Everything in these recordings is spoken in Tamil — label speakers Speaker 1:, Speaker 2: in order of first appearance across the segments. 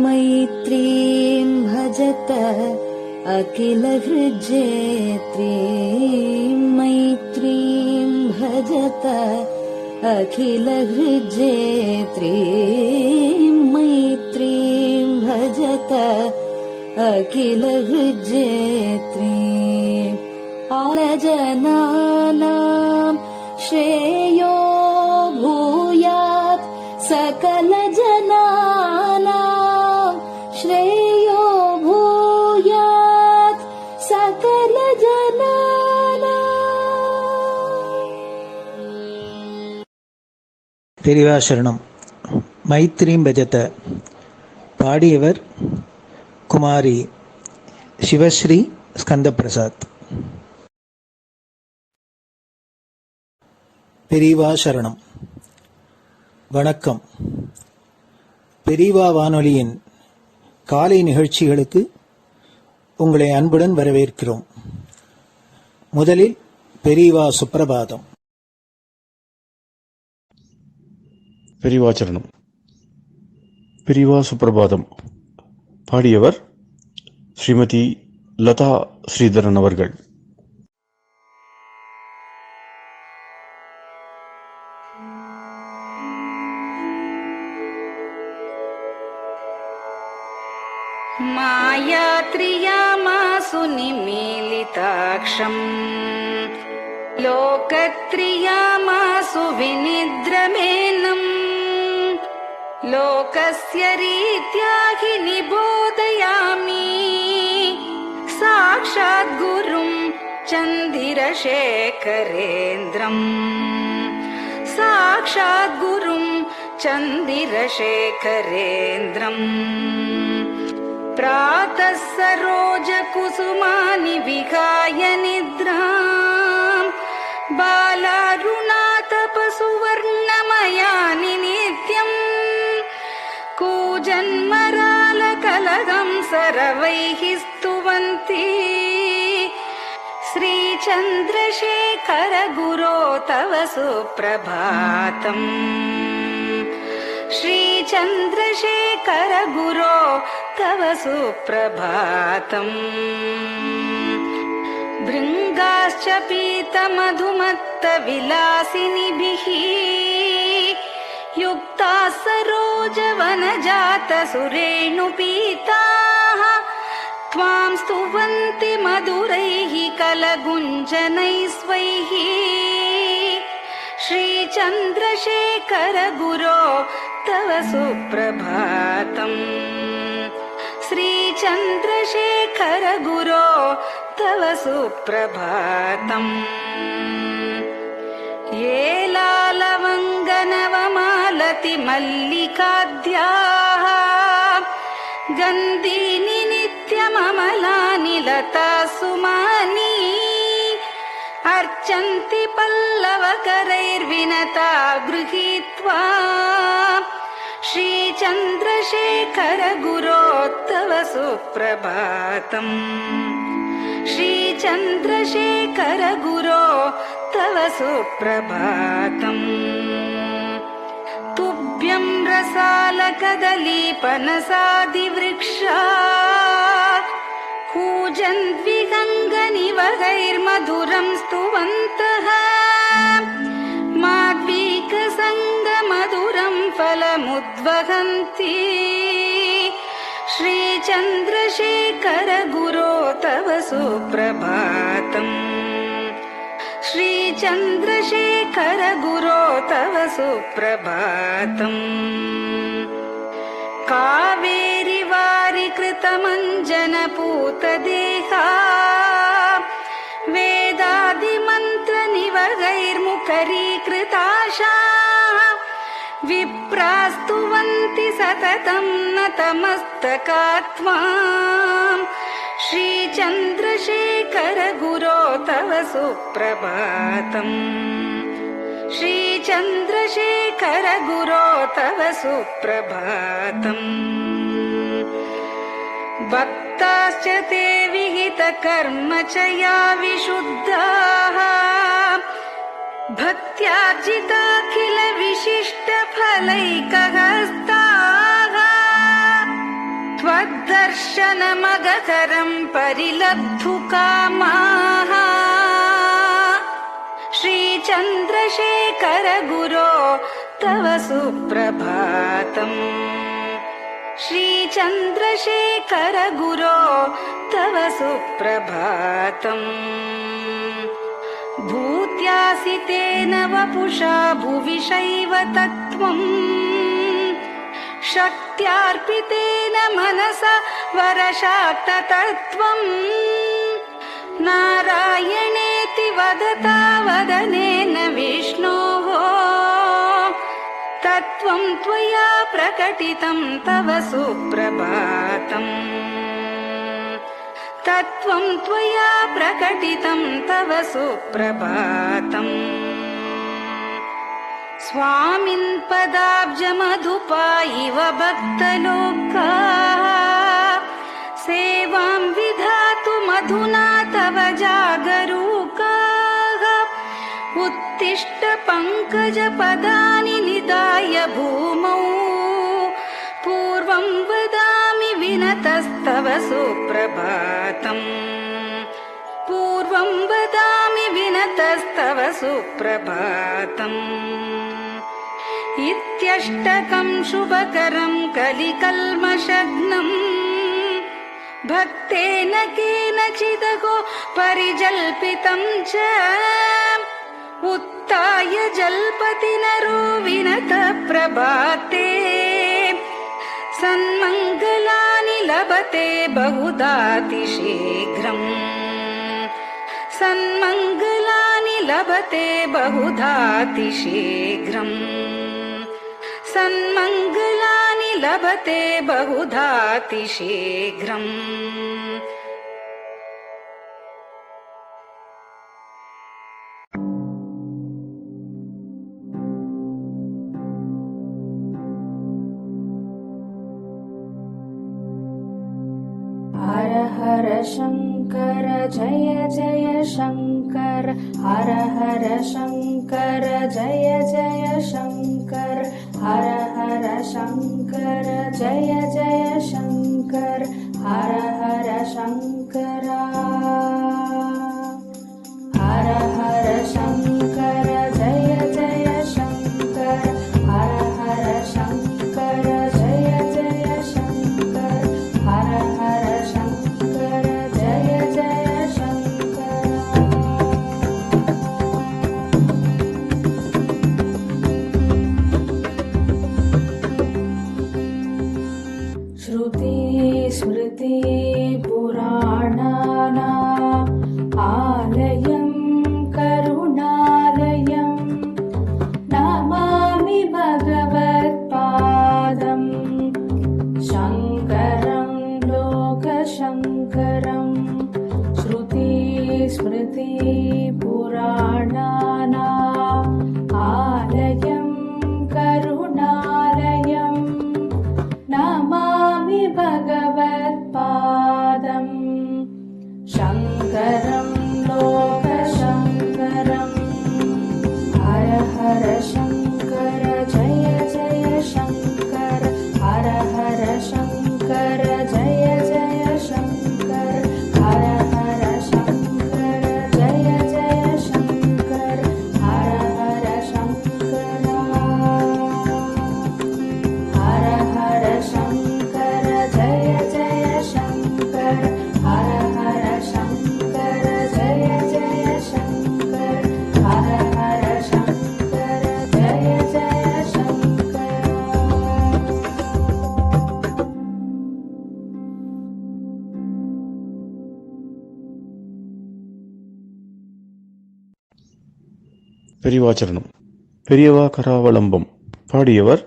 Speaker 1: मैत्रीं भजत अखिलहृज्जेत्रीं मैत्रीं भजत अखिलहृज्जेत्रीं मैत्रीं भजत अखिलहृज्जेत्रीं आलजनानां श्रेयो भूयात् सकलजनानां श्रेयो भूयात् सकलजनानां.
Speaker 2: பெரியவா சரணம். மைத்ரீம் பஜத பாடியவர் குமாரி சிவஸ்ரீ ஸ்கந்தபிரசாத். பெரியவா சரணம். வணக்கம். பெரியவா வானொலியின் காலை நிகழ்ச்சிகளுக்கு உங்களை அன்புடன் வரவேற்கிறோம். முதலில் பெரியவா சுப்பிரபாதம்.
Speaker 3: பெரியவா சரணம். பெரியவா சுப்பிரபாதம் பாடியவர் ஸ்ரீமதி லதா ஸ்ரீதரன் அவர்கள்.
Speaker 4: मायात्रियामासु निमीलिताक्षम् लोकत्रियामासु विनिद्रमेनम् लोकस्य रीत्या हि निबोधयामि साक्षात् गुरुं चन्दिरशेखरेन्द्रम् साक्षात् गुरुं चन्दिरशेखरेन्द्रम् प्रातः सरोजकुसुमानि विहाय निद्राम् बालारुणातपसुवर्णमयानि नित्यम् कूजन्मरालकलहं सरवैः स्तुवन्ति श्रीचन्द्रशेखर गुरो तव सुप्रभातम् श्रीचन्द्रशेखर गुरो तव सुप्रभातम् भृङ्गाश्च पीतमधुमत्तविलासिनिभिः युक्ताः सरोजवनजातसुरेणुपीताः त्वां स्तुवन्ति मधुरैः कलगुञ्जनैः स्वैः श्रीचन्द्रशेखर गुरो तव सुप्रभातम् श्रीचन्द्रशेखर गुरो तव सुप्रभातम् ये लालवङ्गनवमालति मल्लिकाद्याः गन्धीनि नित्यममलानि लता सुमानि अर्चन्ति पल्लवकरैर्विनता गृहीत्वा श्रीचन्द्रशेखर गुरो तव सुप्रभातम् श्रीचन्द्रशेखर गुरो तव सुप्रभातम् तुभ्यं रसालकदलीपनसादिवृक्षा कूजन्द्विगङ्गनिवगैर्मधुरं स्तुवन्तः माद्वीकसङ्गमधुरं फलमुद्वहन्ति श्रीचन्द्रशेखर गुरो तव सुप्रभातम् श्रीचन्द्रशेखर गुरो तव सुप्रभातम् कावेरी वारिकृतमञ्जनपूतदेहा वेदादिमन्त्रनिवगैर्मुखरीकृताशाः विप्रास्तुवन्ति सततं नतमस्तकात्माम् श्रीचन्द्रशेखर गुरो तव सुप्रभातम् श्रीचन्द्रशेखर गुरो तव सुप्रभातम् भक्ताश्च ते विहितकर्म च या विशुद्धाः भक्त्यार्जिताखिल विशिष्टफलैकहस्ताः त्वद्दर्शनमगकरं परिलब्धुकामाः श्रीचन्द्रशेखर गुरो तव सुप्रभातम् श्रीचन्द्रशेखर गुरो तव सुप्रभातम् भूत्यासि तेन वपुषा भुविशैव तत्त्वम् शक्त्यार्पितेन मनसा वरशाक्ततत्त्वम् नारायणेति वदता वदनेन विष्णोः तत्त्वं त्वया प्रकटितं तव सुप्रभातम् तत्त्वं त्वया प्रकटितं तव सुप्रभातम् स्वामिन् पदाब्जमधुपा इव भक्तलोकाः सेवां विधातुमधुना तव जागरूकाः उत्तिष्ठ पङ्कजपदानि निधाय भूमौ पूर्वं वदामि विनतस्तव सुप्रभातम् पूर्वं वदामि विनतस्तव सुप्रभातम् इत्यष्टकं शुभकरं कलिकल्मषघ्नम् भक्तेन केनचिदहो परिजल्पितं च उत्थाय जल्पति नरो विनत प्रभाते सन्मङ्गलानि लभते बहुधातिशीघ्रम् सन्मङ्गलानि लभते बहुधातिशीघ्रम् सन्मङ्गलानि लभते बहुधातिशीघ्रम्
Speaker 1: हर हर शङ्कर जय जय शङ्कर हर हर शङ्कर जय जय शङ्कर हर हर शङ्कर जय जय शङ्कर हर हर शङ्कर हर हर शङ्कर जय जय शङ्कर हर हर शङ्कर जय जय शङ्कर हर हर शङ्कर जय जय शङ्कर श्रुति स्मृति पुराणानाम् आलयं करुणालयं नमामि भगवत्पादम् शङ्करं लोकशङ्करं श्रुति स्मृति पुराणानाम् आलयं करुणालयं नमामि भगवत्पादम् शङ्करं लोकशङ्करम् हर हर शङ्कर जय जय शङ्कर हर हर शङ्कर जय जय शङ्कर हर हर शङ्कर जय जय शङ्कर हर हर शङ्कर हर हर शङ्कर जय जय शङ्कर हर हर शङ्कर जय जय शङ्कर हर हर शङ्कर जय जय शङ्कर
Speaker 3: பெரியவாச்சரணம். பெரியவா கராவலம்பம். பாடியவர்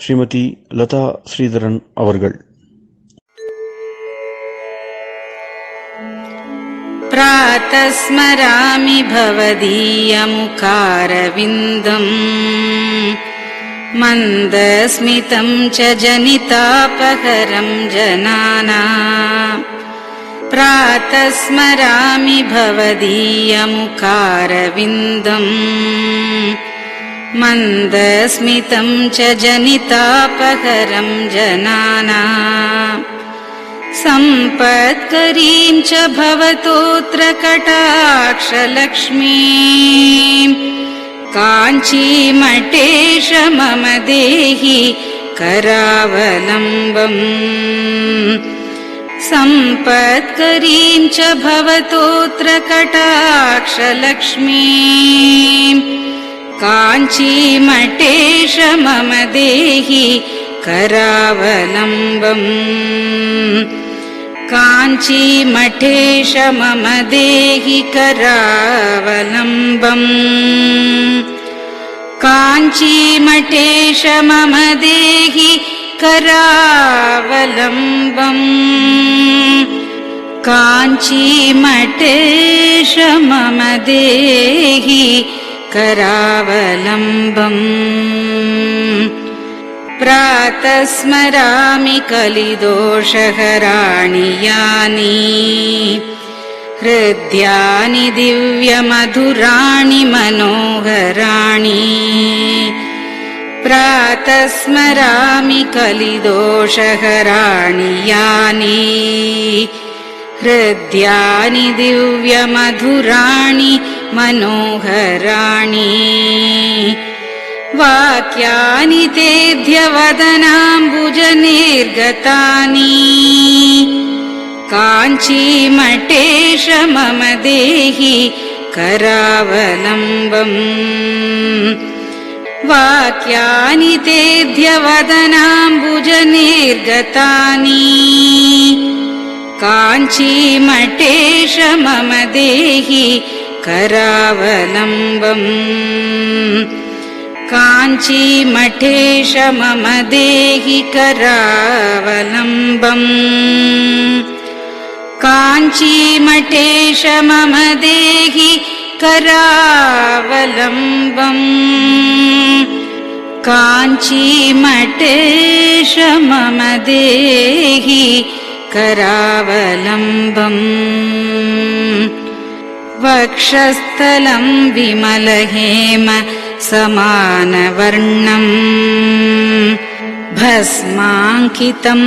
Speaker 3: ஸ்ரீமதி லதா ஸ்ரீதரன் அவர்கள்.
Speaker 4: प्रातः स्मरामि भवदीयमुखारविन्दम् मन्दस्मितं च जनितापहरं जनानाम् प्रातः स्मरामि भवदीयमुखारविन्दम् मन्दस्मितं च जनितापहरं जनानाम् सम्पत्करीं च भवतोऽत्र कटाक्षलक्ष्मीम् काञ्चीमठेश मम देहि करावलम्बम् सम्पत्करीं च भवतोऽत्र कटाक्षलक्ष्मीम् काञ्चीमठेश मम देहि करावलम्बम् काञ्चीमठेश मम देहि करावलम्बम् काञ्चीमठेश मम देहि करावलम्बम् काञ्चीमठेश मम देहि करावलम्बम् प्रातः स्मरामि कलिदोषहराणि यानि हृद्यानि दिव्यमधुराणि मनोहराणि प्रातः स्मरामि कलिदोषहराणि यानि हृद्यानि दिव्यमधुराणि मनोहराणि वाक्यानि तेऽध्यवदनाम्बुजनिर्गतानि काञ्चीमठेश मम देहि करावलम्बम् वाक्यानि तेऽध्यवदनाम्बुजनिर्गतानि काञ्चीमठेश मम देहि करावलम्बम् काञ्चीमठेश मम देहि करावलम्बम् काञ्चीमठेश मम देहि करावलम्बम् काञ्चीमठेश मम देहि करावलम्बम् वक्षस्थलं विमलहेम समानवर्णम् भस्माङ्कितं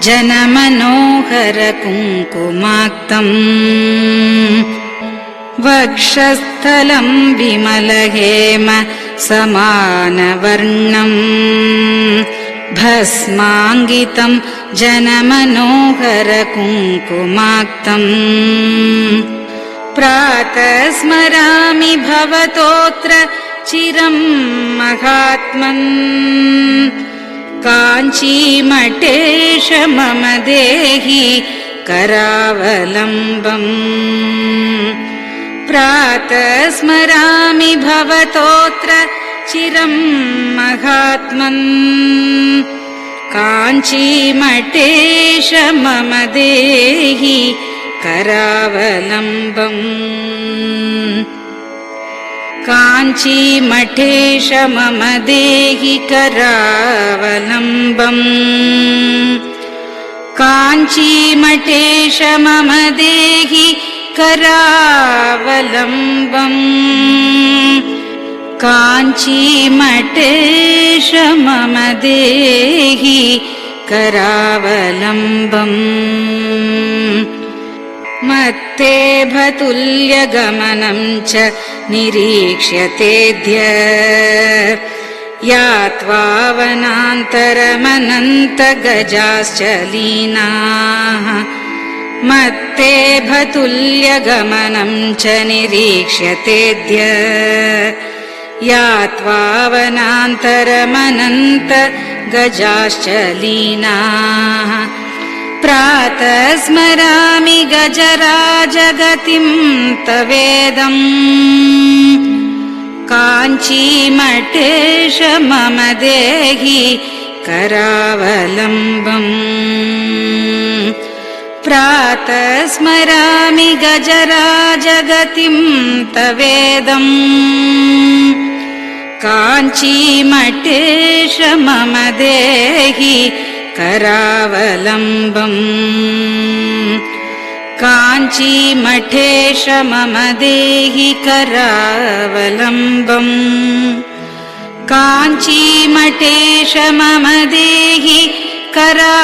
Speaker 4: जनमनोहर कुङ्कुमाक्तम् वक्षस्थलं विमलहेम समानवर्णम् भस्माङ्कितं जनमनोहर कुङ्कुमाक्तम् प्रातः स्मरामि भवतोऽत्र चिरं महात्मन् काञ्चीमठेश मम देहि करावलम्बम् प्रातः स्मरामि भवतोऽत्र चिरं महात्मन् काञ्चीमठेश मम देहि करावलम्बम् काञ्चीमठेश मम देहि करावलम्बम् काञ्चीमठेश मम देहि करावलम्बम् काञ्चीमठेश मम देहि करावलम्बम् मत्तेभतुल्यगमनं च निरीक्ष्यतेऽद्य यात्वा वनान्तरमनन्तगजाश्च लीनाः मत्तेभतुल्यगमनं च निरीक्ष्यतेऽद्य यात्वा वनान्तरमनन्तगजाश्च लीनाः प्रातः स्मरामि गजराजगतिं तवेदम् काञ्चीमठेश मम देहि करावलम्बम् प्रातः स्मरामि गजराजगतिं तवेदम् काञ्चीमठेश मम देहि करावलम्बम् काञ्चीमठेश मम देहि करावलम्बम् काञ्चीमठेश मम देहि करावलम्बम्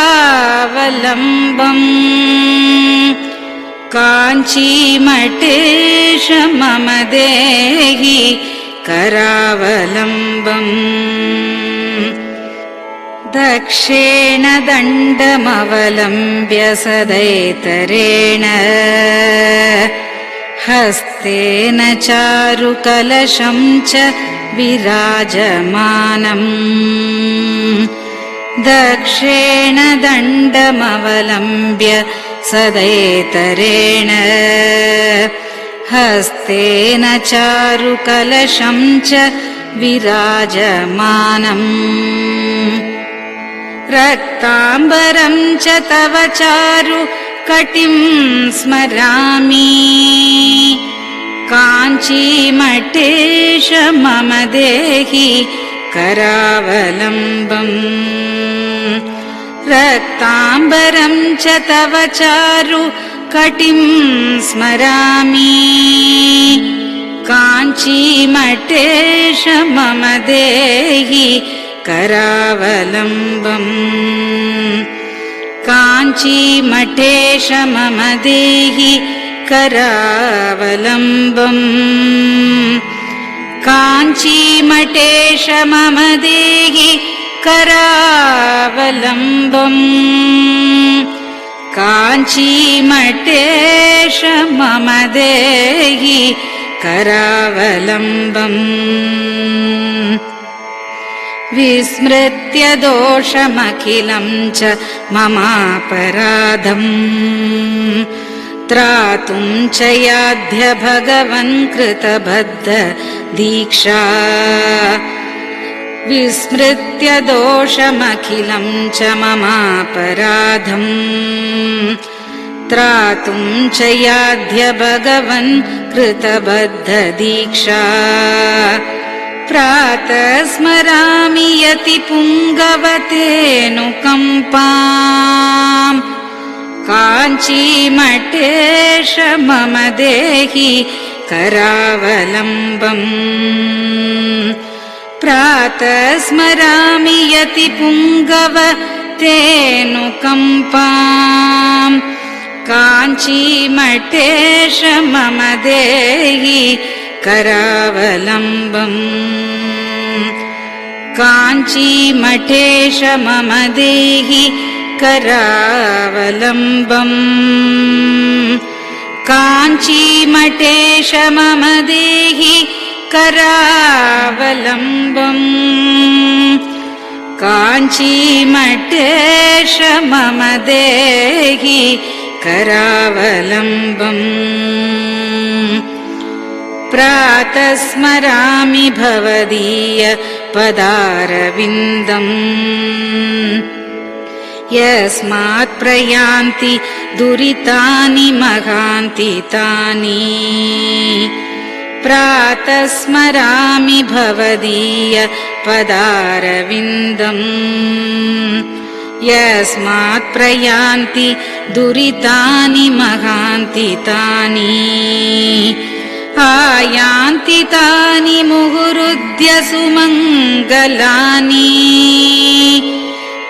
Speaker 4: काञ्चीमठेश मम देहि करावलम्बम् दक्षेण दण्डमवलम्ब्य सदैतरेण हस्तेन चारुकलशं च विराजमानम् दक्षेण दण्डमवलम्ब्य सदैतरेण हस्तेन चारुकलशं च विराजमानम् रक्ताम्बरं च तव चारु कटिं स्मरामि काञ्चीमठेश मम देहि करावलम्बम् रक्ताम्बरं च तव चारु कटिं स्मरामि काञ्चीमठेश मम देहि करावलम्बम् काञ्चीमठेश मम देहि करावलम्बम् काञ्चीमठेश मम देहि करावलम्बम् काञ्चीमठेश मम देहि करावलम्बम् विस्मृत्य दोषमखिलं च ममापराधम् त्रातुं च याध्य भगवन् कृतबद्ध दीक्षा विस्मृत्य दोषमखिलं च ममापराधम् त्रातुं च याध्य भगवन् कृतबद्ध दीक्षा प्रातः स्मरामि यति पुङ्गवतेऽनुकम्पाम् काञ्चीमठेश मम देहि करावलम्बम् प्रातः स्मरामि यति पुङ्गवतेऽनुकम्पाम् काञ्चीमठेश मम देहि करावलम्बम् काञ्चीमठेश मम देहि करावलम्बम् काञ्चीमठेश मम देहि करावलम्बम् काञ्चीमठेश मम देहि करावलम्बम् प्रातः स्मरामि भवदीय पदारविन्दम् यस्मात् प्रयान्ति दुरितानि महान्ति तानि प्रातः स्मरामि भवदीय पदारविन्दम् यस्मात् प्रयान्ति दुरितानि महान्ति तानि आयान्ति तानि मुहुरुद्य सुमङ्गलानि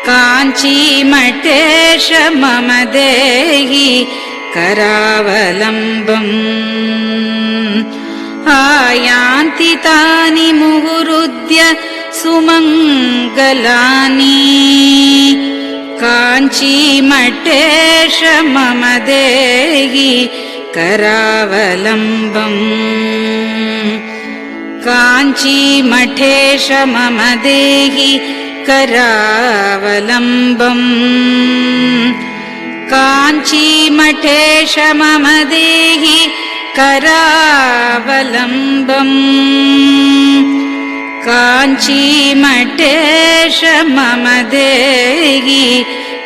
Speaker 4: काञ्चीमठेश मम देहि करावलम्बम् आयान्ति तानि मुहुरुद्य सुमङ्गलानि काञ्चीमठेश मम देहि करावलम्बम् काञ्चीमठेश मम देहि करावलम्बम् काञ्चीमठेश मम देहि करावलम्बम् काञ्चीमठेश मम देहि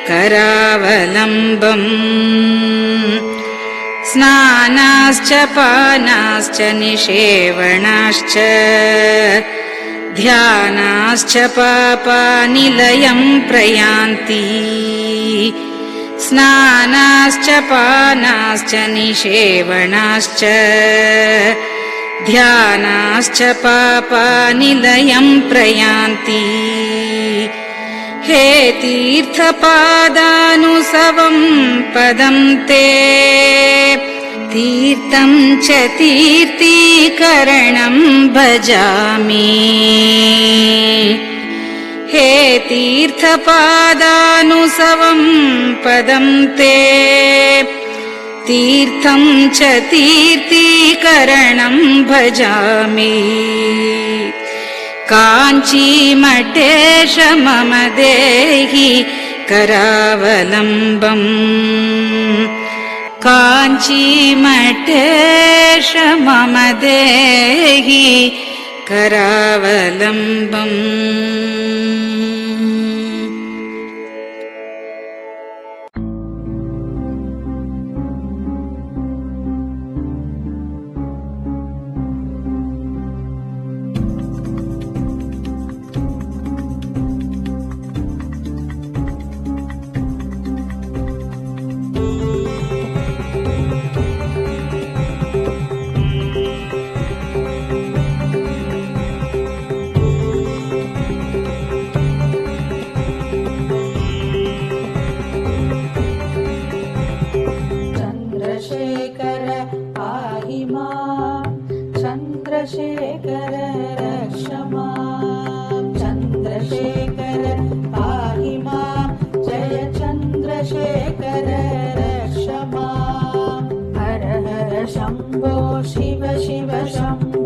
Speaker 4: करावलम्बम् स्नानाश्च पानाश्च निषेवणाश्च ध्यानाश्च पापानिलयं प्रयान्ति स्नानाश्च पानाश्च निषेवणाश्च ध्यानाश्च पापानिलयं प्रयान्ति हे तीर्थपादानुसवं पदं ते तीर्थं च तीर्थीकरणं भजामि हे तीर्थपादानुसवं पदं ते तीर्थं च तीर्थीकरणं भजामि काञ्चीमठेश मम देहि करावलम्बम् काञ्चीमठेश मम देहि करावलम्बम्
Speaker 1: चन्द्रशेखर रक्ष मां चन्द्रशेखर पाहि मां जय चन्द्रशेखर रक्ष मां हर हर शम्भो शिव शिव शम्भो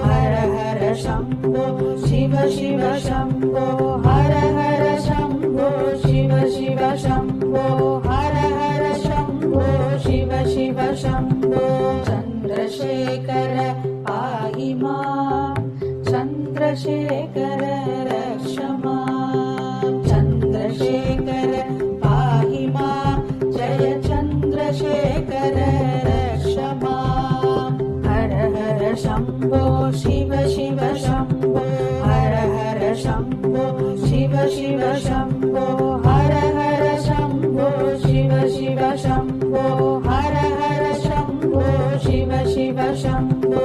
Speaker 1: हर हर शम्भो शिव शिव शम्भो हर हर शम्भो शिव शिव शम्भो हर हर शम्भो शिव शिव शम्भो चन्द्रशेखर पाहि मां चन्द्रशेखर रक्ष मां चन्द्रशेखर पाहि मां जय चन्द्रशेखर रक्ष मां हर हर शम्भो शिव शिव शम्भो हर हर शम्भो शिव शिव शम्भो हर हर शम्भो शिव शिव शम्भो हर हर शम्भो शिव शिव शम्भो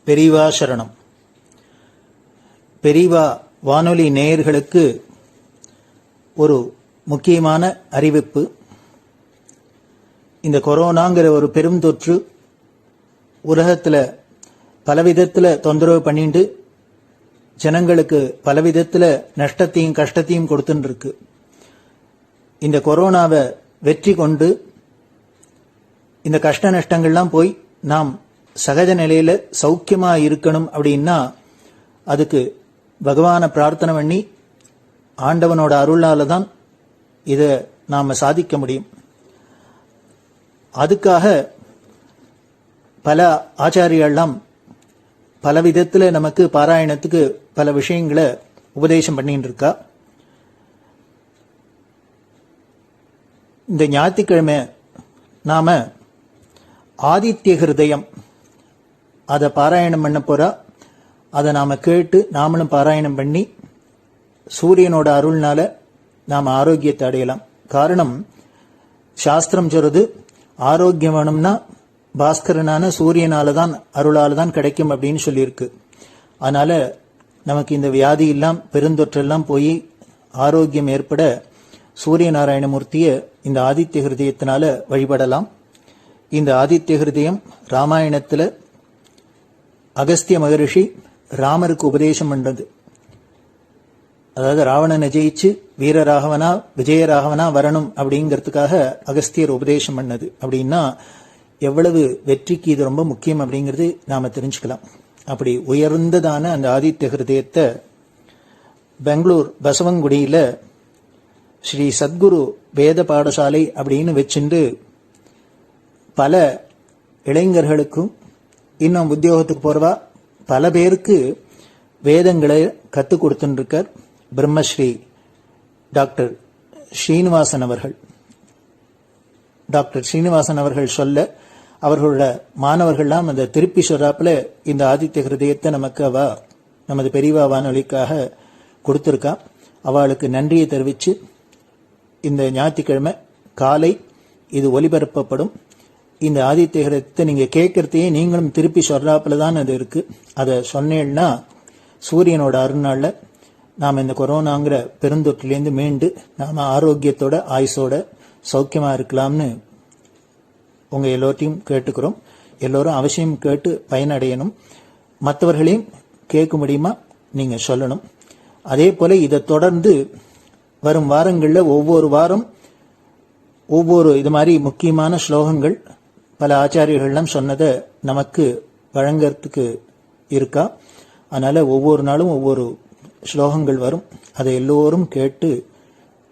Speaker 2: பெரியவா சரணம். பெரியவா வானொலி நேயர்களுக்கு ஒரு முக்கியமான அறிவிப்பு. இந்த கொரோனாங்கிற ஒரு பெரும் தொற்று உலகத்தில் பலவிதத்தில் தொந்தரவு பண்ணிட்டு ஜனங்களுக்கு பலவிதத்தில் நஷ்டத்தையும் கஷ்டத்தையும் கொடுத்துட்டு இருக்கு. இந்த கொரோனாவை வெற்றி கொண்டு இந்த கஷ்ட நஷ்டங்கள்லாம் போய் நாம் சகஜ நிலையில சௌக்கியமா இருக்கணும் அப்படின்னா அதுக்கு பகவானை பிரார்த்தனை பண்ணி ஆண்டவனோட அருளால தான் இதை நாம சாதிக்க முடியும். அதுக்காக பல ஆச்சாரியெல்லாம் பல விதத்துல நமக்கு பாராயணத்துக்கு பல விஷயங்களை உபதேசம் பண்ணிட்டு இருக்கா. இந்த ஞாயிற்றுக்கிழமை நாம ஆதித்ய ஹிருதயம் அதை பாராயணம் பண்ண போறா. அதை நாம கேட்டு நாமளும் பாராயணம் பண்ணி சூரியனோட அருள்னால நாம ஆரோக்கியத்தை அடையலாம். காரணம் சாஸ்திரம் சொல்றது ஆரோக்கியம் வேணும்னா பாஸ்கரனான சூரியனால தான் அருளால தான் கிடைக்கும் அப்படின்னு சொல்லியிருக்கு. அதனால நமக்கு இந்த வியாதி எல்லாம் பெருந்தொற்றெல்லாம் போய் ஆரோக்கியம் ஏற்பட சூரிய நாராயணமூர்த்தியை இந்த ஆதித்ய ஹிருதயத்தினால வழிபடலாம். இந்த ஆதித்ய ஹிருதயம் ராமாயணத்துல அகஸ்திய மகரிஷி ராமருக்கு உபதேசம் பண்றது. அதாவது ராவணனை ஜெயிச்சு வீரராகவனா விஜயராகவனா வரணும் அப்படிங்கிறதுக்காக அகஸ்தியர் உபதேசம் பண்ணது. அப்படின்னா எவ்வளவு வெற்றிக்கு இது ரொம்ப முக்கியம் அப்படிங்கிறது நாம தெரிஞ்சுக்கலாம். அப்படி உயர்ந்ததான அந்த ஆதித்ய ஹிருதயத்தை பெங்களூர் பசவங்குடியில ஸ்ரீ சத்குரு வேத பாடசாலை அப்படின்னு வச்சுட்டு பல இளைஞர்களுக்கும் இன்னும் உத்தியோகத்துக்கு போறவா பல பேருக்கு வேதங்களை கற்றுக் கொடுத்துருக்கார் பிரம்மஸ்ரீ டாக்டர் ஸ்ரீனிவாசன் அவர்கள். டாக்டர் ஸ்ரீனிவாசன் அவர்கள் சொல்ல அவர்களோட மாணவர்கள்லாம் அந்த திருப்பி சொல்றாப்புல இந்த ஆதித்ய ஹிருதயத்தை நமக்கு அவ நமது பெரியவா வானொலிக்காக கொடுத்திருக்கா. அவளுக்கு நன்றியை தெரிவித்து இந்த ஞாயிற்றுக்கிழமை காலை இது ஒலிபரப்பப்படும். இந்த ஆதித்ய ஹிருதயத்தை நீங்க கேட்கறதையே நீங்களும் திருப்பி சொல்றாப்புல தான் அது இருக்கு. அதை சொன்னேன்னா சூரியனோட அருள்நாள்ல நாம் இந்த கொரோனாங்கிற பெருந்தொற்றிலேருந்து மீண்டு நாம ஆரோக்கியத்தோட ஆயுசோட சௌக்கியமா இருக்கலாம்னு உங்க எல்லோரையும் கேட்டுக்கிறோம். எல்லோரும் அவசியம் கேட்டு பயனடையணும். மற்றவர்களையும் கேட்க முடியுமா நீங்க சொல்லணும். அதே போல இதை தொடர்ந்து வரும் வாரங்களில் ஒவ்வொரு வாரம் ஒவ்வொரு இது மாதிரி முக்கியமான ஸ்லோகங்கள் பல ஆச்சாரியர்கள்லாம் சொன்னதை நமக்கு வழங்கறதுக்கு இருக்கா. அதனால ஒவ்வொரு நாளும் ஒவ்வொரு ஸ்லோகங்கள் வரும். அதை எல்லோரும் கேட்டு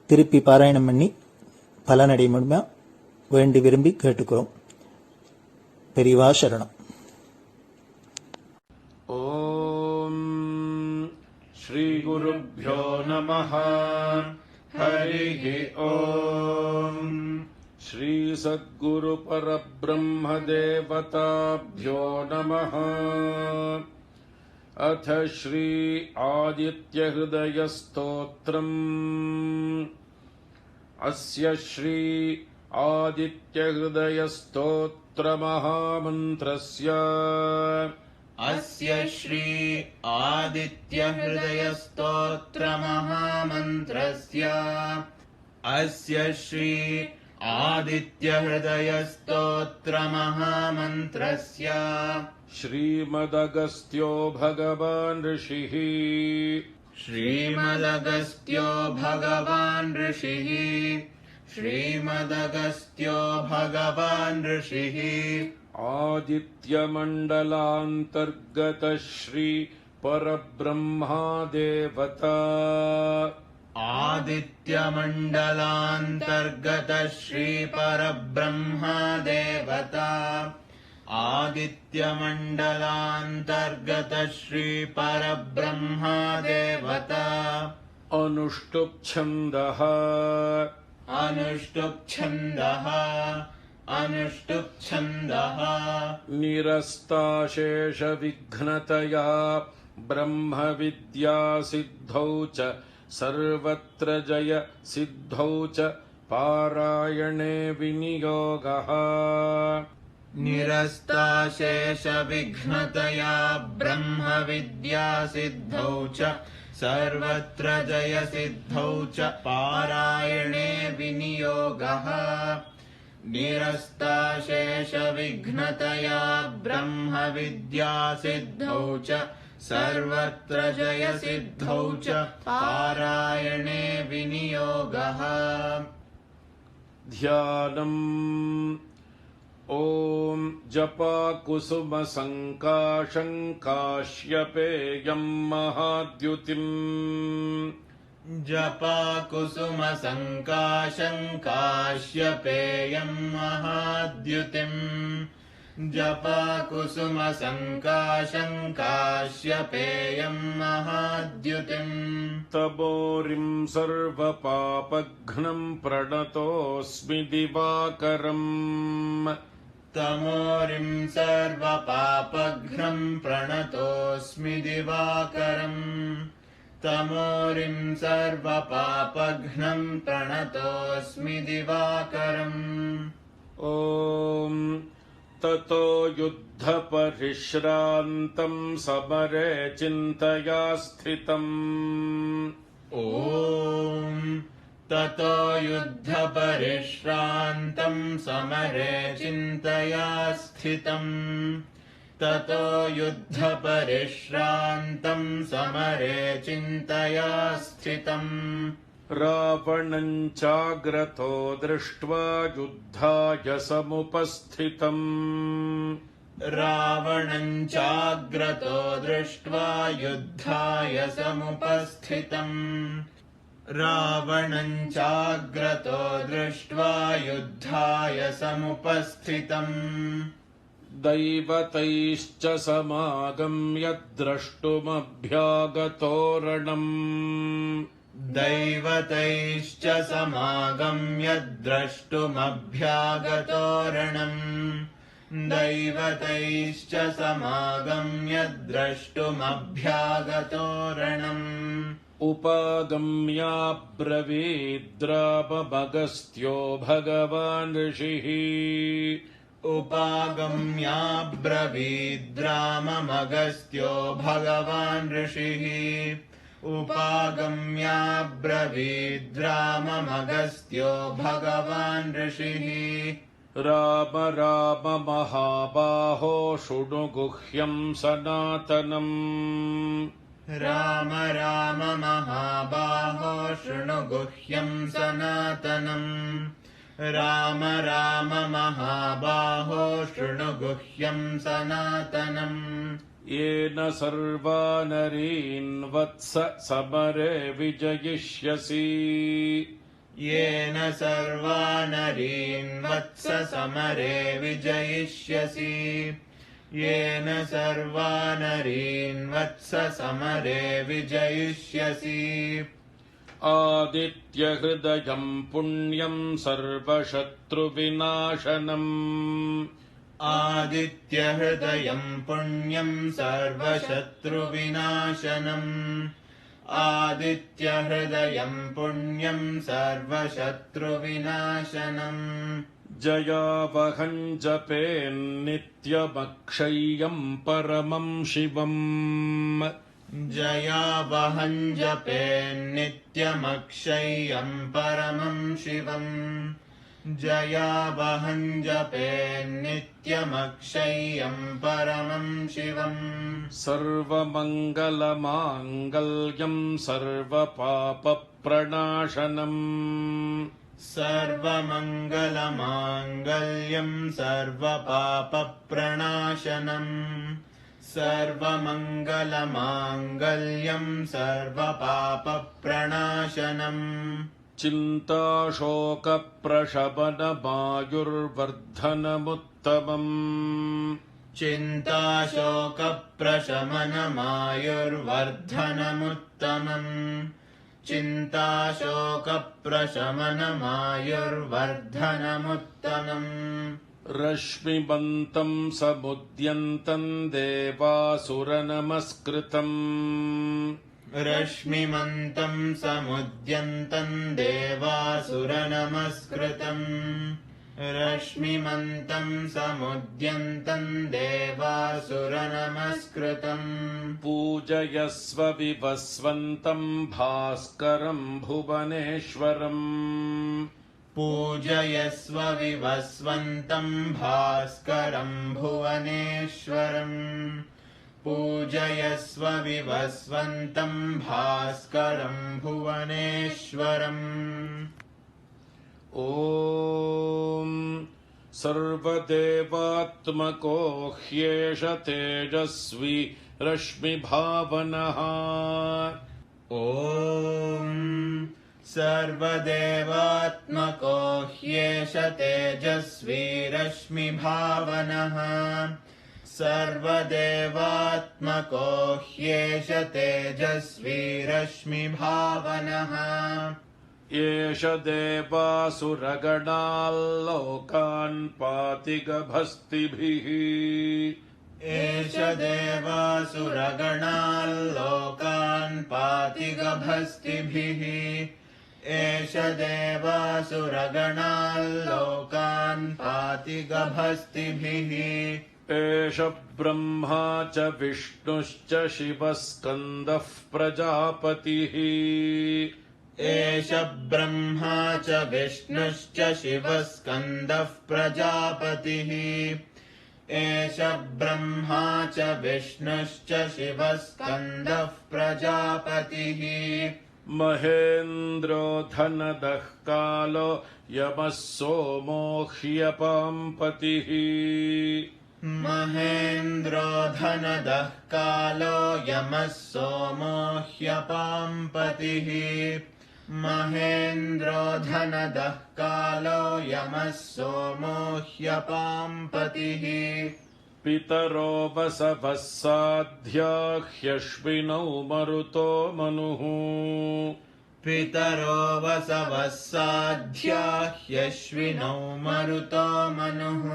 Speaker 2: திருப்பி பாராயணம் பண்ணி பலனடைய முடியுமா வேண்டி விரும்பி கேட்டுக்கிறோம். பெரியவா சரணம்.
Speaker 5: ஓம் ஸ்ரீ குருப்யோ நமஹ. ஹரிஹி ஓம். ஸ்ரீ சத்குரு பரபிரம்ம தேவதாப்யோ நமஹ. अथ श्री आदित्यहृदयस्तोत्रम्. अस्य श्री आदित्यहृदयस्तोत्रमहामन्त्रस्य
Speaker 6: अस्य श्री आदित्यहृदयस्तोत्रमहामन्त्रस्य अस्य श्री आदित्यहृदयस्तोत्रमहामन्त्रस्य
Speaker 5: श्रीमदगस्त्यो भगवान् ऋषिः.
Speaker 6: श्रीमदगस्त्यो भगवान् ऋषिः. श्रीमदगस्त्यो भगवान् ऋषिः.
Speaker 5: आदित्यमण्डलान्तर्गत श्री परब्रह्मा देवता.
Speaker 6: आदित्यमण्डलान्तर्गत श्री परब्रह्मा देवता. आदित्यमण्डलान्तर्गत श्री परब्रह्मा देवता.
Speaker 5: अनुष्टुप् छन्दः.
Speaker 6: अनुष्टुप् छन्दः. अनुष्टुप् छन्दः.
Speaker 5: निरस्ताशेषविघ्नतया ब्रह्मविद्या सिद्धौ च सर्वत्र जय सिद्धौ च पारायणे विनियोगः.
Speaker 6: निरस्ताशेषविघ्नतया ब्रह्मविद्या सिद्धौ च सर्वत्र जय सिद्धौ च पारायणे विनियोगः. निरस्ताशेषविघ्नतया ब्रह्मविद्या सिद्धौ च सर्वत्र जय सिद्धौ च पारायणे विनियोगः.
Speaker 5: ध्यानम्. ॐ जपाकुसुमसङ्काशङ्काश्यपेयम् महाद्युतिम्.
Speaker 6: जपाकुसुमसङ्काशङ्काश्यपेयम् महाद्युतिम्. जपाकुसुमसङ्काशङ्काश्यपेयम् महाद्युतिम्.
Speaker 5: तपोरिम् सर्वपापघ्नम् प्रणतोऽस्मि दिवाकरम्.
Speaker 6: तमोरिम् सर्वपापघ्नम् प्रणतोऽस्मि दिवाकरम्. तमोरिम् सर्वपापघ्नम् प्रणतोऽस्मि दिवाकरम्.
Speaker 5: ॐ ततो युद्धपरिश्रान्तम् समरे चिन्तया स्थितम्.
Speaker 6: ॐ ततो युद्धपरिश्रान्तम् समरे चिन्तया स्थितम्. ततो युद्धपरिश्रान्तम् समरे चिन्तया स्थितम्.
Speaker 5: रावणम् चाग्रतो दृष्ट्वा युद्धाय समुपस्थितम्.
Speaker 6: रावणम् चाग्रतो दृष्ट्वा युद्धाय समुपस्थितम्. रावणम् चाग्रतो दृष्ट्वा युद्धाय समुपस्थितम्
Speaker 5: दैवतैश्च समागम्य द्रष्टुमभ्यागतोरणम्
Speaker 6: दैवतैश्च समागम्य द्रष्टुमभ्यागतोरणम् दैवतैश्च समागम्य द्रष्टुमभ्यागतोरणम्
Speaker 5: उपागम्याब्रवीद्राममगस्त्यो भगवान् ऋषिः
Speaker 6: उपागम्याब्रवीद्राममगस्त्यो भगवान् ऋषिः उपागम्याब्रवीद्राममगस्त्यो भगवान् ऋषिः
Speaker 5: राम राम महाबाहो शृणु गुह्यम् सनातनम्
Speaker 6: राम राम महाबाहो शृणु गुह्यम् सनातनम् राम राम महाबाहो शृणु गुह्यम् सनातनम्
Speaker 5: येन सर्वा नरीन् वत्स समरे विजयिष्यसि
Speaker 6: येन सर्वा नरीन् वत्स समरे विजयिष्यसि येन सर्वा नरीन् वत्स समरे विजयिष्यसि
Speaker 5: आदित्यहृदयम् पुण्यम् सर्वशत्रुविनाशनम्
Speaker 6: आदित्यहृदयम् पुण्यम् सर्वशत्रुविनाशनम् आदित्यहृदयम् पुण्यम् सर्वशत्रुविनाशनम्
Speaker 5: जयावहम् जपेन्नित्यमक्षय्यम् परमम् शिवम्
Speaker 6: जयावहम् जपेन्नित्यमक्षय्यम् परमम् शिवम् जयावहम् जपेन्नित्यमक्षय्यम् परमम् शिवम्
Speaker 5: सर्वमङ्गलमाङ्गल्यम् सर्वपापप्रणाशनम्
Speaker 6: सर्वमङ्गलमाङ्गल्यम् सर्वपापप्रणाशनम् सर्वमङ्गलमाङ्गल्यम् सर्वपापप्रणाशनम्
Speaker 5: चिन्ताशोकप्रशमनमायुर्वर्धनमुत्तमम्
Speaker 6: चिन्ताशोकप्रशमनमायुर्वर्धनमुत्तमम् चिन्ताशोकप्रशमनमायुर्वर्धनमुत्तमम्
Speaker 5: रश्मिमन्तम् समुद्यन्तम् देवासुरनमस्कृतम्
Speaker 6: रश्मिमन्तम् समुद्यन्तम् देवासुरनमस्कृतम् रश्मिमन्तम् समुद्यन्तम् देवासुरनमस्कृतम्
Speaker 5: पूजयस्व विवस्वन्तम् भास्करम् भुवनेश्वरम्
Speaker 6: पूजयस्व विवस्वन्तम् भास्करम् भुवनेश्वरम् पूजयस्व विवस्वन्तम् भास्करम् भुवनेश्वरम्
Speaker 5: ॐ सर्वदेवात्मको ह्येष तेजस्वी रश्मिभावनः
Speaker 6: ॐ सर्वदेवात्मको ह्येष तेजस्वी रश्मिभावनः सर्वदेवात्मको ह्येष तेजस्वी रश्मिभावनः
Speaker 5: एष देवासुरगणाल्लोकान् पाति गभस्तिभिः
Speaker 6: एष देवासुरगणाल्लोकान् पाति गभस्तिभिः एष देवासुरगणाल्लोकान् पाति गभस्तिभिः
Speaker 5: एष ब्रह्मा च विष्णुश्च शिवः स्कन्दः प्रजापतिः
Speaker 6: एष ब्रह्मा च विष्णुश्च शिवः स्कन्दः प्रजापतिः एष ब्रह्मा च विष्णुश्च शिवः स्कन्दः प्रजापतिः
Speaker 5: महेन्द्रो धनदः कालो यमः सोमो ह्यपाम्पतिः
Speaker 6: महेन्द्रो धनदः कालो यमः सोमो ह्यपाम्पतिः महेन्द्रो धनदः कालो यमः सोमो ह्यपां पतिः
Speaker 5: पितरो वसवः साध्या ह्यश्विनौ मरुतो मनुः
Speaker 6: पितरो वसवः साध्या ह्यश्विनौ मरुतो मनुः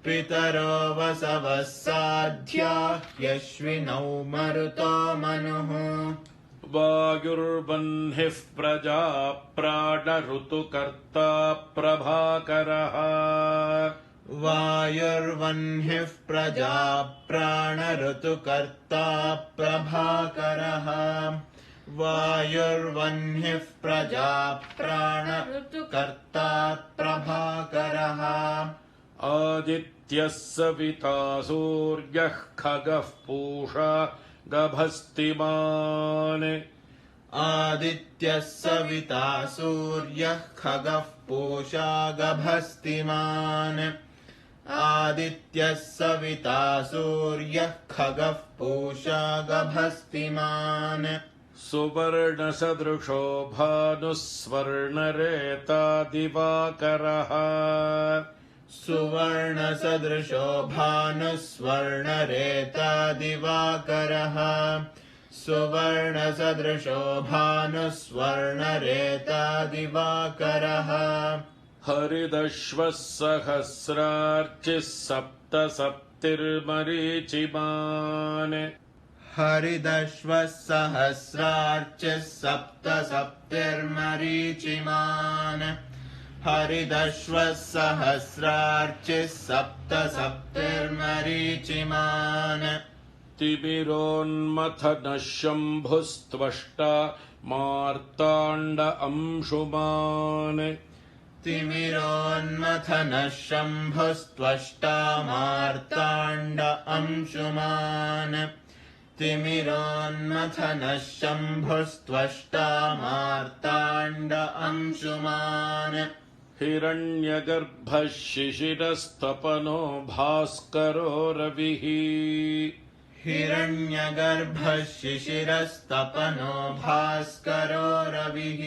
Speaker 6: पितरो वसवः साध्या ह्यश्विनौ मरुतो मनुः
Speaker 5: वायुर्वह्निः प्रजा प्राणऋतुकर्ता प्रभाकरः
Speaker 6: वायुर्वह्निः प्रजा प्राणऋतुकर्ता प्रभाकरः वायुर्वह्निः प्रजा प्राणऋतुकर्ता प्रभाकरः
Speaker 5: आदित्यः सविता सूर्यः खगः पूषा गभस्तिमान्
Speaker 6: आदित्यः सविता सूर्यः खगः पूषा गभस्तिमान् आदित्यः सविता सूर्यः खगः पूषा गभस्तिमान्
Speaker 5: सुवर्णसदृशो भानुः स्वर्णरेता दिवाकरः
Speaker 6: सुवर्णसदृशो भानुः स्वर्णरेता दिवाकरः सुवर्णसदृशो भानुः स्वर्णरेता दिवाकरः
Speaker 5: हरिदश्वः सहस्रार्चिः सप्तसप्तिर्मरीचिमान्
Speaker 6: हरिदश्वः सहस्रार्चिः सप्तसप्तिर्मरीचिमान् हरिदश्वः सहस्रार्चिः सप्तसप्तिर्मरीचिमान्
Speaker 5: तिमिरोन्मथनः शम्भुस्त्वष्टा मार्ताण्ड अंशुमान्
Speaker 6: तिमिरोन्मथनः शम्भुस्त्वष्टा मार्ताण्ड अंशुमान् तिमिरोन्मथनः शम्भुस्त्वष्टा मार्ताण्ड अंशुमान्
Speaker 5: हिरण्यगर्भः शिशिरस्तपनो भास्करो रविः
Speaker 6: हिरण्यगर्भः शिशिरस्तपनो भास्करो रविः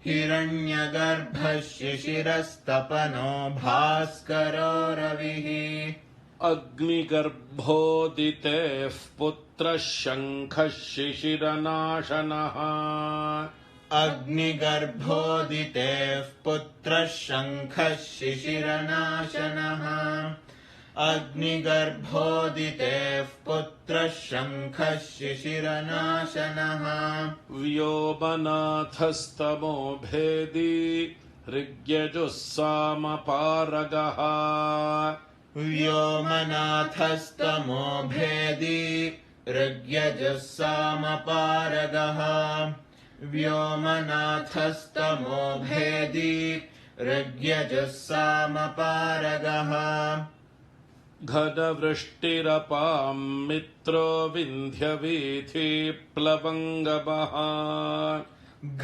Speaker 6: हिरण्यगर्भः शिशिरस्तपनो भास्करो रविः
Speaker 5: अग्निगर्भोदितेः पुत्रः शङ्खः शिशिरनाशनः
Speaker 6: अग्निगर्भोदितेः पुत्रः शङ्खः शिशिरनाशनः अग्निगर्भोदितेः पुत्रः शङ्खः शिशिरनाशनः
Speaker 5: व्योमनाथस्तमो भेदी ऋग्यजुस्सामपारगः
Speaker 6: व्योमनाथस्तमो भेदी ऋग्यजुस्सामपारगः व्योमनाथस्तमो भेदी ऋग्यजुस्सामपारगः
Speaker 5: घनवृष्टिरपां मित्रो विन्ध्यवीथिप्लवङ्गमः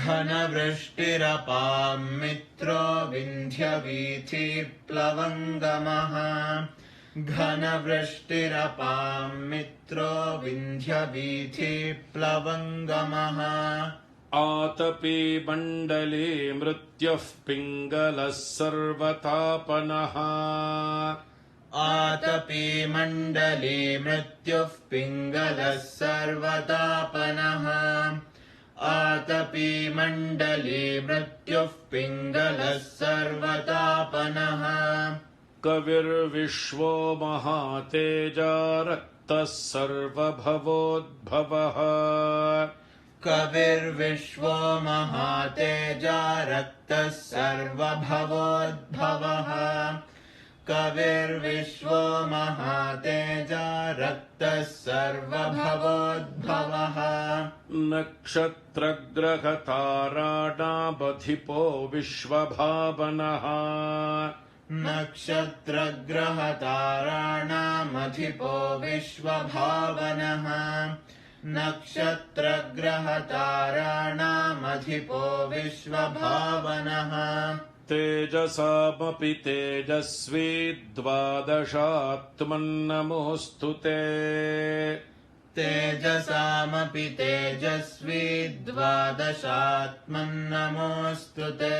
Speaker 6: घनवृष्टिरपां मित्रो विन्ध्यवीथिप्लवङ्गमः घनवृष्टिरपां मित्रो विन्ध्यवीथिप्लवङ्गमः
Speaker 5: आतपी मण्डली मृत्युः पिङ्गलः सर्वतापनः
Speaker 6: आतपी मण्डली मृत्युः पिङ्गलः सर्वतापनः आतपी मण्डली मृत्युः पिङ्गलः सर्वतापनः
Speaker 5: कविर्विश्वो महातेजा रक्तः सर्वभवोद्भवः
Speaker 6: कविर्विश्वो महातेजा रक्तः सर्वभवोद्भवः कविर्विश्वो महातेजा रक्तः सर्वभवोद्भवः
Speaker 5: नक्षत्रग्रहताराणामधिपो विश्वभावनः
Speaker 6: नक्षत्रग्रहताराणामधिपो विश्वभावनः नक्षत्रग्रहताराणामधिपो विश्वभावनः
Speaker 5: तेजसामपि तेजस्वी द्वादशात्मन्नमोऽस्तु ते
Speaker 6: तेजसामपि तेजस्वी द्वादशात्मन्नमोऽस्तु ते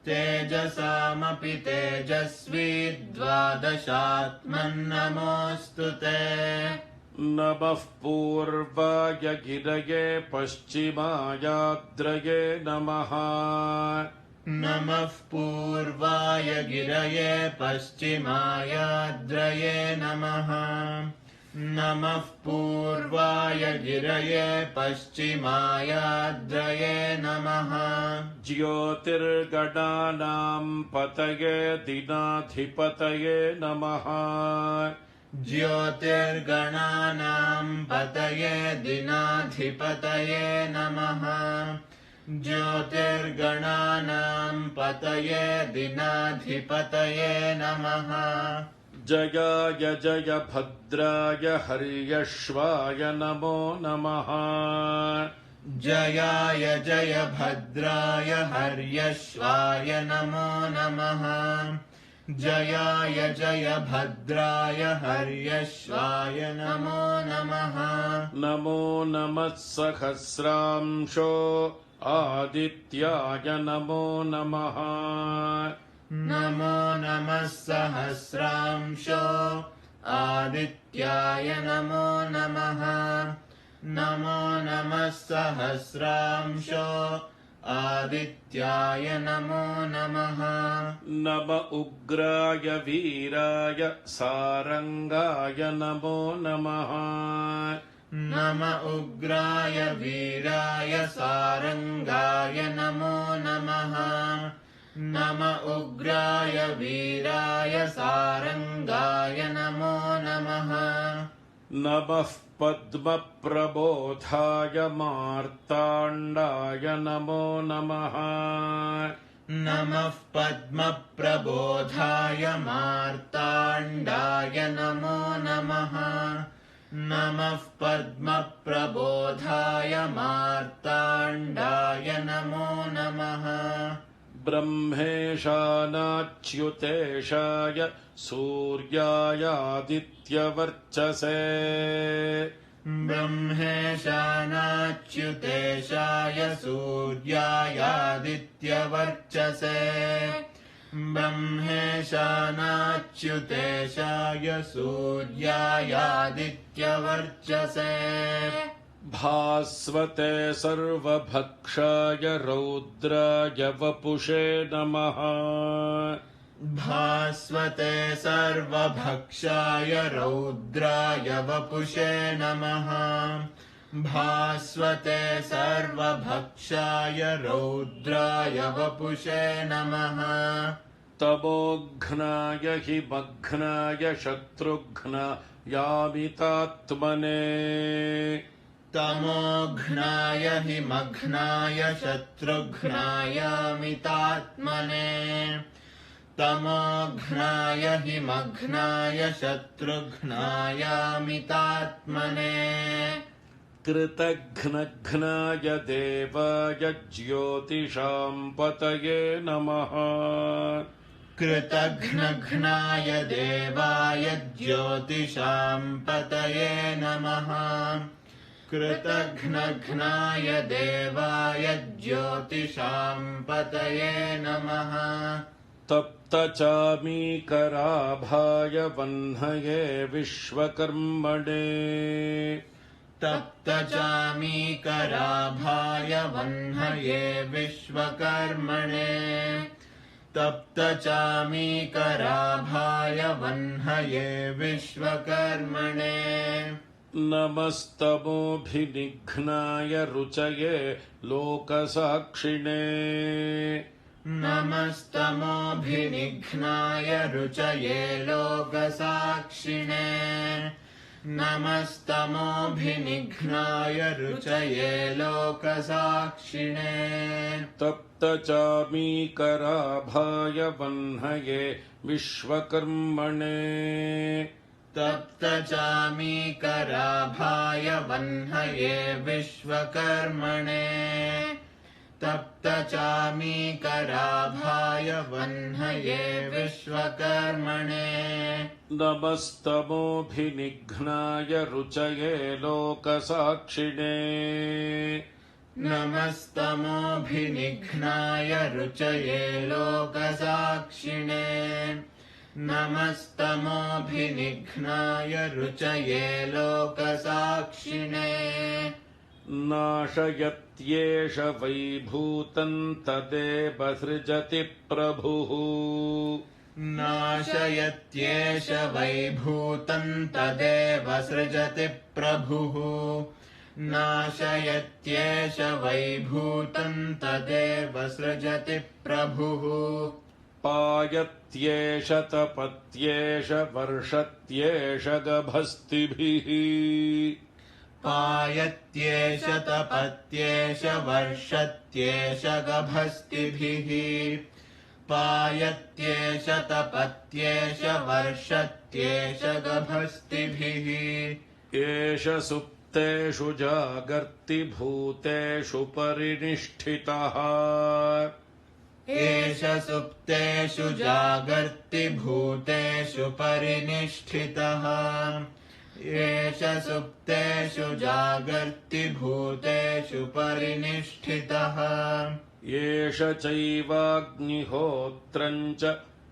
Speaker 6: तेजसामपि तेजस्वी द्वादशात्मन्नमोऽस्तु ते
Speaker 5: नमः पूर्वाय गिरये पश्चिमायाद्रये नमः
Speaker 6: नमः पूर्वाय गिरये पश्चिमायाद्रये नमः नमः पूर्वाय गिरये पश्चिमायाद्रये नमः
Speaker 5: ज्योतिर्गणानां पतये दिनाधिपतये नमः
Speaker 6: ज्योतिर्गणानां पतये दिनाधिपतये नमः ज्योतिर्गणानां पतये दिनाधिपतये नमः
Speaker 5: जयाय जय भद्राय हर्यश्वाय नमो नमः
Speaker 6: जयाय जय भद्राय हर्यश्वाय नमो नमः जयाय जय भद्राय हर्यश्वाय नमो नमः
Speaker 5: नमो नमः सहस्रांशो आदित्याय नमो नमः
Speaker 6: नमो नमः सहस्रांशो आदित्याय नमो नमः नमो नमः सहस्रांशो आदित्याय नमो नमः
Speaker 5: नम उग्राय वीराय सारंगाय नमो नमः
Speaker 6: नम उग्राय वीराय सारंगाय नमो नमः नम उग्राय वीराय सारंगाय नमो नमः
Speaker 5: नमः पद्मप्रबोधाय मार्ताण्डाय नमो नमः
Speaker 6: नमः पद्मप्रबोधाय मार्ताण्डाय नमो नमः नमः पद्मप्रबोधाय मार्ताण्डाय नमो नमः
Speaker 5: ब्रह्मेशानाच्युतेशाय सूर्यायादित्यवर्चसे
Speaker 6: ब्रह्मेशानाच्युतेशाय सूर्यायादित्यवर्चसे ब्रह्मेशानाच्युतेशाय सूर्यायादित्यवर्चसे
Speaker 5: भास्वते सर्वभक्षाय रौद्राय वपुषे नमः
Speaker 6: भास्वते सर्वभक्षाय रौद्राय वपुषे नमः भास्वते सर्वभक्षाय रौद्राय वपुषे नमः
Speaker 5: तमोघ्नाय हि मघ्नाय शत्रुघ्नायामितात्मने
Speaker 6: तमोघ्नाय हि मघ्नाय शत्रुघ्नायामितात्मने तमोघ्नाय हि मघ्नाय शत्रुघ्नायामितात्मने
Speaker 5: कृतघ्नघ्नाय देवाय ज्योतिषां पतये नमः
Speaker 6: कृतघ्नघ्नाय देवाय ज्योतिषां पतये नमः कृतघ्नघ्नाय देवाय ज्योतिषां पतये नमः
Speaker 5: तप्तचामीकराभाय वह्नये विश्वकर्मणे
Speaker 6: तप्तचामीकराभाय वह्नये विश्वकर्मणे तप्तचामीकराभाय वह्नये विश्वकर्मणे
Speaker 5: नमस्तमोभिनिघ्नाय रुचये लोकसाक्षिणे
Speaker 6: नमस्तमोभिनिघ्नाय रुचये लोकसाक्षिणे नमस्तमोभिनिघ्नाय रुचये लोकसाक्षिणे
Speaker 5: तप्तचामीकराभाय वह्नये विश्वकर्मणे
Speaker 6: तप्तचामीकराभाय वह्नये विश्वकर्मणे तप्तचामीकराभाय वह्नये विश्वकर्मणे
Speaker 5: नमस्तमोभिनिघ्नाय रुचये लोकसाक्षिणे
Speaker 6: नमस्तमोभिनिघ्नाय रुचये लोकसाक्षिणे नमस्तमोभिनिघ्नाय रुचये लोकसाक्षिणे
Speaker 5: नाशयत्येष वैभूतं तदेव सृजति प्रभुः
Speaker 6: नाशयत्येष वैभूतं तदेव सृजति प्रभुः नाशयत्येष वैभूतं तदेव सृजति प्रभुः
Speaker 5: पायत्येष तपत्येष वर्षत्येष गभस्तिभिः
Speaker 6: पायत्येष तपत्येष वर्षत्येष गभस्तिभिः पायत्येष तपत्येष वर्षत्येष गभस्तिभिः
Speaker 5: एष सुप्तेषु जागर्ति भूतेषु परिनिष्ठितः
Speaker 6: एष सुप्तेषु जागर्ति भूतेषु परिनिष्ठितः एष सुप्तेषु जागर्ति भूतेषु परिनिष्ठितः
Speaker 5: एष चैवाग्निहोत्रं च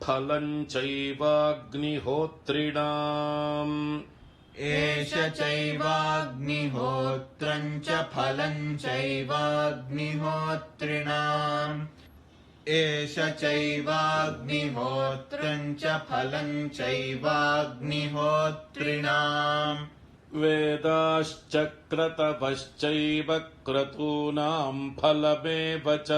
Speaker 5: फलं चैवाग्निहोत्रिणाम्
Speaker 6: एष चैवाग्निहोत्रं च फलं चैवाग्निहोत्रिणाम् एष चैवाग्निहोत्रं च फलं चैवाग्निहोत्रिणाम्
Speaker 5: वेदाश्चक्रतवश्चैव क्रतूनां फलमेव च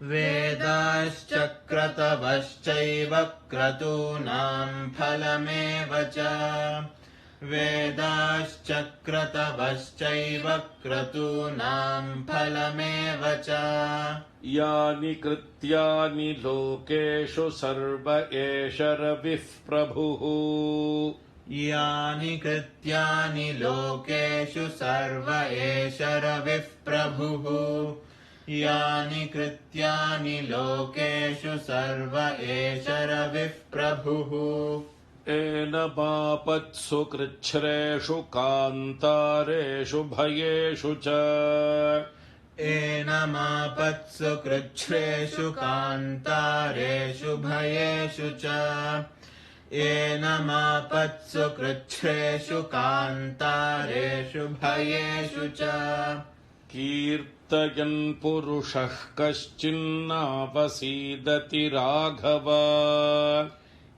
Speaker 6: वेदाश्चक्रतवश्चैव क्रतूनां फलमेव च वेदाश्चक्रतवश्चैव क्रतूनां फलमेव च
Speaker 5: यानि कृत्यानि लोकेषु सर्व एष रविः प्रभुः
Speaker 6: यानि कृत्यानि लोकेषु सर्व एष रविः प्रभुः यानि कृत्यानि लोकेषु सर्व एष रविः प्रभुः
Speaker 5: एनमापत्सु कृच्छ्रेषु कान्तारेषु भयेषु च
Speaker 6: एनमापत्सु कृच्छ्रेषु कान्तारेषु भयेषु च एनमापत्सु कृच्छ्रेषु कान्तारेषु भयेषु च
Speaker 5: कीर्तयन् पुरुषः कश्चिन्नावसीदति राघव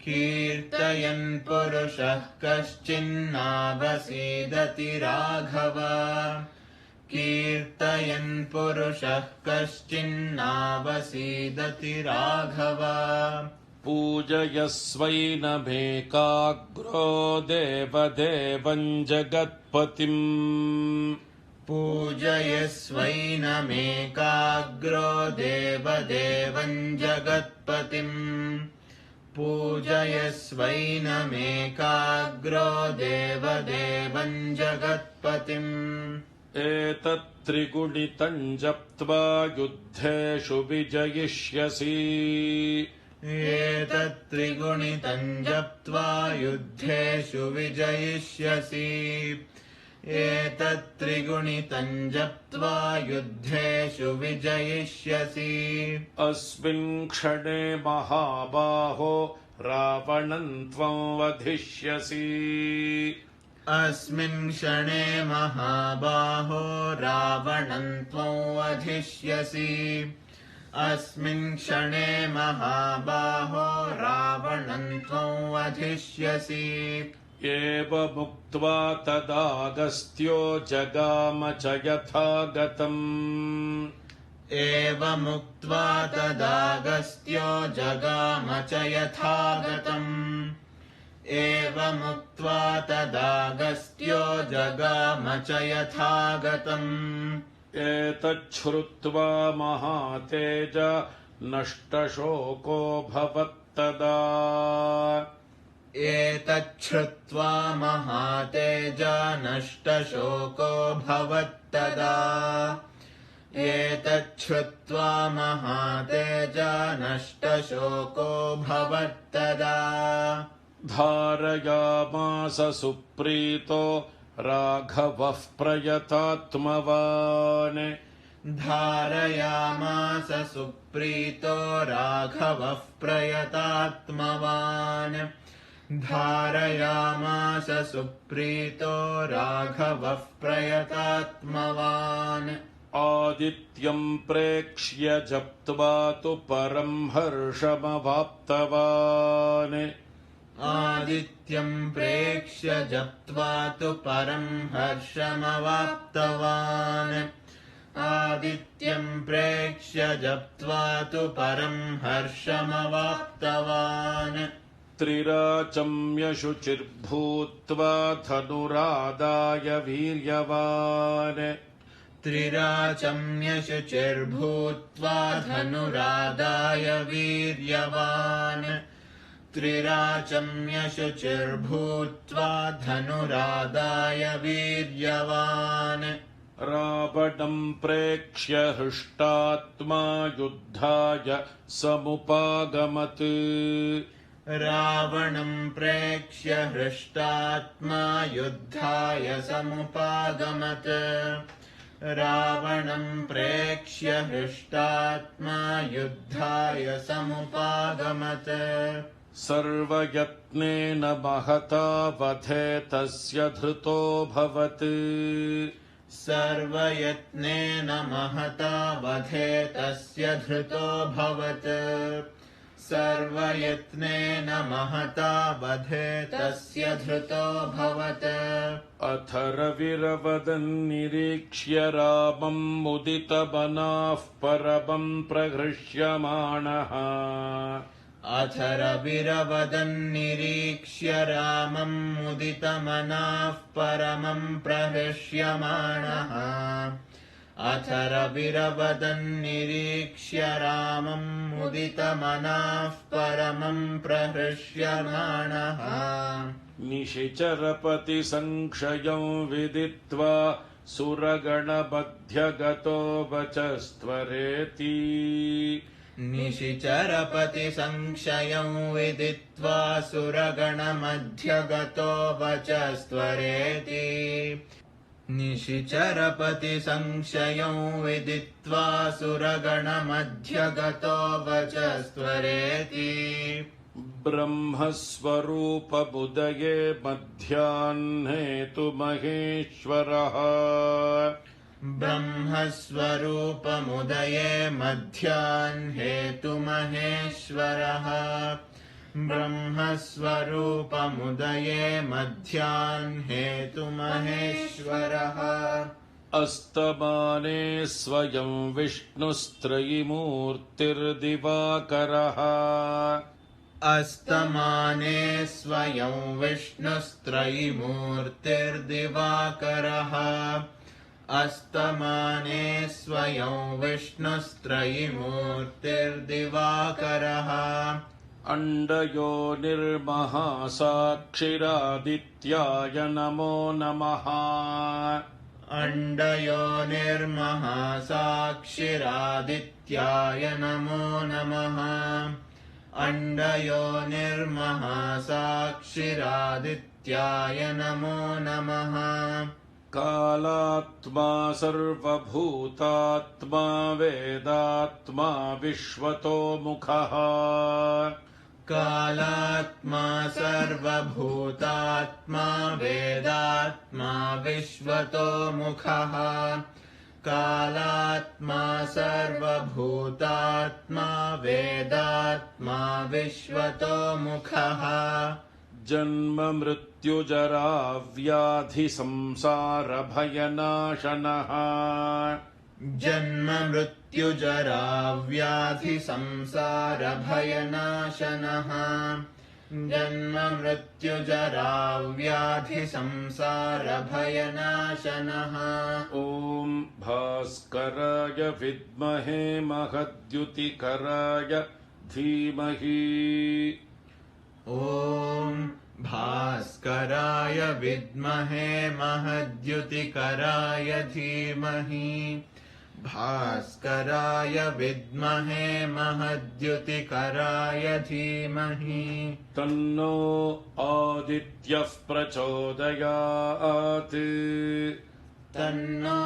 Speaker 6: कीर्तयन् पुरुषः कश्चिन्नावसीदति राघव कीर्तयन् पुरुषः कश्चिन्नावसीदति राघव
Speaker 5: पूजयस्वैनमेकाग्रो देवदेवं जगत्पतिम्
Speaker 6: पूजयस्वैनमेकाग्रो देवदेवं जगत्पतिम् पूजयस्वैनमेकाग्रो देवदेवं जगत्पतिम्
Speaker 5: एतत्त्रिगुणितं जप्त्वा युद्धेषु विजयिष्यसि
Speaker 6: एतत्त्रिगुणितं जप्त्वा युद्धेषु विजयिष्यसि एतत्त्रिगुणितं जप्त्वा युद्धेषु विजयिष्यसि
Speaker 5: अस्मिन् क्षणे महाबाहो रावणं त्वं वधिष्यसि
Speaker 6: अस्मिन् क्षणे महाबाहो रावणं त्वं वधिष्यसि अस्मिन् क्षणे महाबाहो रावणं त्वं वधिष्यसि
Speaker 5: एवमुक्त्वा तदागस्त्यो जगाम च यथागतम्
Speaker 6: एवमुक्त्वा तदागस्त्यो जगाम च यथागतम् एवमुक्त्वा तदागस्त्यो जगाम च यथागतम्
Speaker 5: एतच्छ्रुत्वा महातेज नष्टशोको भवत्तदा
Speaker 6: एतच्छ्रुत्वा महातेजा नष्टशोको भवत्तदा एतच्छ्रुत्वा महातेजा नष्टशोको भवत्तदा
Speaker 5: धारयामास सुप्रीतो राघवः प्रयतात्मवान्
Speaker 6: धारयामास सुप्रीतो राघवः प्रयतात्मवान् धारयामास सुप्रीतो राघवः प्रयतात्मवान्
Speaker 5: आदित्यं प्रेक्ष्य जप्त्वा तु परं हर्षमवाप्तवान्
Speaker 6: आदित्यं प्रेक्ष्य जप्त्वा तु परं हर्षमवाप्तवान् आदित्यं प्रेक्ष्य जप्त्वा तु परं हर्षमवाप्तवान्
Speaker 5: त्रिराचम्य शुचिर्भूत्वा धनुरादाय वीर्यवान्
Speaker 6: त्रिराचम्य शुचिर्भूत्वा धनुरादाय वीर्यवान् त्रिराचम्य शुचिर्भूत्वा धनुरादाय वीर्यवान्
Speaker 5: रावणं प्रेक्ष्य हृष्टात्मा युद्धाय समुपागमत्
Speaker 6: रावणं प्रेक्ष्य हृष्टात्मा युद्धाय समुपागमत् रावणं प्रेक्ष्य हृष्टात्मा युद्धाय समुपागमत्
Speaker 5: सर्वयत्नेन महता वधे तस्य धृतोऽभवत्
Speaker 6: सर्वयत्नेन महता वधे तस्य धृतोऽभवत् सर्वयत्नेन महता वधे तस्य धृतोऽभवत्
Speaker 5: अथर्वविरवदन्निरीक्ष्य रामं मुदितमनाः परमं प्रहृष्यमाणः
Speaker 6: अथर्वविरवदन्निरीक्ष्य रामं मुदितमनाः परमं प्रहृष्यमाणः अथर्वविरवदन्निरीक्ष्य रामं मुदितमनाः परमं प्रहृष्यमाणः
Speaker 5: निशिचरपतिसंक्षयं विदित्वा सुरगणमध्यगतो वचस्त्वरेति
Speaker 6: निशिचरपतिसंक्षयं विदित्वा सुरगणमध्यगतो वचस्त्वरेति निशिचरपतिसंक्षयं विदित्वा सुरगणमध्यगतो वचस्त्वरेति
Speaker 5: ब्रह्मस्वरूपमुदये मध्याह्ने तु महेश्वरः
Speaker 6: ब्रह्मस्वरूपमुदये मध्याह्ने तु महेश्वरः ब्रह्मस्वरूपमुदये मध्याह्ने तु महेश्वरः
Speaker 5: अस्तमाने स्वयं विष्णुस्त्रयीमूर्तिर्दिवाकरः
Speaker 6: अस्तमाने स्वयं विष्णुस्त्रयीमूर्तिर्दिवाकरः अस्तमाने स्वयं विष्णुस्त्रयीमूर्तिर्दिवाकरः
Speaker 5: अण्डयोनिर्महासाक्षिरादित्याय नमो नमः
Speaker 6: अण्डयोनिर्महासाक्षिरादित्याय नमो नमः अण्डयोनिर्महासाक्षिरादित्याय नमो नमः
Speaker 5: कालात्मा सर्वभूतात्मा वेदात्मा विश्वतोमुखः
Speaker 6: कालात्मा सर्वभूतात्मा वेदात्मा विश्वतोमुखः कालात्मा सर्वभूतात्मा वेदात्मा विश्वतोमुखः
Speaker 5: जन्म मृत्युजरा व्याधि संसार भयनाशनः
Speaker 6: जन्म मृत्युजरा व्याधि संसार भयनाशनः जन्म मृत्युजरा व्याधि संसार भयनाशनः
Speaker 5: ॐ भास्कराय विद्महे महद्युतिकराय धीमहि
Speaker 6: ॐ भास्कराय विद्महे महद्युतिकराय धीमहि भास्कराय विद्महे महद्युतिकराय धीमहि
Speaker 5: तन्नो आदित्यः प्रचोदयात्
Speaker 6: तन्नो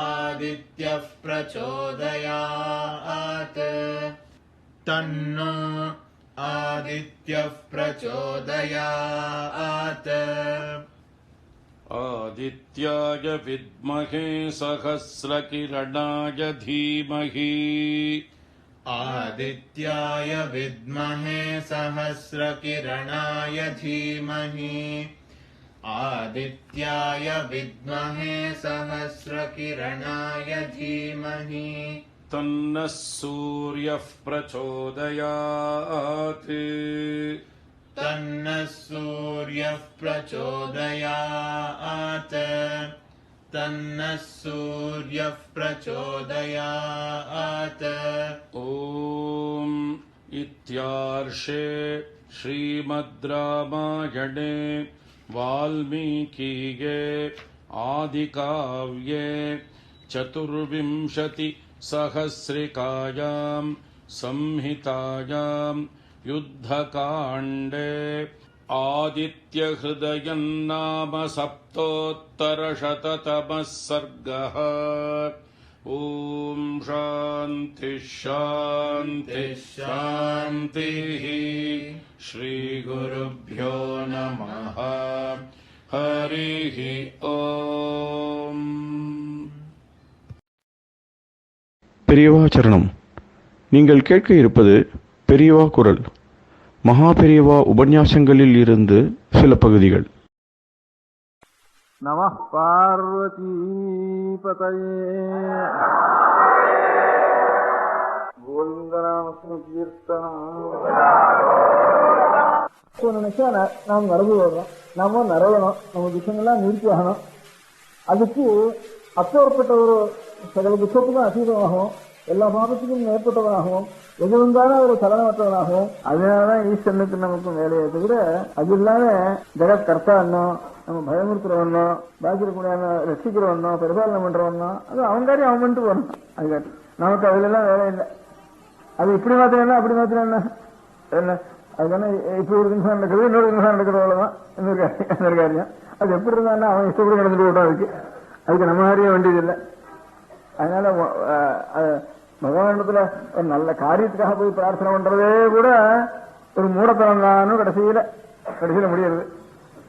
Speaker 6: आदित्यः प्रचोदयात् तन्नो आदित्यः प्रचोदयात्
Speaker 5: आदित्याय विद्महे सहस्रकिरणाय धीमहि
Speaker 6: आदित्याय विद्महे सहस्रकिरणाय धीमहि आदित्याय विद्महे सहस्रकिरणाय धीमहि
Speaker 5: तन्नः सूर्यः प्रचोदयात्
Speaker 6: तन्नः सूर्यः प्रचोदयात् तन्नः सूर्यः प्रचोदयात्
Speaker 5: ॐ इत्यार्षे श्रीमद् रामायणे वाल्मीकिये आदिकाव्ये चतुर्विंशतिसहस्रिकायां संहितायां युद्धकाण्डे आदित्यहृदयं नाम सप्तोत्तरशततमः सर्गः। ॐ शान्ति शान्ति शान्तिः। श्रीगुरुभ्यो नमः। हरिः ओम्।
Speaker 3: பெரியவா சரணம். நீங்கள் கேட்க இருப்பது பெரியவா குரல். மகா பெரியவா உபன்யாசங்களில் இருந்து சில பகுதிகள்.
Speaker 7: நமः பார்வதி பதயே. நினைச்சா நாம் நடந்து வர்றோம், நாம நிறையணும், நம்ம துக்கங்கள்லாம் நிறுத்தி ஆகணும். அதுக்கு அப்பேற்பட்ட ஒரு சகல துக்கத்துக்கும் அதீதமாகவும் எல்லா பாபத்துக்கும் மேற்பட்டவனாகவும் எதிர்ந்தான ஒரு சலனமற்றவனாகவும், அதனாலதான் ஈஸ்வரனுக்கு நமக்கு வேலையை தவிர அது இல்லாம ஜெகத் கர்த்தான்னோ நம்ம பயமுறுத்துறவனோ பாக்கியக்கூடியவனோ ரசிக்கிறவனோ பரிபாலனை பண்றவனோ அது அவன் காரியம் அவன் பண்ணிட்டு போறோம். அது காட்டு நமக்கு அதுல எல்லாம் வேலை இல்லை. அது இப்படி மாத்திரம் என்ன அப்படி மாத்திரம் என்ன என்ன அதுக்கான இப்படி ஒரு நிமிஷம் நடக்குது, இன்னொரு நிமிஷம் நடக்கிறது அவ்வளவுதான். இன்னொரு காரியம் அது எப்படி இருந்தா அவன் இஷ்டப்படி நடந்துட்டு போட்டோம். அதுக்கு நம்ம காரியம் வேண்டியதில்லை. அதனால பகவானிடத்துல ஒரு நல்ல காரியத்துக்காக போய் பிரார்த்தனை பண்றதே கூட ஒரு மூடத்தனம் தான். கடைசியில முடியாது.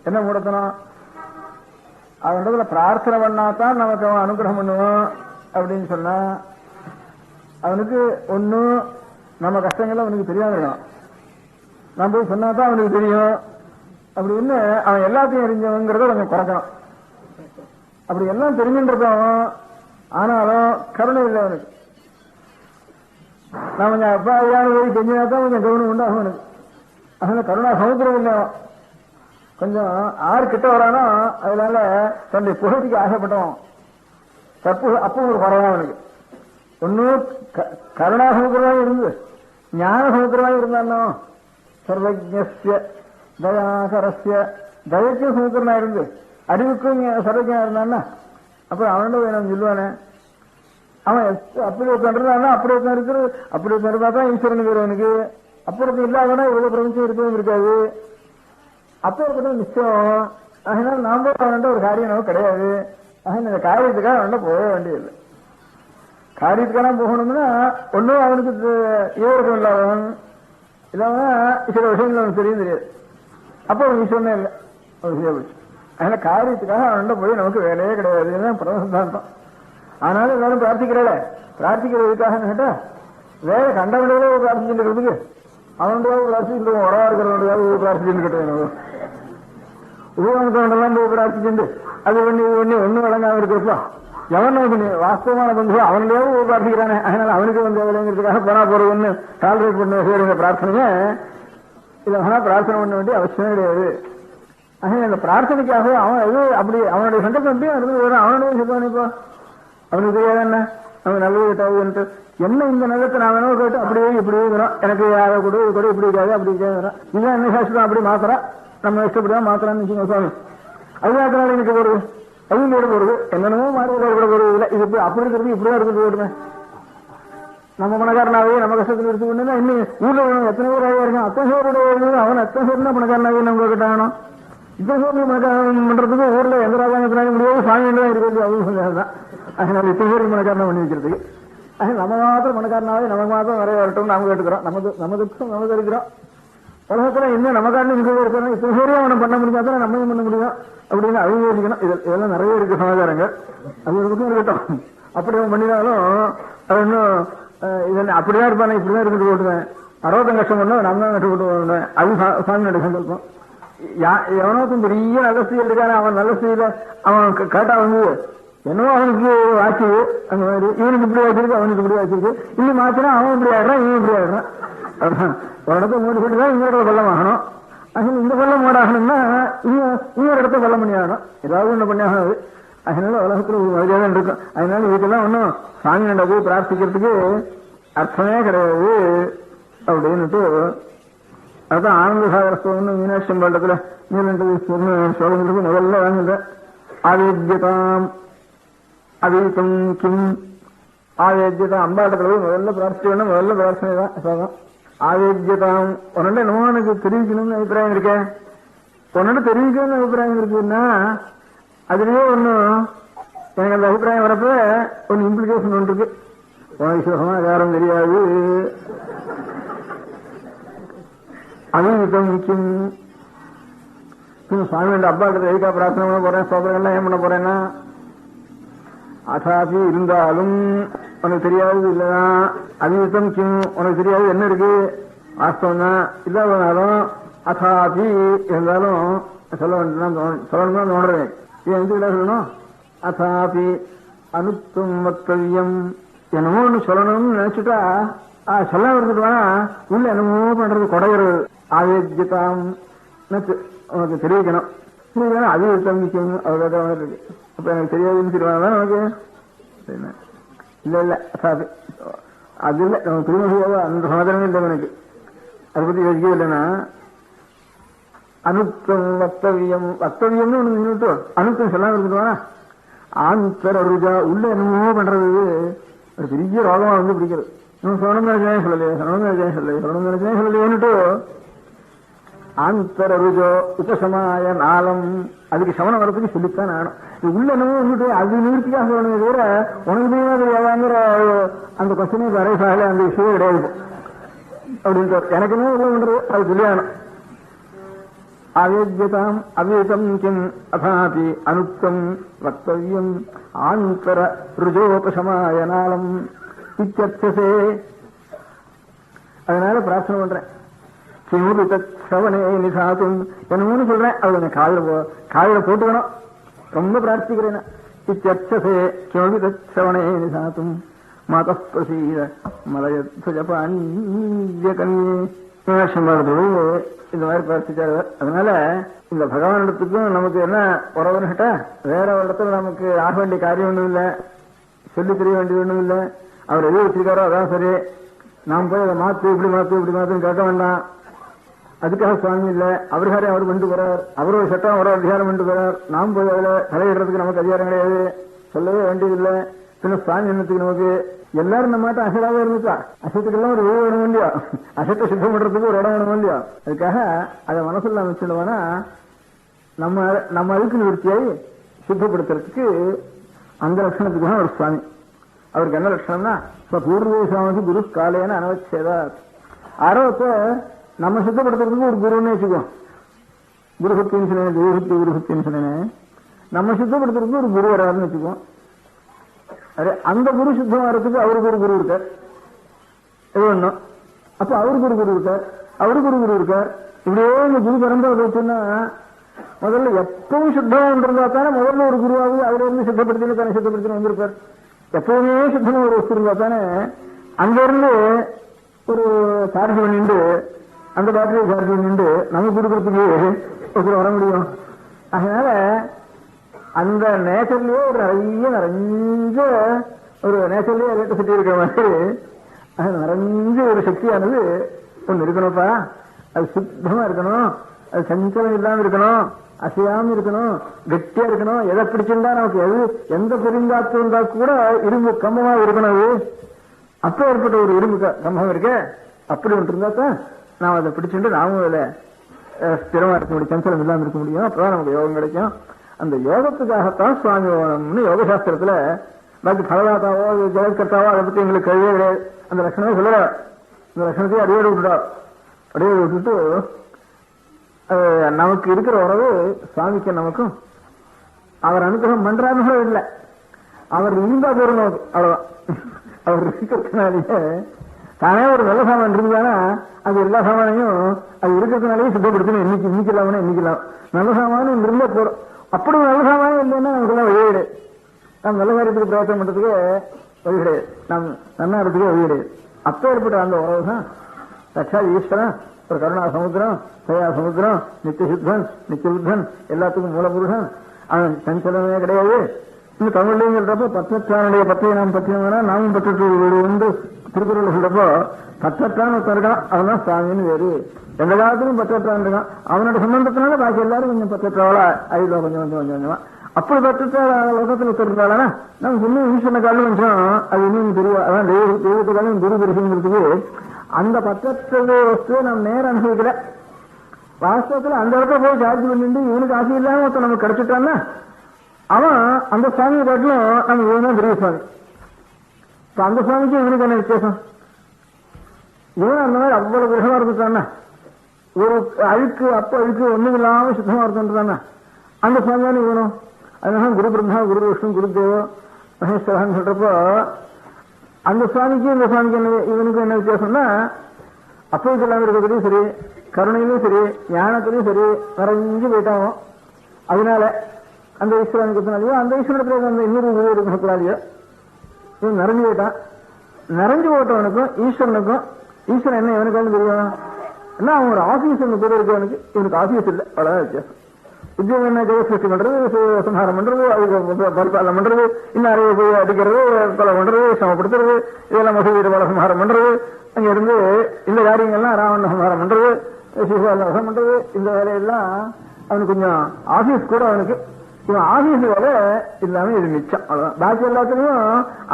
Speaker 7: என்ன மூடத்தனம்? அவனிடத்துல பிரார்த்தனை பண்ணாதான் நமக்கு அவன் அனுகிரகம் பண்ணுவான் அப்படின்னு சொன்னா அவனுக்கு ஒன்னும் நம்ம கஷ்டங்கள்லாம் அவனுக்கு தெரியாம இருக்கணும். நான் போய் சொன்னாதான் அவனுக்கு தெரியும் அப்படின்னு அவன் எல்லாத்தையும் அறிஞ்சவங்கிறத கொஞ்சம் குறைக்கணும். அப்படி எல்லாம் தெரிஞ்சுன்றதும் ஆனாலும் கருணை இல்லை அவனுக்கு. நான் கொஞ்சம் அப்பாவியான போய் செஞ்சினாதான் கொஞ்சம் கவனம் உண்டு அவனுக்கு. அதனால கருணா சமுத்திரம் இல்லை. கொஞ்சம் ஆறு கிட்ட வரானோ அதனால தன்னுடைய புகழ்ச்சிக்கு ஆசைப்பட்டவன் தப்பு அப்போ ஒரு குறையா அவனுக்கு. ஒன்னும் கருணா சமுத்திரமாக இருந்து ஞான சமுத்திரமாக இருந்தானோ சர்வஜ்ய தயாகரஸ்ய தயத்திய சமுத்திரமா இருந்து அறிவுக்கும் சர்வஜனா இருந்தான்னா அப்புறம் அவனோட வேணும் சொல்லுவானே. அவன் அப்படி உட்காந்துருந்தானா அப்படி உட்காந்து அப்படி உட்காந்துருந்தா தான் ஈஸ்வரனுக்கு வருவனுக்கு. அப்புறம் இல்லாதனா இவ்வளவு பிரபஞ்சம் இருக்கவும் இருக்காது. அப்போ இருக்கிறது நிச்சயம். அதனால நாம அவன்கிட்ட ஒரு காரியம் நமக்கு கிடையாது. அதனால இந்த காரியத்துக்காக அவன்கிட்ட போக வேண்டியதில்லை. காரியத்துக்கெல்லாம் போகணும்னா ஒன்னும் அவனுக்கு ஏவர்கள் இல்லாதவன் இல்லாம சில விஷயங்கள் அவனுக்கு தெரியாது. அப்போ அவன் ஈஸ்வரனே இல்லை. அதனால காரியத்துக்காக அவன்கிட்ட போய் நமக்கு வேலையே கிடையாது. பிரதம சித்தாந்தம். ஆனாலும் எல்லாரும் பிரார்த்திக்கிறேன். பிரார்த்திக்கிறதுக்காக கேட்டா வேற கண்டவனோட பிரார்த்திச்சுட்டு இருக்கிறதுக்கு அவனுடைய பிரார்த்திச்சுட்டு உறவா இருக்கிறவனுடைய பிரார்த்திச்சுட்டு கேட்டேன். உபயோகத்தவனெல்லாம் போய் பிரார்த்திச்சுட்டு அது பண்ணி ஒன்னும் வழங்காம இருக்கிறப்போ எவன் பண்ணி வாஸ்தவமான பந்து அவனுடைய பிரார்த்திக்கிறானே. அதனால அவனுக்கு வந்து வேலைங்கிறதுக்காக போனா போறதுன்னு டாலரேட் பண்ண செய்யற பிரார்த்தனைய இல்லைன்னா பிரார்த்தனை பண்ண வேண்டிய அவசியமே கிடையாது. அதனால இந்த பிரார்த்தனைக்காக அவன் எது அப்படி அவனுடைய சங்கல்பம் எப்படி அவனுடைய சொல்லுவான். இப்போ அவனுக்கு தெரியாது என்ன அவன் நல்லது கேட்டாவுன்ட்டு என்ன இந்த நல்லத்தை நான் வேணும் கேட்டு அப்படியே இப்படியே வரும். எனக்கு யாரை கூட இது கூட இப்படி இருக்காது அப்படி இருக்காது. இதுதான் என்ன சாஸ்திரம் அப்படி மாத்திரம் நம்ம இஷ்டப்படிதான் மாத்திரான்னு வச்சுக்கோங்க சுவாமி. அதுக்காக எனக்கு ஒரு அதுவும் கூட போடுது, என்னென்னமோ மாறி கூட போடுறது இல்லை. இது இப்படி அப்படி இருக்கிறது இப்படிதான் இருக்கிறது போடுங்க. நம்ம பணக்காரனாவே நம்ம கஷ்டத்தில் எடுத்துக்கொண்டு இன்னும் ஊர்ல எத்தனை பேர் ஆகியா இருக்கான், அத்தனை பேருடைய அவன் எத்தனை பேர் தான் பணக்காரனாவே நம்ம கிட்டாகணும். இத்தனை பேர் பணக்காரன் பண்றதுக்கு ஊர்ல எந்த ராஜாங்கத்தினாலும் முடியாது, சாமி தான் இருக்கிறது. அதுவும் சொல்லாதான். அதனால இத்தனை பேர் பணக்காரனை பண்ணி வைக்கிறதுக்கு நம்ம மாத்திரம் பணக்காரனாவே நமக்கு மாத்திரம் நிறைய வரட்டும் நாம கேட்டுக்கிறோம். நம்ம துக்கம் நமக்கு இருக்கிறோம். உலகத்துல இன்னும் நமக்காரனு இங்கே இருக்கணும். இத்தனை பேரையும் அவனை பண்ண முடிஞ்சா தான் நம்மையும் பண்ண முடியும் அப்படின்னு அவங்க யோசிக்கணும். இதெல்லாம் நிறைய இருக்கு சமாச்சாரங்க. அது ஒரு பக்கம் இருக்கட்டும். அப்படி அவன் பண்ணினாலும் அது இன்னும் இதெல்லாம் அப்படிதான் இருப்பானே, இப்படிதான் இருக்குது போட்டுவேன். 60 கஷ்டம் பண்ண நம்ம தான் கஷ்டப்பட்டு போடுவேன். அது சாமியோட சங்கல்பம். எவனோக்கும் பெரிய நல்ல ஸ்திரீ இருக்கான, அவன் நல்ல ஸ்திரீல அவன் கேட்டா வந்து என்னவோ அவனுக்கு ஆச்சு, அந்த மாதிரி இவனுக்கு இப்படி ஆச்சிருக்கு அவனுக்கு இப்படி ஆச்சிருக்கு, இன்னும் மாத்தினா அவன் இப்படி ஆடுறான் இவன் இப்படி ஆடுறான். ஒரு இடத்த மூடி போட்டுதான் இன்னொரு வெள்ளம் ஆகணும். அதனால இந்த வெள்ளம் மூடாகணும்னா இன்னொரு இடத்த வெள்ளம் பண்ணி ஆகணும். ஏதாவது ஒண்ணு பண்ணி ஆகாது. அதனால உலகத்துல ஒரு மரியாதை இருக்கும். அதனால இதுக்கெல்லாம் ஒன்னும் சாமி நண்ட போய் பிரார்த்திக்கிறதுக்கு அர்த்தமே கிடையாது அப்படின்னுட்டு அதுதான் ஆனந்த சாகரஸ்தவன்னு மீனாட்சி அம்பாண்டத்துல நீலண்டது சோழங்களுக்கு முதல்ல வாங்குற ஆவேத்யதாம் அவீதம் கிம் ஆவேத்யதாம் அம்பாண்டத்துல போய் முதல்ல பிரார்த்திக்கணும். முதல்ல பிரார்த்தனை தான் ஆவேத்யதாம். உன்னோட என்னமோ எனக்கு தெரிவிக்கணும்னு அபிப்பிராயம் இருக்கேன், உன்னோட தெரிவிக்கணும்னு அபிப்பிராயம் இருக்குன்னா அதுலயே ஒண்ணு எனக்கு அந்த அபிப்பிராயம் வரப்ப ஒன்னு இம்ப்ளிகேஷன் ஒன்று இருக்கு. உனக்கு சுகமா யாரும் தெரியாது. அவீதம் கிம் சுவாமியோட அப்பாட்ட எதுக்கா பிரார்த்தனை பண்ண போறேன், சோதனைகள்லாம் ஏன் பண்ண போறேன்னா அசாபி இருந்தாலும் உனக்கு தெரியாது இல்லதான். அவீதம் கிம் உனக்கு தெரியாது என்ன இருக்கு வாஸ்தவம் தான். இல்லாதனாலும் அசாபி இருந்தாலும் சொல்ல வேண்டியதான் சொல்லணும் தோன்றேன். எந்த சொல்லணும் அசாபி அனுத்தும் வக்தவியம் என்னமோ ஒண்ணு சொல்லணும்னு நினைச்சுட்டா சொல்லாம இருந்துட்டு வேணா உள்ள என்னமோ பண்றது குறைகிறது. ஆவேத்யதாம் உனக்கு தெரிவிக்கணும். அவீதம் கிம் அவ்வளோ இருக்கு. அப்ப எனக்கு தெரியாதுன்னு சொல்லுவாங்க நமக்கு இல்ல இல்ல அசாபி அது இல்லை நமக்கு புரிய முடியாது. அந்த சமாதானமே இல்லை எனக்கு. அதை பத்தி யோசிக்கவே இல்லைன்னா அனுத்தம் வக்தவியம் வக்தவியம்னு ஒண்ணு நின்றுட்டு அனுத்தம் சொல்லாம இருக்குதுவானா ஆந்தர ருஜா உள்ள என்னமோ பண்றது ஒரு பெரிய ரோகமா வந்து பிடிக்கிறது. சொன்னோம் சொல்லலையே சொன்னோம் சொல்லலையேன்னுட்டு ஆந்தர ருஜோ உபசமாய நாளம் அதுக்கு சமணம் வரத்துக்கு சொல்லித்தான் ஆகணும். இது உள்ள என்னமோ வந்துட்டு அது நிவர்த்திக்காக சொல்லணுமே தவிர உனக்கு தெரியாதுங்கிற அந்த கொஸ்டினுக்கு அரைசாகல அந்த விஷயம் கிடையாது அப்படின்ட்டு எனக்கு என்ன உள்ள பண்றது அது சொல்லியாகணும். ஆவேத்யதாம் அவீதம் கிம் அதாபி அனுத்தம் வக்தவ்யம் ஆந்தர ருஜோபசமாய நாளம் இச்சர்ச்சசே. அதனால பிரார்த்தனை பண்றேன். கிமுபி தவனே நிசாத்தும் என்னமோன்னு சொல்றேன். அது காலில போட்டுக்கணும். ரொம்ப பிரார்த்திக்கிறேன். இச்சர்ச்சசே கிமுபி தவனே நிசாத்தும் மாத பிரசீத மலயத்வஜபாண்ய கன்யே மீனாட்சியம்பாளத்தோடு இந்த மாதிரி பிரார்த்திச்சாரு. அதனால இந்த பகவானிடத்துக்கும் நமக்கு என்ன உறவுன்னு கேட்டா வேற ஒரு இடத்துல நமக்கு ஆக வேண்டிய காரியம் ஒண்ணும் இல்லை, சொல்லி தெரிய வேண்டியது ஒண்ணும் இல்லை. அவர் எது வச்சிருக்காரோ அதான் சரி. நாம் போய் அதை மாத்து இப்படி மாத்துன்னு கேட்க வேண்டாம். அதுக்காக சுவாமி இல்லை, அவருக்காரே அவர் கொண்டு போறார், அவரோட சட்டம் அவரோட அதிகாரம் கொண்டு போறார். நாம் போய் அதுல தலையிடுறதுக்கு நமக்கு அதிகாரம் கிடையாது, சொல்லவே வேண்டியதில்லை. பின்ன சுவாமி என்னத்துக்கு நமக்கு எல்லாரும் நம்ம மாட்டம் அசடாவே இருந்துச்சா அசத்துக்கெல்லாம் ஒரு ஊர் வேணும் இல்லையா, அசத்தை சுத்தம் பண்றதுக்கு ஒரு இடம் வேணும் இல்லையா. அதுக்காக அதை மனசுல வச்சுடுவோம்னா நம்ம அதுக்கு நிவர்த்தியாய் சுத்தப்படுத்துறதுக்கு அந்த லட்சணத்துக்கு தான் ஒரு சுவாமி. அவருக்கு என்ன லட்சணம்னா பூர்வசாமிக்கு குரு காலேன அனவச்சேதா. ஆரோத்தை நம்ம சுத்தப்படுத்துறதுக்கு ஒரு குருன்னு வச்சுக்கோ. குருஹத்தின்னு சொன்னேன், குருஹத்தின்னு சொன்னேன். நம்ம சுத்தப்படுத்துறதுக்கு ஒரு குரு வராதுன்னு வச்சுக்கோ. அரே அந்த குரு சுத்தம் வர்றதுக்கு அவருக்கு ஒரு குரு இருக்கார், இது ஒண்ணும். அப்ப அவருக்கு ஒரு குரு இருக்கார், அவருக்கு ஒரு குரு இருக்கார். இப்படியே இந்த குரு பரம்பரை போச்சுன்னா முதல்ல எப்பவும் சுத்தம் இருந்தா தானே முதல்ல ஒரு குருவாக அவரை வந்து சுத்தப்படுத்தினு தானே சுத்தப்படுத்தினு வந்திருப்பார். எப்பவுமே சுத்தமா ஒரு வஸ்து இருந்தா தானே அங்க இருந்து ஒரு சார்ஜ் பண்ணிட்டு அந்த பேட்டரியை சார்ஜ் பண்ணிட்டு நமக்கு கொடுக்கறதுக்கு ஒருத்தர் வர முடியும். அதனால அந்த நேச்சர்லயே ஒரு நிறைஞ்ச ஒரு நேச்சர்லயே எலக்ட்ரிசிட்டி இருக்கிற மாதிரி அது நிறைஞ்ச ஒரு சக்தியானது ஒண்ணு இருக்கணும்ப்பா. அது சுத்தமா இருக்கணும், அது சஞ்சலம் இல்லாம இருக்கணும். அசையாம இருக்கணும், கெட்டியா இருக்கணும். எதை பிடிச்சிருந்தா நமக்கு எந்த பெருங்காத்து இருந்தா கூட இரும்பு கம்பமா இருக்கணும். அது அப்ப ஏற்பட்ட ஒரு இரும்பு கம்பம் இருக்க, அப்படி ஒன்று இருந்தா தான் நாம் அதை பிடிச்சிட்டு நாமும் அதில் ஸ்திரமா இருக்க முடியும், சஞ்சலம் இல்லாமல் இருக்க முடியும். அப்பதான் நமக்கு யோகம் கிடைக்கும். அந்த யோகத்துக்காகத்தான் சுவாமி யோகம்னு யோக சாஸ்திரத்துல பாக்கி பலதாத்தாவோ ஜெகத்கர்த்தாவோ அதை பத்தி எங்களுக்கு கழிவே கிடையாது. அந்த லட்சணமே சொல்லல. இந்த லட்சணத்தையும் அடியோடு விட்டுட்டா. அடியோடு விட்டுட்டு நமக்கு இருக்கிற உறவு சுவாமிக்கு நமக்கும் அவர் அனுகிரகம் பண்றாருன்னு இல்லை, அவர் இருந்தா போறோம் நமக்கு, அவ்வளவுதான். அவர் இருக்கிறதுனாலேயே தானே ஒரு நல்ல சாமான் இருந்தானா அது எல்லா சாமானையும் அது இருக்கிறதுனாலேயே சுத்தப்படுத்தணும். இன்னைக்கு இல்லாமனா இன்னைக்கு இல்லாம நல்ல சாமானும் இருந்தா போறோம். அப்படி நல்ல சாமானும் இல்லைன்னா நமக்கு எல்லாம் வழி கிடையாது. நாம் நல்ல காரியத்துக்கு பிரயத்தனம் பண்றதுக்கு வழி கிடையாது, நாம் நன்னாரத்துக்கு வழி கிடையாது. அப்ப ஏற்பட்ட அந்த உறவு தான் சாட்சாத் ஈஸ்வரன், ஒரு கருணா சமுத்திரம், தயா சமுத்திரம், நித்திய சித்தன், நித்திய புத்தன், எல்லாத்துக்கும் மூலபுருஷன். அவன் சஞ்சலமே கிடையாது. இன்னும் தமிழ்லையும் சொல்றப்போ பத்தற்றானுடைய பத்தையை நாம் பற்றினோம்னா நாமும் பற்று வீடு உண்டு. திருக்குறள் சொல்றப்போ பத்தற்றான் ஒருத்தன் இருக்கான், அவன்தான் சுவாமின்னு வேறு. எந்த காலத்திலும் பத்தற்றான் இருக்கான். அவனோட சம்பந்தத்தினால பாக்கி எல்லாரும் கொஞ்சம் பத்தற்றாவளா ஆயிடுவா, கொஞ்சம் கொஞ்சம் கொஞ்சம் கொஞ்சமா. அப்படி பத்தற்ற லோகத்தில் ஒருத்தருக்காளனா நமக்கு இன்னும் ஈஸ்வரனை காலம் கொஞ்சம் அது இன்னும் தெரிய, அதான் தெய்வத்துக்காலும் குரு பரிசுங்கிறதுக்கு அந்த பத்தற்ற வஸ்துவை நாம் நேரம் அனுபவிக்கல. வாஸ்தவத்துல அந்த இடத்துல போய் சார்ஜ் பண்ணிட்டு இவனுக்கு ஆசை இல்லாம ஒருத்தன் நமக்கு கிடைச்சிட்டான்னா அவன் அந்த சுவாமியை காட்டிலும் நம்ம இவன் பெரிய சுவாமி. இப்ப அந்த சுவாமிக்கு இவனுக்கு என்ன வித்தியாசம்? இவன் அந்த மாதிரி அவ்வளவு கிரகமா இருந்துட்டான்னா, ஒரு அழுக்கு அப்ப அழுக்கு ஒண்ணும் இல்லாம சுத்தமா இருந்துட்டான்னா அந்த சுவாமி தானே இவனும். அதனால குரு பிரம்மா, குரு விஷ்ணு, குரு தேவோ மகேஸ்வரன் சொல்றப்போ அந்த சுவாமிக்கு இந்த சுவாமிக்கு என்ன, இவனுக்கு என்ன வித்தியாசம்னா அப்போது இல்லாம இருக்கிறதுலையும் சரி, கருணையிலும் சரி, ஞானத்திலையும் சரி நிறைஞ்சு போயிட்டாங்க. அதனால அந்த ஈஸ்வரனுக்குனாலேயோ அந்த ஈஸ்வரத்துல அந்த இன்னொரு குரு இருக்கிறதுனாலையோ இவன் நிறைஞ்சு போயிட்டான். நிறைஞ்சு போட்டவனுக்கும் ஈஸ்வரனுக்கும் ஈஸ்வரன் என்ன இவனுக்கு தெரியும்? ஏன்னா அவன் ஒரு ஆபீஸ் ஒன்று கூட இருக்கவனுக்கு இவனுக்கு ஆபீஸ் இல்லை, அவ்வளவுதான் வித்தியாசம். உத்தியோகம் என்ன, ஜெய சிருஷ்டி பண்றது, சம்ஹாரம் பண்றது, அதுக்கு பரிபாலனம் பண்றது, இன்னும் அறைய போய் அடிக்கிறது, கொலை பண்றது, சமப்படுத்துறது, இதெல்லாம் மசூதியில போல சம்ஹாரம் பண்றது, அங்க இருந்து இந்த காரியங்கள்லாம் ராவண சம்ஹாரம் பண்றது, சிசுபாலன வசம் பண்றது, இந்த வேலையெல்லாம் அவனுக்கு கொஞ்சம் ஆபீஸ் கூட அவனுக்கு. இவன் ஆபீஸ் வேலை இல்லாம இது மிச்சம், அவ்வளவுதான். பாக்கி எல்லாத்துலயும்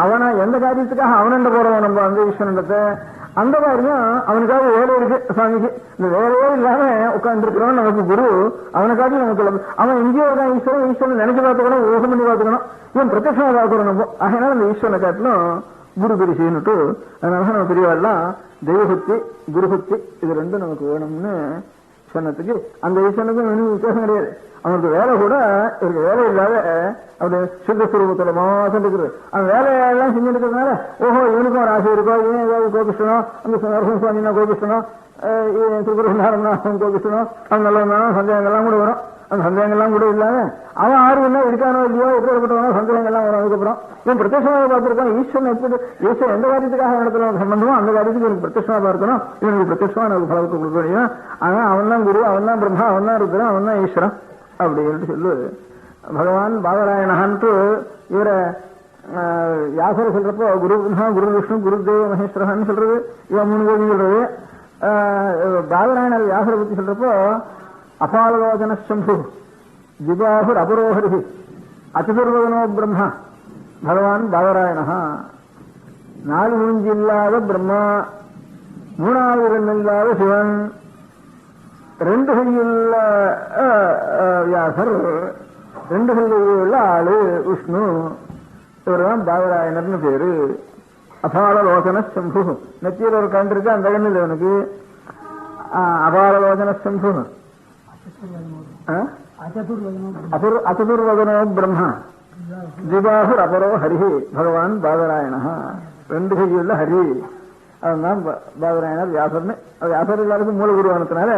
Speaker 7: அவனை எந்த காரியத்துக்காக அவனண்ட போறவன் நம்ம அந்த ஈஸ்வரன்டத்தை அந்த காரியம் அவனுக்காக வேலை இருக்கு சுவாமிக்கு. இந்த வேலையே இல்லாம உட்கார்ந்து இருக்கிறவன் நமக்கு குரு, அவனுக்காக நமக்கு அவன் எங்கேயோ இருக்கான் ஈஸ்வரன். ஈஸ்வரன் நினைச்சு பார்த்துக்கணும், யோகம் பண்ணி பார்த்துக்கணும். இவன் பிரத்யட்சமா பார்க்கணும் நம்ம. அதனால அந்த ஈஸ்வரனை காட்டிலும் குரு பரிசீன்னுட்டு அதனால நம்ம பெரியவாள்லாம் தெய்வபக்தி குருபக்தி இது ரெண்டும் நமக்கு வேணும்னு சொன்னதுக்கு அந்த ஈஸ்வரனுக்கும் இன்னும் வித்தியாசம் கிடையாது. அவனுக்கு வேலை கூட இவருக்கு வேலை இல்லாத அப்படி சுத்தஸ்வரூபத்துல மாசம் இருக்குது. அவன் வேலையெல்லாம் செஞ்சுட்டு இருக்கிறதுனால ஓஹோ இவனுக்கும் ஒரு ஆசை இருக்கோ, ஏன் ஏதாவது கோபிஷ்டனோ, அந்த நரசிம்ம சுவாமினா கோபிஷ்டனோ, திருக்குறளாரம்னா கோபிஷ்டனோ, அவன் நல்லவனாலும் சந்தேகங்கள்லாம் கூட வரும். அந்த சந்தேகங்கள்லாம் கூட இல்லாம அவன் ஆர்வம்னா இருக்கானோ இல்லையோ, எப்படிப்பட்டவனோ சந்தேகங்கள்லாம் வரும். அதுக்கப்புறம் இவன் பிரத்யட்சமாக பார்த்திருக்கான். ஈஸ்வரன் எப்படி ஈஸ்வரன் எந்த காரியத்துக்காக இடத்துல சம்பந்தமோ அந்த காரியத்துக்கு இவனுக்கு பிரத்யட்சமா பார்க்கணும். இவனுக்கு பிரத்யட்சமா நமக்கு பலத்தை கொடுக்க முடியும். ஆனா அவன் தான் குரு, அவன் தான் பிரம்மா, அவன் தான் இருக்கிறான், அவன் தான் ஈஸ்வரன் அப்படின்னு சொல்லு பகவான் பாதராயணான்ட்டு இவரை யாசரை சொல்றப்போ குரு பிரம்மா, குரு விஷ்ணு, குரு தேவ மகேஸ்வரன் சொல்றது. இவன் 3 கோடி சொல்றது. பாதராயணர் யாசரை பத்தி சொல்றப்போ அபாலலோச்சன சம்பு ஜிபாபுர் அபரோஹரி அதிபர்வதனோ பிரம்மா பகவான் பாதராயணா. 4 மூஞ்சி இல்லாத பிரம்மா, 3வது கண் இல்லாத சிவன், 2 கையுள்ள வியாசர், 2 கையுள்ள ஆளு விஷ்ணு. இவர்தான் பாதராயணர்னு பேரு. அபாலலோச்சன சம்பு, நெத்தியில் ஒரு கண் இருக்கு, அந்த கண்ணில் அவனுக்கு அபாலலோச்சன சம்பு அதிபர்வதனோ பிரம்மா ஜிபாபுர் அபரோ ஹரிஹி பகவான் பாதராயணா. 2 கையுள்ள ஹரி, அதுதான் பாதராயணர் வியாசர்னு. வியாசர் எல்லாருக்கும் மூல குருவானதுனால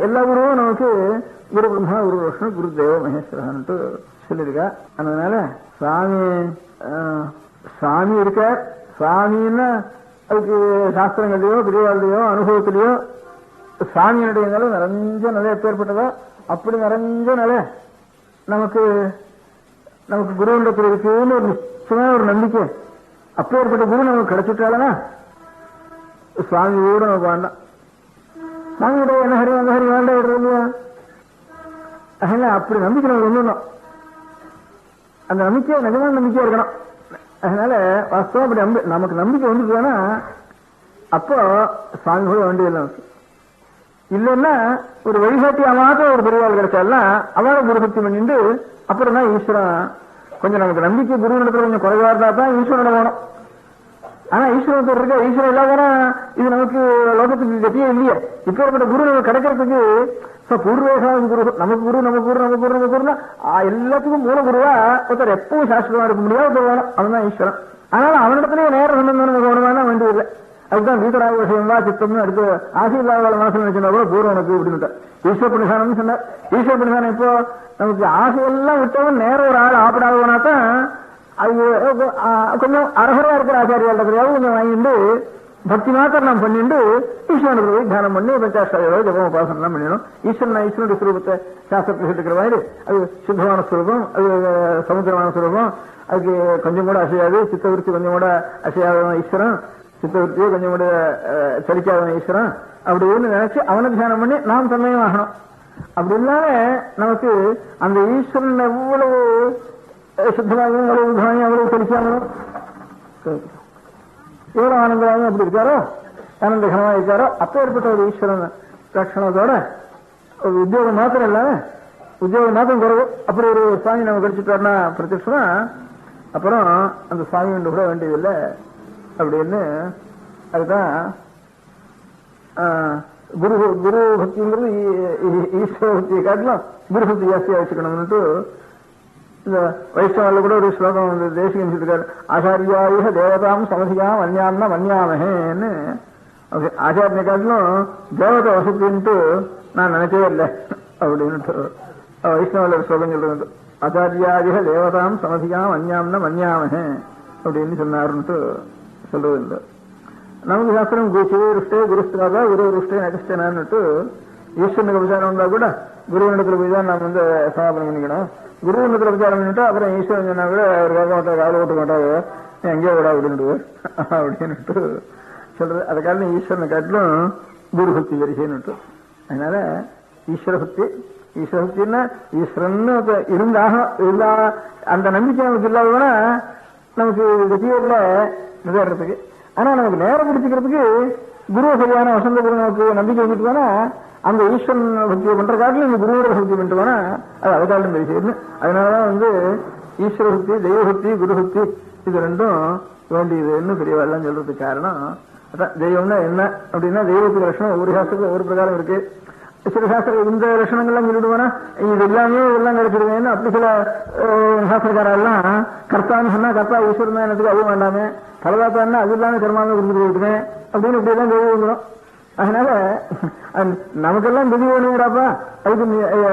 Speaker 7: எல்லா குருவும் நமக்கு குரு பிரம்மா, குரு விஷ்ணு, குரு தேவ மகேஸ்வரன்ட்டு சொல்லியிருக்கா. அதனால சுவாமி இருக்க. சுவாமின்னா அதுக்கு சாஸ்திரங்களையோ பெரியவாழ்லையோ அனுபவத்திலேயோ சுவாமியினுடைய நிலை நிறைஞ்ச நிலை எப்பேற்பட்டதோ அப்படி நிறைஞ்ச நிலை நமக்கு குருவிடத்தில் இருக்குன்னு ஒரு நிச்சயமான ஒரு நம்பிக்கை. அப்பேற்பட்ட குரு நமக்கு கிடைச்சிட்டாலனா சுவாமி கூட நமக்கு வேண்டாம். சுவாமியோட என்ன ஹரி அந்த ஹரி வேண்டாம் விடுறது இல்லையா? அதனால அப்படி நம்பிக்கை நமக்கு ஒண்ணும் அந்த நம்பிக்கை நிஜமான நம்பிக்கையா இருக்கணும். அதனால வாஸ்தவம் அப்படி நமக்கு நம்பிக்கை வந்துச்சுன்னா அப்போ சுவாமி போய் வேண்டியதில்லை. இல்லைன்னா ஒரு வழிகாட்டியா மாத்திரம் ஒரு பெரியவாள் கிடைச்சாலாம் அவளை குருபக்தி பண்ணிட்டு அப்புறம் தான் ஈஸ்வரன். கொஞ்சம் நமக்கு நம்பிக்கை குரு நடத்துல கொஞ்சம் குறைவா இருந்தா தான் ஈஸ்வரன் வேணும். ஆனா ஈஸ்வரன் இருக்க ஈஸ்வரன் இல்லாதனா இது நமக்கு லோகத்துக்கு கத்தியே இல்லையே. இப்பேற்பட்ட குரு நமக்கு கிடைக்கிறதுக்கு பூர்வேகாவும் குரு நமக்கு குரு நம்ம குரு நம்ம குரு நம்ம குருனா எல்லாத்துக்கும் மூல குருவா ஒருத்தர் எப்பவும் சாஸ்திரமா இருக்க முடியாது வேணும். அவன்தான் ஈஸ்வரன். அதனால அவனிடத்துலயே நேரம் சம்பந்தம் நமக்கு கவனமான வேண்டியதில்லை. அதுதான் வீட்டராக விஷயம் தான் சித்தம்னு அடுத்து ஆசை இல்லாத மனசுல நினைச்சா கூட பூர்வம் எனக்கு அப்படின்னு ஈஸ்வர புனிசானம் சொன்னார். ஈஸ்வர புனிசானம் இப்போ நமக்கு ஆசையெல்லாம் விட்டவன் நேரம் ஒரு ஆள் ஆப்பிடாதவனாத்தான் அது கொஞ்சம் அரகரா இருக்கிற ஆச்சாரியால் கொஞ்சம் வாங்கிட்டு பக்தி மாத்திரம் நாம் பண்ணிட்டு ஈஸ்வரனுக்கு போய் தியானம் பண்ணி பஞ்சாஷ்டாயோ ஜபம் உபாசனம் எல்லாம் பண்ணிடணும். ஈஸ்வரனுடைய ஸ்வரூபத்தை சாஸ்திரத்தை இருக்கிற மாதிரி அது சுத்தமான ஸ்வரூபம், அது சமுத்திரமான ஸ்வரூபம், அதுக்கு கொஞ்சம் கூட அசையாது. சித்தவிருத்தி கொஞ்சம் கூட அசையாதவன் ஈஸ்வரன், சித்தவிருத்தியை கொஞ்சம் கூட சரிக்காதவன் ஈஸ்வரன் அப்படின்னு நினைச்சு அவனை தியானம் பண்ணி நாம் தன்மையும் ஆகணும். அப்படி இல்லாம நமக்கு அந்த ஈஸ்வரன் எவ்வளவு சுத்தமாகவும் எவ்வளவு உதாயம் எவ்வளவு சரிக்காமலும் எவ்வளவு ஆனந்தமாகவும் அப்படி இருக்காரோ ஆனந்தகரமா இருக்காரோ அப்பேற்பட்ட ஒரு ஈஸ்வரன் லட்சணத்தோட ஒரு உத்தியோகம் மாத்திரம் இல்லாம உத்தியோகம் மாத்திரம் குறைவு அப்படி ஒரு சுவாமி நம்ம கிடைச்சிட்டோம்னா பிரத்யட்சமா அப்புறம் அந்த சுவாமி ஒன்று கூட வேண்டியதில்லை அப்படின்னு. அதுதான் குரு குரு பக்திங்கிறது ஈஸ்வர பக்தியை காட்டிலும் குரு பக்தி ஜாஸ்தியா வச்சுக்கணும்னுட்டு இந்த வைஷ்ணவர்ல கூட ஒரு ஸ்லோகம் வந்து தேசிகம் சொல்லிருக்காரு. ஆச்சாரியாய தேவதாம் சமதியாம் வன்யாம்னா வன்யாமஹேன்னு. ஆச்சாரிய காட்டிலும் தேவதை வசதின்ட்டு நான் நினைச்சவே இல்லை அப்படின்னுட்டு வைஷ்ணவர்ல ஒரு ஸ்லோகம் சொல்றது. ஆச்சாரியாய தேவதாம் சமதியாம் வன்யாம்னா வன்யாமஹே அப்படின்னு சொன்னாருன்ட்டு சொல்றது இல்லை. நமக்கு சாஸ்திரம் குருஷ்டே குருஸ்தாதா குரு ருஷ்டே நகஸ்டனான்னுட்டு ஈஸ்வரனுக்கு விசாரம் வந்தா கூட குருவனிடத்துல போய் தான் நாம் வந்து சமாபனம் பண்ணிக்கணும். குருவனிடத்துல விசாரம் பண்ணிட்டா அப்புறம் ஈஸ்வரன் சொன்னா கூட அவர் கேட்க மாட்டாரு, காலை ஓட்ட மாட்டாரு, எங்கேயோ விடா அப்படின்ட்டு அப்படின்னுட்டு சொல்றது. அதை காரணம் ஈஸ்வரனை காட்டிலும் குரு பக்தி வரிசைன்னுட்டு. அதனால ஈஸ்வர பக்தி ஈஸ்வர பக்தின்னா ஈஸ்வரன் இருந்தா அந்த நம்பிக்கை நமக்கு இல்லாதவனா நமக்கு கத்தியூர்ல நிறைவேறதுக்கு. ஆனா நமக்கு நேரம் பிடிச்சிக்கிறதுக்கு குரு சரியான வசந்த குரு நமக்கு நம்பிக்கை வந்துட்டு வேணா அந்த ஈஸ்வரன் பக்தியை பண்ற காட்டிலும் இந்த குருவோட பக்தி பண்ணிட்டு வேணா அது அவகாலம் பெரிய. அதனாலதான் வந்து ஈஸ்வர பக்தி தெய்வபக்தி குருபக்தி இது ரெண்டும் வேண்டியதுன்னு பெரியவாள்லாம் சொல்றதுக்கு காரணம் அதான். தெய்வம்னா என்ன அப்படின்னா தெய்வத்துக்கு லட்சணம் ஒவ்வொரு சாஸ்திரத்துக்கு ஒவ்வொரு பிரகாரம் இருக்கு. சில சாஸ்திரம் இந்த லட்சணங்கள்லாம் சொல்லிடுவானா இது எல்லாமே இதெல்லாம் கிடைச்சிடுவேன்னு அப்படி சில சாஸ்திரக்காரெல்லாம் கர்த்தான்னு சொன்னா கர்த்தா ஈஸ்வரன் தான் எனக்கு அதுவும் வேண்டாமே, பலதாத்தான்னா அது இல்லாம கர்மாவை கொடுத்துட்டு விட்டுவேன் அப்படின்னு இப்படியெல்லாம் தெய்வம் வந்துடும். அதனால நமக்கெல்லாம் திதி வேணுங்கிறாப்பா, அதுக்கு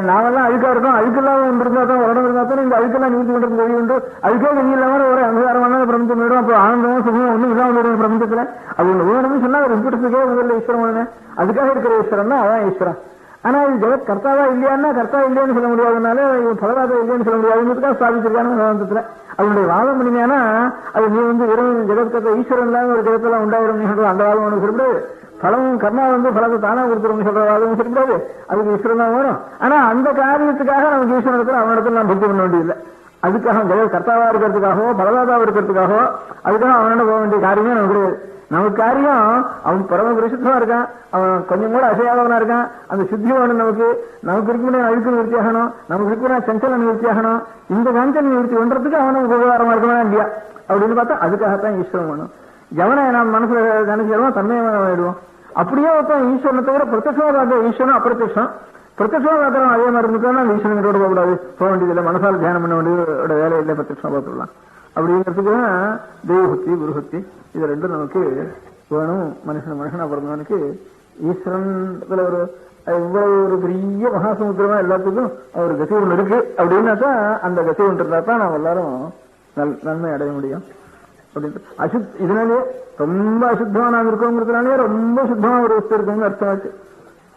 Speaker 7: நாமெல்லாம் அழுக்கா இருக்கோம், அழுக்கெல்லாம் ஒன்று இருந்தா தான் ஒரு இடம் இருந்தா தான் இந்த அழுக்கெல்லாம் நீட்டி கொண்டு தெரிய உண்டு. அழுக்கே கஞ்சி இல்லாம ஒரு அங்கீகாரமான பிரபஞ்சம் வேணும். அப்போ ஆனந்தமும் சுகமும் ஒன்றும் இல்லாம வரும் பிரபஞ்சத்துல. அது ஒன்று வேணும்னு சொன்னா ஒரு விட்டுறதுக்கே முதல்ல ஈஸ்வரன் வேணும். அதுக்காக இருக்கிற ஈஸ்வரன் தான் அதான் ஈஸ்வரன். ஆனா இது ஜெகத் கர்த்தாவா இல்லையான்னா கர்த்தா இல்லைன்னு சொல்ல முடியாதனால இவன் பலராதா இல்லைன்னு சொல்ல முடியாதுன்றதுக்காக ஸ்தாபிச்சிருக்கான வேதாந்தத்துல. அவனுடைய வாதம் பண்ணினா அது நீ வந்து வெறும் ஜெகத்கத்தை ஈஸ்வரன் இல்லாம ஒரு ஜெகத்தெல்லாம் உண்டாயிரும் சொல்ற அந்த வாதம் ஒன்று சொல்லக்கூடாது. பலம் கர்மா வந்து பலத்தை தானா கொடுத்துரும் சொல்ற வாதம் சொல்லக்கூடாது. அதுக்கு ஈஸ்வரன் தான் வரும். ஆனா அந்த காரியத்துக்காக நமக்கு ஈஸ்வரன் இடத்துல அவனிடத்துல நான் பக்தி பண்ண வேண்டியதில்லை. அதுக்காக ஜெகத் கர்த்தாவா இருக்கிறதுக்காகவோ பலதாதாவா இருக்கிறதுக்காகவோ அதுக்காக அவனோட போக வேண்டிய காரியமே நமக்கு கிடையாது. நமக்கு காரியம் அவன் பரம பரிசுத்தமா இருக்கான், அவன் கொஞ்சம் கூட அசையாதவனா இருக்கான். அந்த சுத்தி வேணும் நமக்கு. நமக்கு இருக்க அழுக்கு நிவர்த்தி ஆகணும், நமக்கு இருக்கிற சஞ்சல நிவர்த்தி ஆகணும். இந்த சஞ்சல நிவர்த்தி பண்றதுக்கு அவனுக்கு உபகாரமா இருக்கணும் இல்லையா அப்படின்னு பார்த்தா அதுக்காகத்தான் ஈஸ்வரன் வேணும். எவனை நாம் மனசுல நினைச்சிடுவோம் தன்மையாயிடுவோம். அப்படியே ஒருத்தன் ஈஸ்வரனை தவிர பிரத்யட்சமா பார்த்த ஈஸ்வரன் அப்பிரத்யட்சம். பிரத்யட்சமா பார்க்கறோம் அதே மாதிரி இருந்துட்டோம்னா அந்த ஈஸ்வரனோட போகக்கூடாது, போக வேண்டியதில்லை, மனசால தியானம் பண்ண வேண்டியதோட வேலை இல்லை, பிரத்யட்சமா பார்த்துடலாம். அப்படிங்கிறதுக்கு தெய்வபக்தி குருபக்தி இது ரெண்டும் நமக்கு வேணும். மனுஷனா பிறந்தவனுக்கு ஈஸ்வரன் ஒரு இவ்வளவு ஒரு பெரிய மகாசமுத்திரமா எல்லாத்துக்கும் ஒரு கதி ஒன்று இருக்கு அப்படின்னா தான் அந்த கதி ஒன்று இருந்தா தான் நாம் எல்லாரும் நன்மை அடைய முடியும் அப்படின்ட்டு. இதனாலேயே ரொம்ப அசுத்தமா நாம் இருக்கோங்கிறதுனாலே ரொம்ப சுத்தமா ஒரு வஸ்து இருக்குன்னு அர்த்தமாச்சு.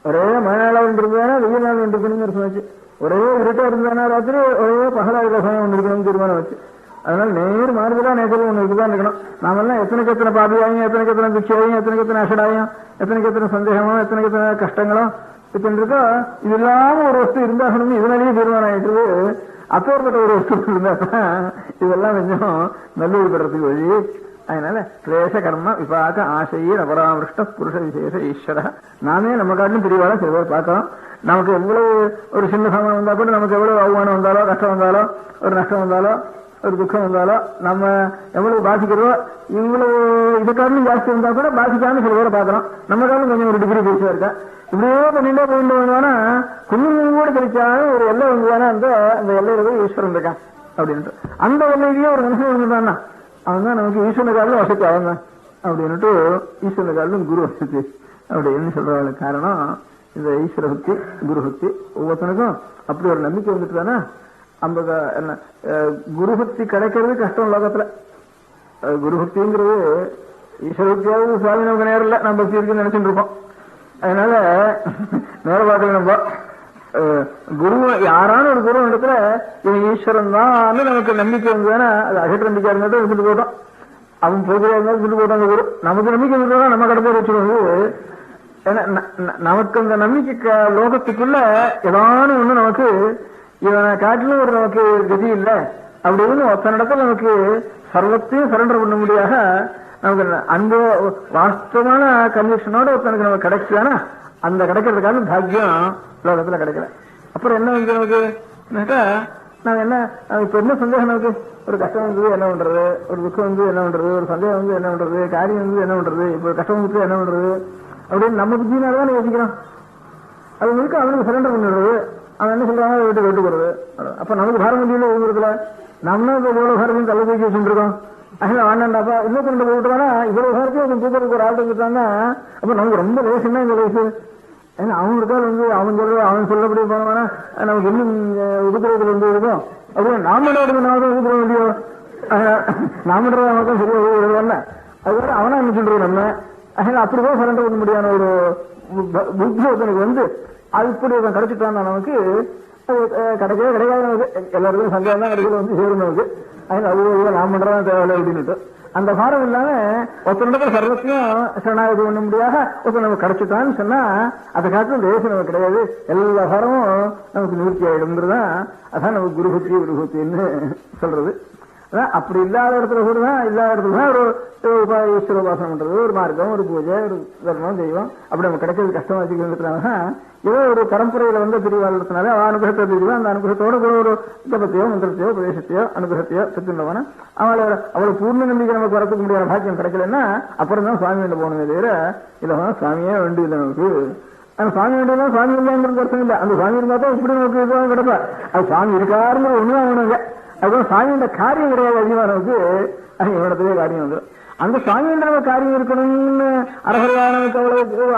Speaker 7: ஒரே மழை நாள் இருந்ததுனா வெயில் நாள் இருக்கணும்னு அர்த்தமாச்சு. ஒரே இருட்டா இருந்தானா ராத்திரி ஒரே பகலாக சமயம் ஒன்று இருக்கணும்னு தீர்மானம் வச்சு. அதனால நேர் மாறுதலா நேரத்தில் ஒன்று இருக்குதான் இருக்கணும். நாமெல்லாம் எத்தனைக்கு எத்தனை பாபியாயும் எத்தனைக்கு எத்தனை துச்சியாயும் எத்தனைக்கு எத்தனை அசடாயும் எத்தனைக்கு எத்தனை சந்தேகமும் எத்தனைக்கு எத்தனை கஷ்டங்களும் வச்சுருக்கோ. இது இல்லாம ஒரு வஸ்து இருந்தாகணும்னு இதனாலேயே தீர்மானம் ஆயிட்டு அப்பேற்பட்ட ஒரு வஸ்து இருந்தாதான் இதெல்லாம் கொஞ்சம் நல்லூர் பெறத்துக்கு வழி. அதனால கிளேச கர்ம விபாக ஆசையே அபராமிருஷ்ட புருஷ விசேஷ ஈஸ்வர. நாமே நம்ம காட்டிலும் பெரியவாளா சில பேர் பார்க்கலாம். நமக்கு எவ்வளவு ஒரு சின்ன சமயம் வந்தா கூட நமக்கு எவ்வளவு அவமானம் வந்தாலோ கஷ்டம் வந்தாலோ ஒரு நஷ்டம் வந்தாலோ ஒரு துக்கம் வந்தாலோ நம்ம எவ்வளவு பாதிக்கிறோம் இவ்வளவு இது காரணம் ஜாஸ்தி வந்தா கூட பாதிக்காம சில பேரை பார்க்கலாம். நம்ம காலம் கொஞ்சம் ஒரு டிகிரி பேசியா இருக்கா. இப்படியே பண்ணிட்டே போயிட்டு வந்தோம்னா கொஞ்சம் கூட கிடைச்சாலும் ஒரு எல்லை வந்ததானா அந்த எல்லையில போய் ஈஸ்வரன் இருக்கான் அப்படின்ட்டு அந்த எல்லையிலேயே ஒரு மனுஷன் இருந்தான்னா அவன் தான் நமக்கு ஈஸ்வரன காலம் வசதி அவன் தான் அப்படின்னுட்டு ஈஸ்வரன காலம் குரு வசதி அப்படின்னு சொல்றவங்களுக்கு காரணம் இந்த ஈஸ்வர பக்தி குரு பக்தி. ஒவ்வொருத்தனுக்கும் அப்படி ஒரு நம்பிக்கை வந்துட்டு தானே அந்த என்ன குருபக்தி கிடைக்கிறது கஷ்டம் லோகத்துல. குருபக்திங்கிறது ஈஸ்வர பக்தியாவது சுவாமி நமக்கு நேரம் இல்லை, நம்ம பக்தி இருக்குன்னு நினைச்சுட்டு இருப்போம். அதனால நேர பார்க்கல நம்ம குரு யாரான ஒரு குரு இடத்துல இவன் ஈஸ்வரன் தான் நமக்கு நம்பிக்கை வந்ததுன்னா அது அகற்ற நம்பிக்கை இருந்தாலும் இருந்துட்டு போட்டோம். அவன் போகிறா இருந்தாலும் இருந்துட்டு போட்டோம். அந்த குரு நமக்கு நம்பிக்கை இருந்ததா நம்ம கடப்போர் வச்சுருவோம். நமக்கு அந்த நம்பிக்கை லோகத்துக்குள்ள ஏதானும் ஒண்ணு நமக்கு இவனை காட்டிலும் ஒரு நமக்கு கதி இல்லை அப்படின்னு ஒத்தன இடத்துல நமக்கு சர்வத்தையும் சரண்டர் பண்ண முடியாத நமக்கு அன்பு வாஸ்தவமான கன்விக்ஷனோட ஒருத்தனுக்கு நமக்கு கிடைச்சானா அந்த கிடைக்கிறதுக்கான பாக்கியம் லோகத்துல கிடைக்கல. அப்புறம் என்ன வந்து நமக்கு நாங்க என்ன இப்ப என்ன சந்தேகம் நமக்கு ஒரு கஷ்டம் வந்து என்ன பண்றது, ஒரு துக்கம் வந்து என்ன பண்றது, ஒரு சந்தேகம் வந்து என்ன பண்றது, காரியம் வந்து என்ன பண்றது, இப்ப கஷ்டம் வந்து என்ன பண்றது அப்படின்னு நம்ம புத்தினாலதான் யோசிக்கிறோம். அது முழுக்க அவனுக்கு சரண்டர் பண்ணிடுறது. அவன் என்ன சொல்றாங்க வீட்டு கேட்டு போறது. அப்ப நமக்கு பாரம் முடியல ஒவ்வொருத்துல நம்ம இவ்வளவு பாரத்தையும் தலை தூக்கி வச்சுருக்கோம். அதனால வேண்டாண்டாப்பா இன்னொரு ரெண்டு போட்டுட்டானா இவ்வளவு பாரத்தையும் அவன் தூக்கிறதுக்கு ஒரு ஆள் இருந்துட்டான்னா அப்ப நமக்கு ரொம்ப லேசுன்னா இந்த வயசு. ஏன்னா அவங்களுக்கால் வந்து அவன் சொல்லப்படி போனவனா நமக்கு இன்னும் உதுக்குறதுல வந்து இருக்கும் அப்படின்னு நாம உதுக்குற வேண்டியோ நாமன்றத அவனுக்கும் சரியா உதவுறதுல அதுவரை அவனா நினைச்சுட்டு நம்ம. அதனால அப்படிதான் சரண்டர் பண்ண முடியாத ஒரு புத்தி ஒருத்தனுக்கு வந்து அது இப்படி ஒருத்தன் கிடைச்சிட்டான்னா நமக்கு கிடைக்கவே கிடைக்காது. நமக்கு எல்லாருக்கும் சந்தேகம் தான் கிடைக்கிறது வந்து சேரும் நமக்கு. அதனால அவ்வளவு நாம் பண்றதான் தேவையில்லை அப்படின்னுட்டு அந்த பாரம் இல்லாம ஒருத்தனிடத்துல சர்வத்தையும் சரணாகதி பண்ண முடியாத ஒருத்தர் நமக்கு கிடைச்சிட்டான்னு சொன்னா அதை காட்டிலும் தேசம் நமக்கு கிடையாது. எல்லா பாரமும் நமக்கு நிவர்த்தி ஆயிடும்ன்றதுதான் அதான் நமக்கு குருபக்தின்னு சொல்றது. அதான் அப்படி இல்லாத இடத்துல கூடதான் இல்லாத இடத்துலதான் ஒரு ஈஸ்வர உபாசனம் பண்றது, ஒரு மார்க்கம், ஒரு பூஜை, ஒரு தர்மம், தெய்வம் அப்படி நம்ம கிடைக்கிறது கஷ்டமா வச்சுக்கிறதுனால ஏதோ ஒரு பரம்பரையில வந்து பிரிவாளத்தினால அனுகிரகத்தை தெரியும். அந்த அனுகிரகத்தோட கூட ஒரு ஜபத்தையோ மந்திரத்தையோ பிரதேசத்தையோ அனுகிரகத்தையோ பெற்றுள்ளவன அவளை பூர்ண நம்பிக்கை நமக்கு வரத்துக்கு முடியாத பாக்கியம் கிடைக்கலன்னா அப்புறம் தான் சுவாமி வேண்ட போனதே தவிர இல்ல சுவாமியே வேண்டியதில்லை நமக்கு. அந்த சுவாமி வேண்டியதான் சுவாமி இல்லைங்கிறது அர்த்தம் இல்லை. அந்த சுவாமி இருந்தா தான் இப்படி நமக்கு இதுவாக கிடைப்பா. அது சுவாமி இருக்காருங்கிற ஒண்ணுதான் வேணுங்க. அதுவும் சுவாமியோட காரியம் கிடையாது. அதிகமா நமக்கு இவனத்திலே காரியம் வந்துடும். அந்த சுவாமியோட நம்ம காரியம் இருக்கணும்னு அரசரையா நமக்கு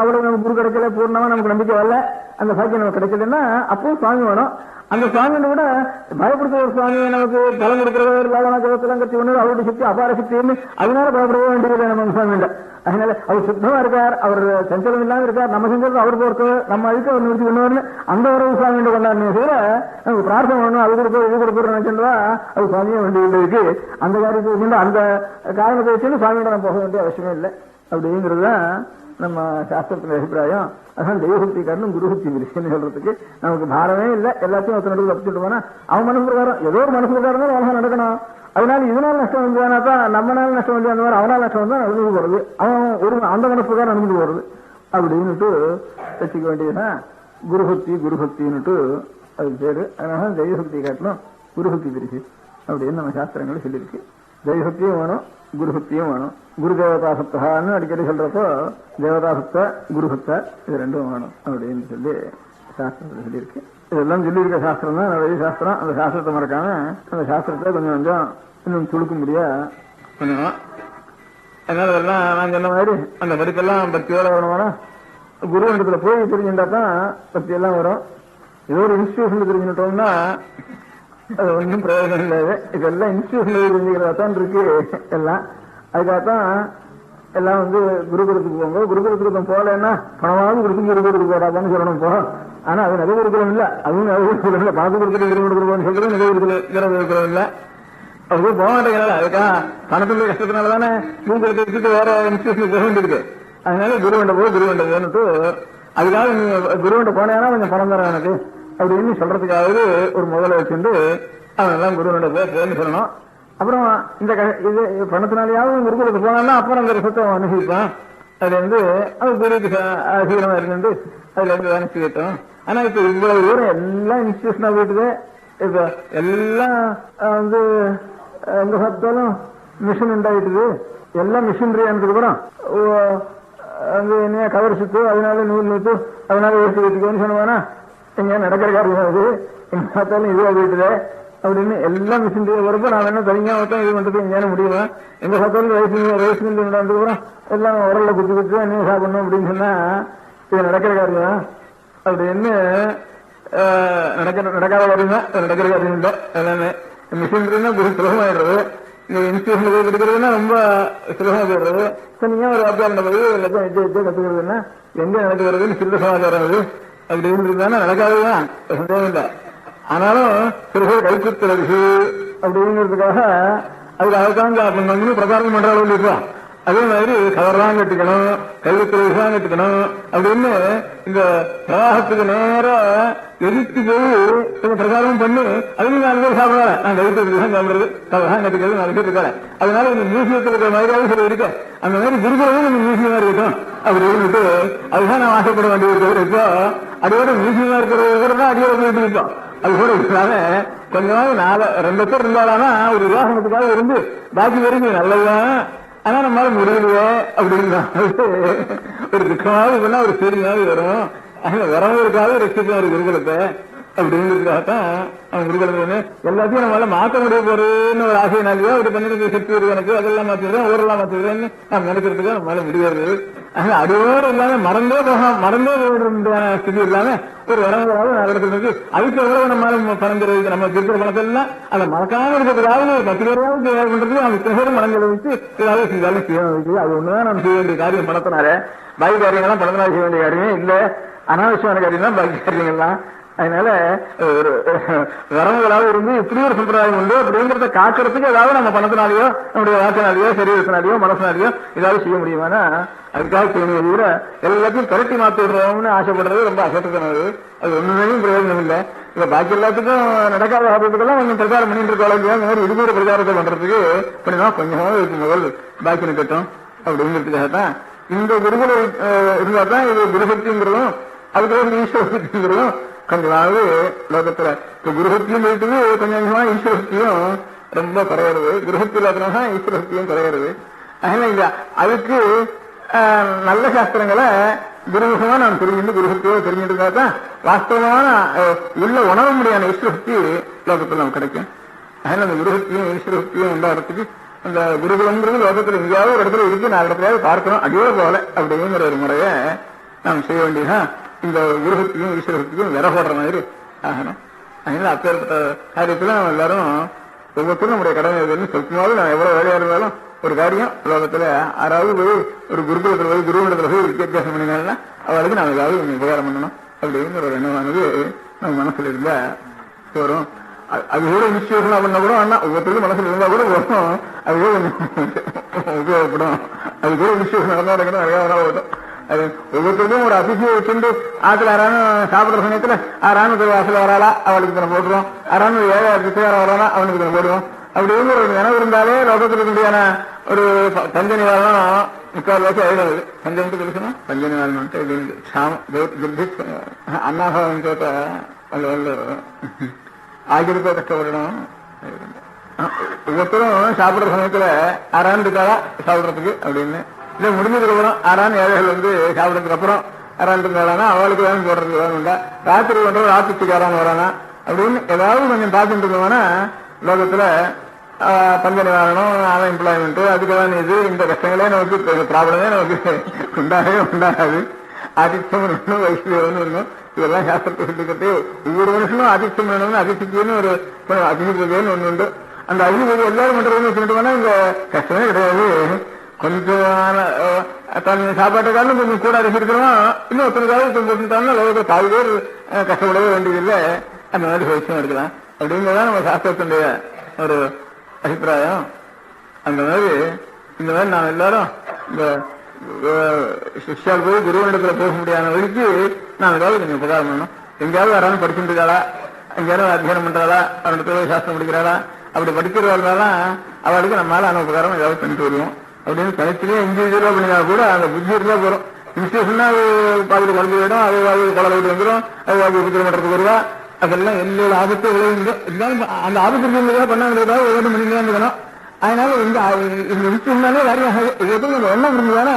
Speaker 7: அவ்வளவு நமக்கு குரு கிடைக்கல, பூர்ணமா நமக்கு நம்பிக்கை வரல, அந்த பாக்கியம் நமக்கு கிடைக்கலன்னா அப்பவும் சுவாமி வேணும். அந்த சுவாமியோட விட பயப்படுத்த ஒரு சுவாமியை நமக்கு பலம் கொடுக்கிறவர் இல்லாத ஜபத்தெல்லாம் கட்டி ஒண்ணு அவருடைய சக்தி அபார சக்தின்னு அதனால பயப்படவே வேண்டியதில்லை நம்ம சுவாமியோட. அதனால அவர் சுத்தமா இருக்கார், அவர் சஞ்சலம் இல்லாம இருக்கார், நம்ம செஞ்சது அவர் பொறுத்து நம்ம அதுக்கு அவர் நிறுத்தி கொண்டு அந்த ஒரு சுவாமியோட கொண்டாடுனே தவிர நமக்கு பிரார்த்தனை பண்ணணும் அது கொடுப்போம் இது கொடுப்போம் நினைச்சுட்டா அது சுவாமியை வேண்டியது இருக்கு. அந்த காரியத்தை வச்சுட்டு அந்த காரணத்தை வச்சுட்டு சுவாமியோட நம்ம போக வேண்டிய அவசியமே இல்லை அப்படிங்கிறதுதான் நம்ம சாஸ்திரத்தின் அபிப்பிராயம். அதான் தெய்வசக்தி காரணம் குருஹக்தி விஷயம் சொல்றதுக்கு நமக்கு பாரமே இல்லை. எல்லாத்தையும் ஒருத்த நடுவில் தப்பிச்சுட்டு போனா அவன் மனசு பிரகாரம் ஏதோ ஒரு மனசு பிரகாரம் தான் அவன் நடக்கணும். அதனால இதனால நஷ்டம் வந்ததுனா தான் நம்மளால நஷ்டம் வந்து அந்த மாதிரி அவனால நஷ்டம் வந்தா நடந்து போறது, அவன் ஒரு அந்த மனசு பிரகாரம் நடந்து போறது அப்படின்னுட்டு வச்சுக்க வேண்டியதுதான் குருஹக்தின்னுட்டு அது பேரு. அதனால தெய்வசக்தி காட்டணும் குருஹக்தி பிரிச்சு அப்படின்னு நம்ம சாஸ்திரங்கள் சொல்லியிருக்கு. தெய்வசக்தியும் வேணும் குருஹக்தியும் வேணும். குரு தேவதாசப்தான்னு அடிக்கடி சொல்றப்போ தேவதாசப்த குருஹக்த இது ரெண்டும் வேணும் அப்படின்னு சொல்லி சாஸ்திரத்தில் சொல்லியிருக்கு. இதெல்லாம் சொல்லியிருக்க சாஸ்திரம் தான் நிறைய சாஸ்திரம். அந்த சாஸ்திரத்தை மறக்காம அந்த சாஸ்திரத்தை கொஞ்சம் கொஞ்சம் இன்னும் துளுக்க முடியா பண்ணணும். அதனால அதெல்லாம் நான் சொன்ன மாதிரி அந்த படிப்பெல்லாம் பக்தியோட வரணும்னா குரு இடத்துல போய் தெரிஞ்சுட்டா தான் பக்தி எல்லாம் வரும். ஏதோ ஒரு இன்ஸ்டிடியூஷன்ல தெரிஞ்சுட்டோம்னா அது ஒன்றும் பிரயோஜனம் இல்லை. இதெல்லாம் இன்ஸ்டிடியூஷன்ல தெரிஞ்சுக்கிறதா தான் இருக்கு எல்லாம். அதுக்காகத்தான் எல்லாம் வந்து குருகுலத்துக்கு போங்க, குருகுலத்துக்கு போகலன்னா பணமாவது கொடுத்து குருகுலத்துக்கு போடாதான்னு சொல்லணும் போ. ஆனா அது நிறைய குருகுலம் இல்ல, அதுவும் நிறைய குருகுலம் இல்ல. பணத்து கொடுத்துட்டு குருகுலம் சொல்றது நிறைய குருகுலம் இல்ல. அது போக மாட்டேங்கிறாங்க. அதுக்கா பணத்துல கஷ்டத்தினால தானே குருகுலத்தை வச்சுட்டு வேற இன்ஸ்டியூஷனுக்கு போக வேண்டியிருக்கு. அதனால குரு வேண்ட போன்னுட்டு அதுக்காக நீ குருவிட்ட போனேன்னா கொஞ்சம் பணம் தரேன் எனக்கு அப்படின்னு சொல்றதுக்காவது ஒரு முதல்ல வச்சுட்டு அவன் எல்லாம் குருவிட்ட போன்னு சொல்லணும். அப்புறம் இந்த இது பணத்தினாலேயாவது குருகுலத்துக்கு போனான்னா அப்புறம் அந்த ரசத்தை அனுபவிப்பான். அதுல இருந்து அது குருவுக்கு சீக்கிரமா இருந்து அதுல இருந்து அனுப்பிக்கிட்டோம். ஆனா இப்ப இவ்வளவு தூரம் எல்லாம் இன்ஸ்டியூஷனா போயிட்டுது. இப்ப எல்லாம் வந்து எங்க பார்த்தாலும் மிஷின் உண்டாயிட்டுது. எல்லாம் மிஷினரி ஆனதுக்கு அப்புறம் வந்து என்ன கவர் சுத்து, அதனால நூல் நூத்து, அதனால ஏற்றி வச்சுக்கோன்னு சொன்னவானா எங்க நடக்கிற காரியம் அது. எங்க பார்த்தாலும் இதுவா போயிட்டுது அப்படின்னு எல்லாம் மிஷின் வரப்போ நான் என்ன தனியா மொத்தம் இது பண்றது எங்கேயான முடியுமா? எங்க பார்த்தாலும் ரைஸ் மில் உண்டானதுக்கு அப்புறம் எல்லாம் உரல்ல குத்து என்ன சாப்பிடணும் அப்படின்னு சொன்னா இது நடக்கிற காரியம் அப்படின்னு நடக்காத காரியம் தான். நடக்கிற காரியம் இல்லை. எல்லாமே மிஷினரின்னா சுலபமாயிடுறது. இந்த இன்ஸ்டியூஷன்ல போய் எடுக்கிறதுனா ரொம்ப சுலபமா போயிடுறது. தனியா ஒரு அபியாரம் போய் லட்சம் எட்டு கத்துக்கிறதுன்னா எங்க நடக்குறதுன்னு சில சமாச்சாரம் அது அப்படி இருந்ததுதானே நடக்காதுதான், சந்தேகம் இல்லை. ஆனாலும் சில பேர் கைக்குத்துறது அப்படிங்கிறதுக்காக அதுக்காக பிரச்சாரம் பண்றாலும் இருப்பா. அதே மாதிரி கவர்தான் கட்டிக்கணும், கைக்குத்துறதுதான் கட்டிக்கணும் அப்படின்னு இந்த பிரவாகத்துக்கு நேரம் எதிர்த்து போய் கொஞ்சம் பிரச்சாரம் பண்ணி அதுவும் 4 பேர் சாப்பிடல. நான் கைக்குத்துறது தான் சாப்பிடுறது, கவர்தான் கட்டிக்கிறது 4 பேர் இருக்காரு. அதனால இந்த மியூசியத்தில் இருக்கிற மாதிரியாவது சரி இருக்கு. அந்த மாதிரி குருகுலமும் கொஞ்சம் மியூசியமா இருக்கட்டும் அப்படின்னு அதுதான் நான் ஆசைப்பட வேண்டியது. இப்போ அதோட மியூசியமா இருக்கிறது தான் அடியோட போயிட்டு இருக்கோம். அது கூட இல்லாம கொஞ்சம் 2 பேர் இருந்தாலானா ஒரு விவாகனத்துக்காக இருந்து பாக்கி வரைக்கும் நல்லதுதான். ஆனா நம்மளால முடியலையே அப்படின்னு ஒரு துக்கமாவது பண்ணா ஒரு செய்தியாவது வரும். வரவும் இருக்காது ரசிக்கும் ஒரு குருகுலத்தை அப்படிங்கிறதுக்காகத்தான் அவன் குருகுலத்தை எல்லாத்தையும் நம்மளால மாற்ற முடிய போறதுன்னு ஒரு ஆசையினாலேயோ அப்படி பண்ணிட்டு சக்தி இருக்கு எனக்கு அதெல்லாம் மாத்திடுறேன் ஊரெல்லாம் மாத்திடுறேன்னு நான் நினைக்கிறதுக்கு நம்மளால முடியாது. அடியோடு இல்லாம மறந்தே போகிற ஸ்திதி இல்லாம ஒரு வரவங்களாவது நடக்கிறது. அதுக்கு எவ்வளவு நம்மளால பணம் தெரிவிக்க நம்ம இருக்கிற பணத்தெல்லாம் அதை மறக்காம இருக்கிறதுக்காவது ஒரு 10 பேராவது தயார் பண்றது அவங்க இத்தனை பேரும் மனம் செலவிச்சு ஏதாவது செஞ்சாலும் செய்ய வேண்டியது. அது ஒண்ணுதான் நம்ம செய்ய வேண்டிய காரியம். பணத்தினால பாக்கி காரியங்கள்லாம் பணத்தினால செய்ய வேண்டிய காரியமே இல்லை. அனாவசியமான காரியம் தான் பாக்கி காரியங்கள்லாம். அதனால ஒரு வரவங்களாவது இருந்து இப்படி ஒரு சம்பிரதாயம் உண்டு அப்படிங்கிறத காக்கிறதுக்கு ஏதாவது நம்ம பணத்தினாலேயோ நம்முடைய வாக்கினாலேயோ சரீரத்தினாலேயோ மனசினாலேயோ ஏதாவது செய்ய முடியுமானா அதுக்காக செய்ய தவிர எல்லாத்தையும் கரட்டி மாத்தி விடுறோம்னு ஆசைப்படுறது ரொம்ப அசத்தனது. அது ஒண்ணுமே பிரயோஜனம் இல்லை. இப்ப பாக்கி எல்லாத்துக்கும் நடக்காத ஆபத்துக்கெல்லாம் கொஞ்சம் பிரச்சாரம் பண்ணிட்டு இருக்காங்க. இந்த மாதிரி இதுபோற பிரச்சாரத்தை பண்றதுக்கு இப்படிதான் கொஞ்சமாவது இருக்கு முதல் பாக்கி நிக்கட்டும் அப்படிங்கிறதுக்காகத்தான் இந்த குருகுல இருந்தா தான் இது குருசக்திங்கிறதும் அதுக்கு ஈஸ்வரசக்திங்கிறதும் கொஞ்சமாவது லோகத்துல இப்ப குருசக்தியும் போயிட்டு கொஞ்சம் கொஞ்சமா ஈஸ்வரசக்தியும் ரொம்ப குறையிறது. குருசக்தி இல்லாதனால ஈஸ்வரசக்தியும் குறையிறது. அதனால இங்க அதுக்கு நல்ல சாஸ்திரங்களை குருமுகமா நான் தெரிஞ்சுட்டு குருசக்தியோட தெரிஞ்சுட்டு தான் வாஸ்தவமான உள்ள உணர முடியாத ஈஸ்வரசக்தி லோகத்துல நமக்கு கிடைக்கும். அதனால அந்த குருசக்தியும் ஈஸ்வரசக்தியும் உண்டாகிறதுக்கு அந்த குருகுலம்ங்கிறது லோகத்துல எங்கேயாவது ஒரு இடத்துல இருக்கு, 4 இடத்துலயாவது பார்க்கணும் அடியோட போகல அப்படிங்கிற ஒரு முறையை நாம் செய்ய வேண்டியதுதான். இந்த குருசக்தியும் ஈஸ்வரசக்தியும் விர போடுற மாதிரி ஆகணும். அதனால அப்பேற்பட்ட காரியத்துல நம்ம எல்லாரும் ஒவ்வொருத்தரும் நம்முடைய கடமை இருக்குன்னு சொல்லும்போது நான் எவ்வளவு வேலையா இருந்தாலும் ஒரு காரியம் லோகத்துல யாராவது போய் ஒரு குருகுலத்துல போய் குருவிடத்துல போய் வித்தியாசம் பண்ணினாங்கன்னா அவளுக்கு நாம் ஏதாவது கொஞ்சம் உபகாரம் பண்ணணும் அப்படிங்கிற ஒரு எண்ணமானது நம்ம மனசுல இருந்தா வரும். அது கூட இன்ஸ்டியூஷனா பண்ண கூட வேணா ஒவ்வொருத்தருக்கும் மனசுல இருந்தா கூட வரும். அது கூட உபயோகப்படும். அது கூட இன்ஸ்டியூஷன் நடந்தா நிறைய வரும். அது ஒவ்வொருத்தருக்கும் ஒரு அதிசயம் வச்சுட்டு ஆத்துல யாரானும் சாப்பிடுற சமயத்துல யாரானு வாசல வராளா அவளுக்கு தானே போட்டுருவோம், யாரானு 7 திசையார வரானா அவனுக்கு தானே போடுவோம். அப்படிங்கிற ஒரு நினைவு இருந்தாலே லோகத்துக்கு வேண்டியான ஒரு பஞ்ச நிவாரணம் 3/4 ஆயிடுது. பஞ்சம்ட்டு பேசணும் பஞ்ச நிவாரணம் அன்னாபாவம் கேட்ட ஆகிருப்ப கஷ்டப்படணும். ஒவ்வொருத்தரும் சாப்பிடுற சமயத்துல யாரான்னு இருக்காளா சாப்பிடுறதுக்கு அப்படின்னு இதை முடிஞ்சதுக்கு அப்புறம் 6 ஏழைகள் வந்து சாப்பிடறதுக்கு அப்புறம் 6 இருந்தாலும் அவளுக்கு வேணும் போடுறதுக்கு வேணும்டா ராத்திரி பண்றது ராத்திரிக்கு யாரான்னு வரானா அப்படின்னு ஏதாவது கொஞ்சம் பார்த்துட்டு இருந்தோம்னா லோகத்துல பஞ்ச நிவாரணம் அன்எம்ப்ளாய்மெண்ட் அதுக்கெல்லாம் இது இந்த கஷ்டங்களே நமக்கு ப்ராப்ளமே நமக்கு உண்டாகாது. ஆதித்யம் வேணும் வைஷ்ணவன்னு வேணும் இதெல்லாம் சாஸ்திரத்தை சொல்லிக்கிட்டே ஒவ்வொரு மனுஷனும் ஆதித்யம் வேணும்னு அதிசக்தின்னு ஒரு அதிபதினு ஒண்ணு உண்டு. அந்த அதிபதி எல்லாரும் பண்றதுன்னு சொல்லிட்டு போனா இந்த கஷ்டமே கிடையாது. கொஞ்சம் தன் சாப்பாட்டுக்காரனும் கொஞ்சம் கூட இருக்கிறோம் இன்னும் ஒருத்தருக்காக போட்டுட்டாங்கன்னா லோகத்தில் 4 பேர் கஷ்டப்படவே வேண்டியதில்லை. அந்த மாதிரி விஷயம் எடுக்கலாம் அப்படிங்கிறதான் நம்ம சாஸ்திரத்தினுடைய ஒரு அபிப்பிராயம். அந்த மாதிரி இந்த மாதிரி நாம் எல்லாரும் இந்த சிஷ்யால் போய் குருவனிடத்துல போக முடியாத வரைக்கு நான் ஏதாவது கொஞ்சம் உபகாரம் பண்ணணும். எங்கேயாவது யாராலும் படிச்சுட்டு இருக்காளா, எங்கேயாவது அத்தியானம் பண்றாளா, அவனுக்கு சாஸ்திரம் படிக்கிறாளா, அப்படி படிக்கிறவர்களெல்லாம் அவளுக்கு நம்மளால அந்த உபகாரம் ஏதாவது பண்ணிட்டு வருவோம் அப்படின்னு தனித்தனியா இண்டிவிஜுவலா பண்ணினா கூட அந்த புத்தி இருந்தா போறோம். இன்ஸ்டியூஷன்னா பாதிரி குழந்தை விடும், அது கொலை விட்டு வந்துடும், அது உபத்திரமன்றதுக்கு வருவா, அதெல்லாம் எல்லோட ஆபத்து இருந்தாலும் அந்த ஆபத்து இருக்கிறதா பண்ணாங்கிறதா ஒவ்வொரு மணிக்கு இருக்கணும். அதனால இந்த இன்ஸ்டியூஷனாலே வேறையாக இந்த எண்ணம் இருந்ததானே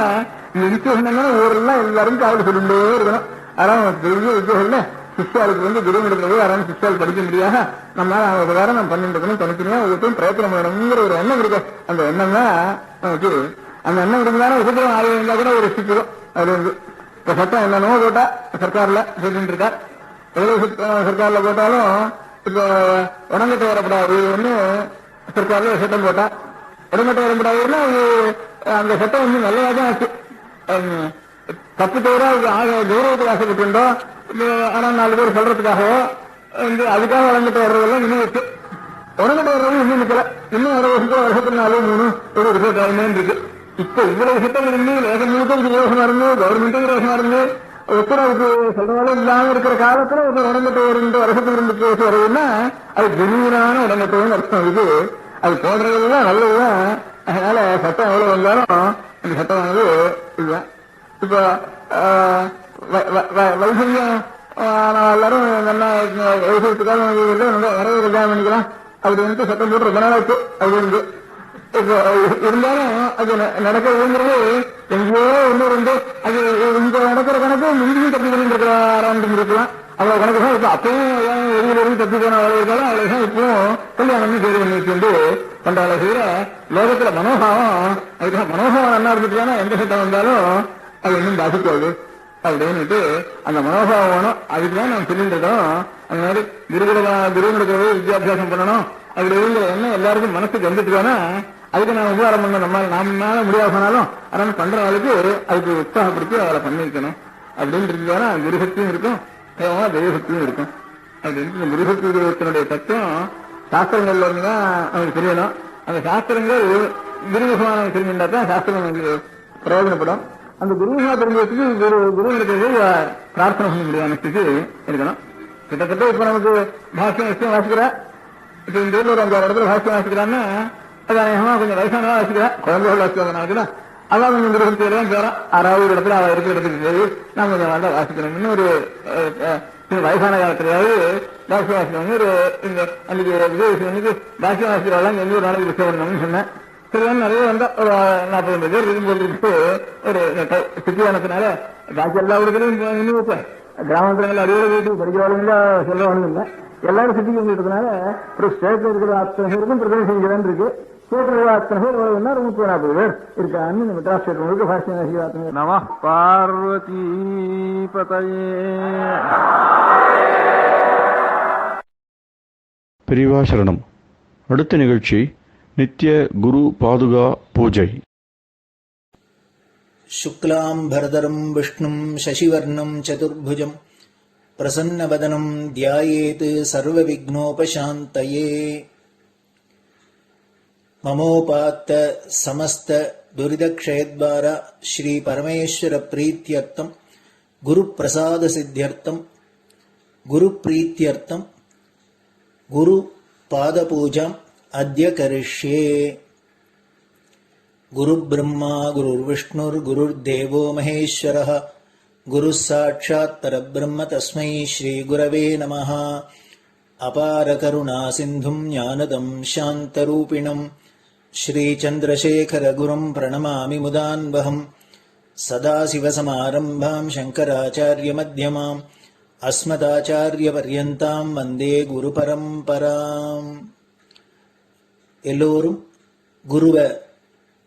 Speaker 7: இந்த இன்ஸ்டியூஷன் ஊரெல்லாம் எல்லாரும் காவல் சொல்லிட்டே இருக்கணும். அதான் பெரிய உத்தியோகம்ல சிஷ்யாளுக்கு குருவிடத்துல போய் யாரும் சிஷ்யால் படிக்க முடியாத நம்மளால உபகாரம் நம்ம பண்ணிட்டு இருக்கணும், தனித்தனியா ஒவ்வொருத்தையும் பிரயத்தனம் பண்ணணுங்கிற ஒரு எண்ணம் இருக்கு. அந்த எண்ணம் தான் நமக்கு அந்த எண்ணம் இருந்தாலும் உபத்திரம் ஆய்வு இருந்தா கூட ஒரு சிக்கிறோம். அது இப்ப சட்டம் என்னென்னமோ போட்டா சர்க்கார்ல சொல்லிட்டு இருக்கா, எவ்வளவு சர்க்கார்ல போட்டாலும் இப்ப உடம்பட்டு வரப்படாது ஒண்ணு சர்க்கார்ல சட்டம் போட்டா உடம்பட்டு வரப்படாதுன்னா அந்த சட்டம் நல்லதா தான் ஆச்சு. தப்பு தவிர கௌரவத்துக்கு ஆசைப்பட்டுட்டோம், ஆனா 4 பேர் சொல்றதுக்காகவோ அதுக்காக வளர்ந்துட்டு வர்றதெல்லாம் இன்னும் இருக்கு. உடம்பட்டு வர்றது இன்னும் நிக்கல, இன்னும் 6 வருஷத்துக்கு 4 3 ஒரு ரிசல்ட் இருக்கு. இப்ப இவ்வளவு சட்டம் இருந்து லேசம் முழுக்க விரோசமா இருந்து கவர்மெண்ட்டும் விரோசமா இருந்து உத்தரவுக்கு சொல்றதாலும் இல்லாம இருக்கிற காலத்துல ஒரு உடம்பட்டு 2 வருஷத்துக்கு 2 கேஸ் வருதுன்னா அது ஜெனியூனான உடம்பட்டுன்னு அர்த்தம் இருக்கு. அது போடுறதுதான் நல்லதுதான். அதனால சட்டம் எவ்வளவு வந்தாலும் இந்த சட்டம் வந்து இதுதான். இப்ப வைசல்யம் எல்லாரும் நல்லா வைசல்யத்துக்காக நிறைய கல்யாணம் பண்ணிக்கலாம் அப்படின்னு சட்டம் போட்டு ரொம்ப நாள் ஆச்சு. அது இருந்தாலும் அது நடக்கிறதுங்கிறது எங்கேயோ ஒண்ணு 2 அது இங்க நடக்கிற கணக்கு இங்கேயும் தப்பி பண்ணிட்டு இருக்கிற ஆரம்பிச்சு இருக்கலாம். அவ்வளவு கணக்கு தான் இப்ப அப்பவும் வெளியில தப்பி போன அவ்வளவு இருக்காலும் அவ்வளவுதான் இப்பவும் கல்யாணம் பேர் பண்ணி வச்சுட்டு பண்றாங்க. செய்யற லோகத்துல மனோபாவம் அதுக்காக மனோபாவம் நல்லா இருந்துட்டுனா எந்த சட்டம் வந்தாலும் அது இன்னும் பாதிக்காது அப்படின்னுட்டு அந்த மனோபாவம் வேணும். அதுக்குதான் நம்ம சொல்லிட்டு இருக்கோம். அந்த மாதிரி குருவிடத்துல வித்யாபியாசம் பண்ணணும் அப்படிங்கிற எண்ணம் எல்லாருக்கும் மனசுக்கு வந்துட்டுதானா அதுக்கு நான் உபகாரம் பண்ணணும். நம்மளால முடியாதுனாலும் அதனால பண்றவங்களுக்கு அதுக்கு உற்சாகப்படுத்தி அவளை பண்ணிருக்கணும் அப்படின்னு இருந்தா குருசக்தியும் இருக்கும், தெய்வசக்தியும் இருக்கும். அப்படின்னு குருசக்தியினுடைய தத்துவம் சாஸ்திரங்கள்ல இருந்துதான் நமக்கு தெரியணும். அந்த சாஸ்திரங்கள் குருமுகமான தெரிஞ்சிருந்தா தான் சாஸ்திரம் நமக்கு பிரயோஜனப்படும். அந்த குருமுகமா தெரிஞ்சதுக்கு குருவிற்கு பிரார்த்தனை பண்ண முடியாத இருக்கணும். கிட்டத்தட்ட இப்ப நமக்கு பாஷ்யம் விஷயம் வாசிக்கிற இப்ப இந்த ஊர்ல ஒரு 5 இடத்துல பாஷ்யம் வாசிக்கிறான்னா அது அநேகமா கொஞ்சம் வயசானவா வாசிக்கிறேன், குழந்தைகள் வாசிக்கிறாங்க. அதான் கொஞ்சம் குருசக்தியெல்லாம் சேரும். 6வது இடத்துல அவ இருக்கிற இடத்துக்கு போய் நான் கொஞ்சம் நல்லா வாசிக்கணும். இன்னும் ஒரு வயசான காலத்திலேயாவது பாஷ்யம் வாசிக்கிறவங்க ஒரு அன்னைக்கு விஜயனுக்கு பாஷ்யம் வாசிக்கிறாங்க எங்க ஒரு நாளைக்கு விஷயம் சொன்னேன். சரிதான் நிறைய வந்தா ஒரு 40 பேர் இருக்கும்போது ஒரு சித்தியானத்தினால பாக்கி எல்லா இடத்துலையும் இன்னும் வைப்பேன். கிராமத்துல அடியோட வீட்டுக்கு படிக்கிறவங்க சொல்லுவாங்க இல்லை, எல்லாரும் சித்திக்கு வந்துட்டதுனால ஒரு ஸ்டேட்ல இருக்கிற அத்தனை பேருக்கும் பிரதமர் செஞ்சுதான் இருக்கு. ஸ்டேட்ல அத்தனை பேர் வருதுன்னா 30-40 பேர் இருக்கான்னு இந்த மெட்ராஸ் ஸ்டேட் முழுக்க பாஷ்யம் நம பார்வதி பதையே.
Speaker 3: பெரியவா சரணம். அடுத்த நிகழ்ச்சி நித்திய குரு பாதுகா பூஜை.
Speaker 2: शुक्लाम्बरधरम् विष्णुम् शशिवर्णम् चतुर्भुजम् प्रसन्नवदनम् ध्यायेत् सर्वविघ्नोपशान्तये. ममोपात्त समस्त दुरितक्षयद्वार श्री परमेश्वर प्रीत्यर्थम् गुरुप्रसाद सिद्ध्यर्थम् गुरुप्रीत्यर्थम् गुरुपादपूजाम् अद्य करिष्ये. गुरुब्रह्मा गुरुर्विष्णुर्गुरुर्देवो महेश्वरः गुरुः साक्षात् परब्रह्म तस्मै श्रीगुरवे नमः. अपारकरुणासिन्धुम् ज्ञानदम् शान्तरूपिणम् श्रीचन्द्रशेखरगुरुम् प्रणमामि मुदान्वहम्. सदाशिवसमारम्भाम् शङ्कराचार्यमध्यमाम् अस्मदाचार्यपर्यन्ताम् वन्दे गुरुपरम्पराम्. எல்லோரும் குருவை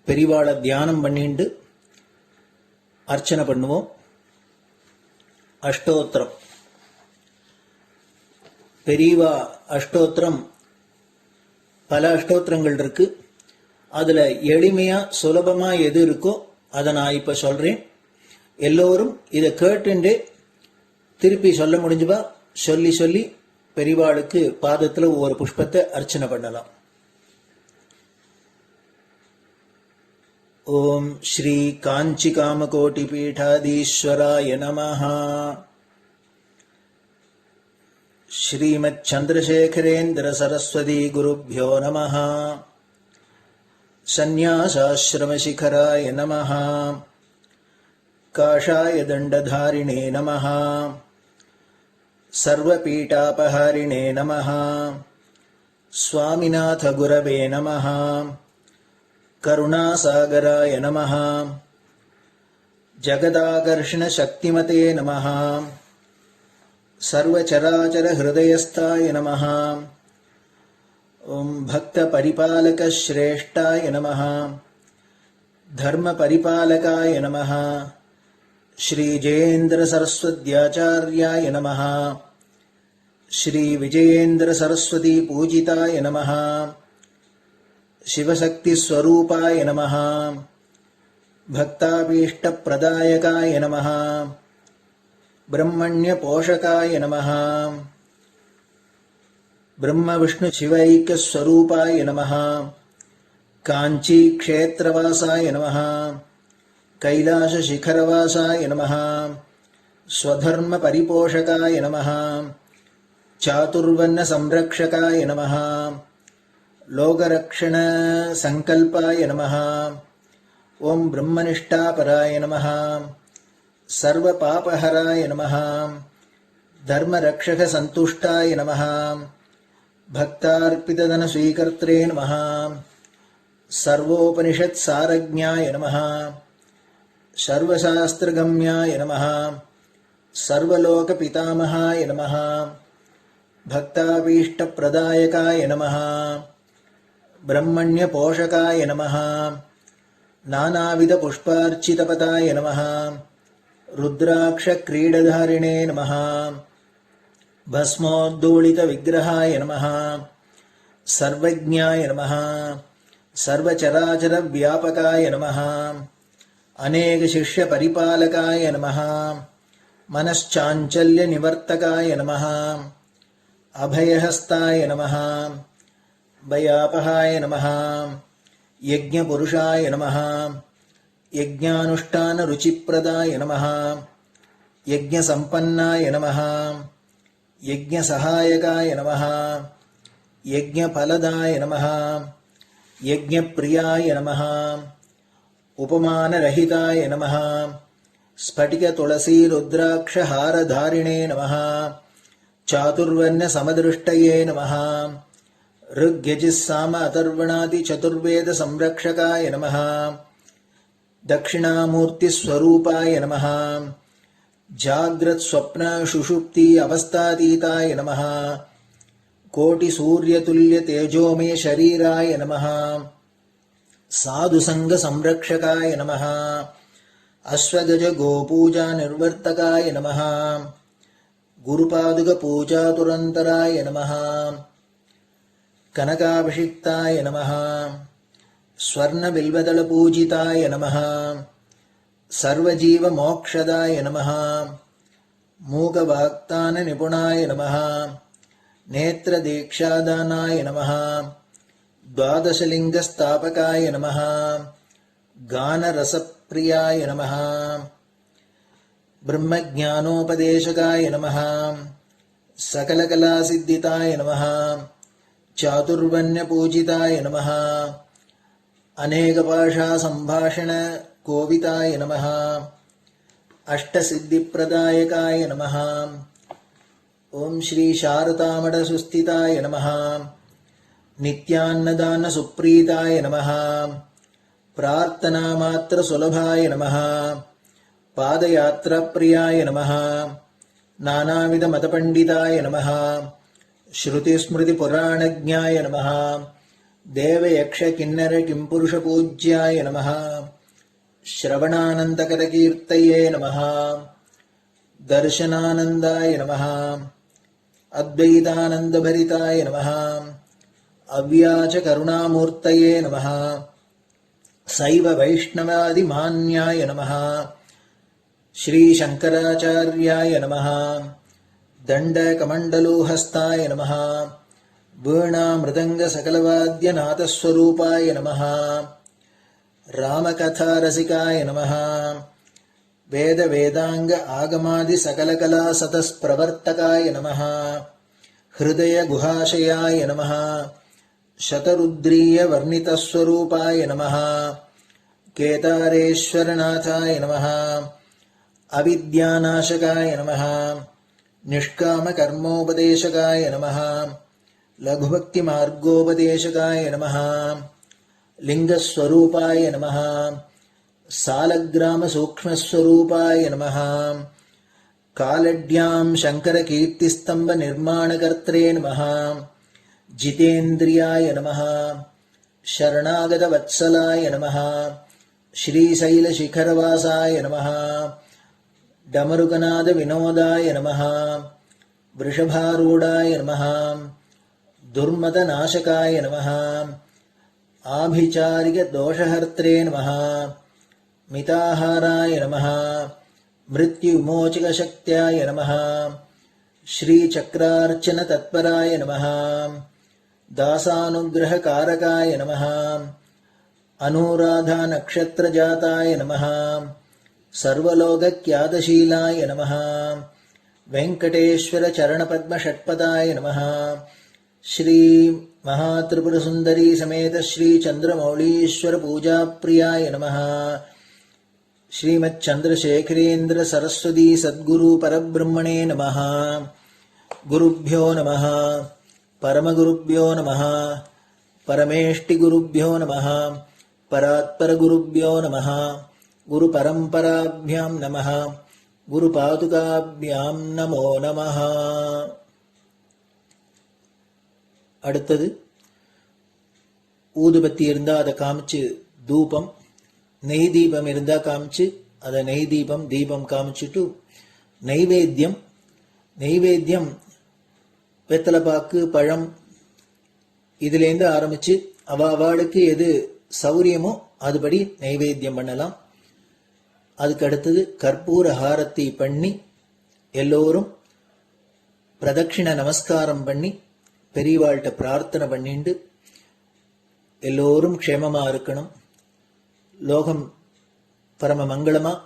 Speaker 2: பெரிவாளை தியானம் பண்ணிண்டு அர்ச்சனை பண்ணுவோம். அஷ்டோத்திரம் பெரியவா அஷ்டோத்திரம் பல அஷ்டோத்திரங்கள் இருக்கு. அதுல எளிமையா சுலபமா எது இருக்கோ அதை நான் இப்ப சொல்றேன். எல்லோரும் இதை கேட்டுண்டே திருப்பி சொல்ல முடிஞ்சுபா சொல்லி சொல்லி பெரிவாளுக்கு பாதத்துல ஒவ்வொரு புஷ்பத்தை அர்ச்சனை பண்ணலாம். ஓம் ஸ்ரீ காஞ்சி காமகோட்டி பீடாதீஸ்வராய நமஹ. ஸ்ரீமத் சந்திரசேகரேந்திர சரஸ்வதி குருப்யோ நமஹ. சந்நியாசாஸ்ரமசிகராய நமஹ. காஷாய தண்டதாரிணே நமஹ. சர்வபீடாபஹாரிணே நமஹ. स्वामिनाथ गुरवे नमः. करुणासागराय नमः. जगदाकर्षण शक्तिमते नमः. सर्वचराचर हृदयस्थाय नमः. ओम भक्त परिपालक श्रेष्ठाय नमः. धर्म परिपालकाय नमः. श्री जयेन्द्र सरस्वत्याचार्याय नमः. श्री विजयेन्द्र सरस्वती पूजिताय नमः. शिवशक्ति स्वरूपाय नमः. भक्ताभीष्ट प्रदायकाय नमः. ब्रह्मण्य पोषकाय नमः. ब्रह्म विष्णु शिवैक्य स्वरूपाय नमः. कांची क्षेत्रवासाय नमः. कैलाश शिखरवासाय नमः. स्वधर्म परिपोषकाय नमः. चातुर्वर्ण संरक्षकाय नमः. लोकरक्षण संकल्पाय नमः. ओम ब्रह्मनिष्ठापराय नमः. सर्वपापहराय नमः. धर्मरक्षक संतुष्टाय नमः. भक्तार्पितधन स्वीकर्त्रे नमः. सर्वोपनिषत् सारज्ञाय नमः. सर्वशास्त्रगम्याय नमः. सर्वलोक पितामहाय नमः. भक्ताभीष्ट प्रदायकाय नमः. ब्रह्मण्य पोषकाय नमः. नानाविध पुष्पार्चितपताय नमः. रुद्राक्ष क्रीडधारिणे नमः. भस्मोद्धूलित विग्रहाय नमः. सर्वज्ञाय नमः. सर्वचराचर व्यापकाय नमः. अनेक शिष्य परिपालकाय नमः. मनश्चाञ्चल्य निवर्तकाय नमः. अभयहस्ताय नमः. भयापहाय नमः. यज्ञपुरुषाय नमः. यज्ञानुष्ठान रुचिप्रदाय नमः. यज्ञसम्पन्नाय नमः. यज्ञसहायकाय नमः. यज्ञफलदाय नमः. यज्ञप्रियाय नमः. उपमानरहिताय नमः. स्फटिक तुलसी रुद्राक्ष हारधारिणे नमः. चातुर्वर्ण समदृष्टये नमः. ऋग्यजुस्साम अथर्वणादि चतुर्वेद संरक्षकाय नमः. दक्षिणामूर्ति स्वरूपाय नमः. जाग्रत् स्वप्न सुषुप्ति अवस्थातीताय नमः. कोटि सूर्यतुल्य तेजोमय शरीराय नमः. साधुसंग संरक्षकाय नमः. अश्वगज गोपूजा निर्वर्तकाय नमः. गुरुपादुक पूजातुरन्तराय नमः. कनकाभिषिक्ताय नमः. स्वर्ण बिल्वदल पूजिताय नमः. सर्वजीव मोक्षदाय नमः. मूकवाक्तान निपुणाय नमः. नेत्र दीक्षादानाय नमः. द्वादशलिंग स्थापकाय नमः. गान रसप्रियाय नमः. ब्रह्मज्ञानोपदेशकाय नमः. सकलकलासिद्धिताय नमः. चातुर्वण्य पूजिताय नमः. अनेकभाषा संभाषण कोविताय नमः. अष्टसिद्धिप्रदायकाय नमः. ओम श्री शारदामठ सुस्थिताय नमः. नित्यान्नदान सुप्रीताय नमः. प्रार्थना मात्र सुलभाय नमः. पादयात्रा प्रियाय नमः. नानाविध मतपंडिताय नमः. श्रुति स्मृति पुराणज्ञाय नमः. देव यक्ष किन्नर किंपुरुष पूज्याय नमः. श्रवणानंदकर कीर्तये नमः. दर्शनानंदाय नमः. अद्वैतानंद भरिताय नमः. अव्याच करुणामूर्तये नमः. शैव वैष्णवादि मान्याय नमः. श्री शंकराचार्याय नमः. दंड कमंडलूहस्ताय नमः. वीणा मृदंग सकलवाद्य नाथस्वरूपाय नमः. रामकथारसिकाय नमः। वेद वेदांग आगमादि सकलकला सतस्प्रवर्तकाय नमः। हृदय गुहाशयाय नमः। शतरुद्रीय वर्णितस्वरूपाय नमः। केदारेश्वरनाथाय नमः। अविद्यानाशकाय नमः। निष्कामकर्मोपदेशकाय नमः। लघुभक्तिमार्गोपदेशकाय नमः। लिंगस्वरूपाय नमः। सालग्रामसूक्ष्मस्वरूपाय नमः। कालड्यां शङ्करकीर्तिस्तम्भनिर्माणकर्त्रे नमः। जितेन्द्रियाय नमः। शरणागतवत्सलाय नमः। श्रीशैलशिखरवासाय नमः। डमरुकनादविनोदाय नमः। वृषभारूढाय नमः। दुर्मदनाशकाय नमः। आभिचारिकदोषहर्त्रे नमः। मिताहाराय नमः। मृत्युविमोचकशक्त्याय नमः। श्रीचक्रार्चनतत्पराय नमः। दासानुग्रहकारकाय नमः। अनुराधानक्षत्रजाताय नमः। सर्वलोकख्यातशीलाय नमः। वेङ्कटेश्वरचरणपद्मषट्पदाय नमः। श्री महात्रिपुरसुन्दरी समेत श्री चन्द्रमौलीश्वर पूजाप्रियाय नमः। श्रीमच्चन्द्रशेखरेन्द्र सरस्वती सद्गुरु परब्रह्मणे नमः। गुरुभ्यो नमः। परमगुरुभ्यो नमः। परमेष्टिगुरुभ्यो नमः। परात्परगुरुभ्यो नमः। गुरुपरम्पराभ्यां नमः। गुरुपादुकाभ्यां नमो नमः. அடுத்தது ஊதுபத்தி இருந்தா அதை காமிச்சு தூபம், நெய் தீபம் இருந்தா காமிச்சு அதை நெய் தீபம் தீபம் காமிச்சுட்டு நைவேத்தியம் வெத்தலைப்பாக்கு பழம் இதுலேருந்து ஆரம்பிச்சு அவளுக்கு எது சௌரியமோ அதுபடி நைவேத்தியம் பண்ணலாம். அதுக்கு அடுத்தது கற்பூர ஹாரத்தி பண்ணி எல்லோரும் பிரதட்சிண நமஸ்காரம் பண்ணி பெரியவாள்கிட்ட பிரார்த்தனை பண்ணிண்டு எல்லோரும் க்ஷேமமா இருக்கணும், லோகம் பரம மங்களமா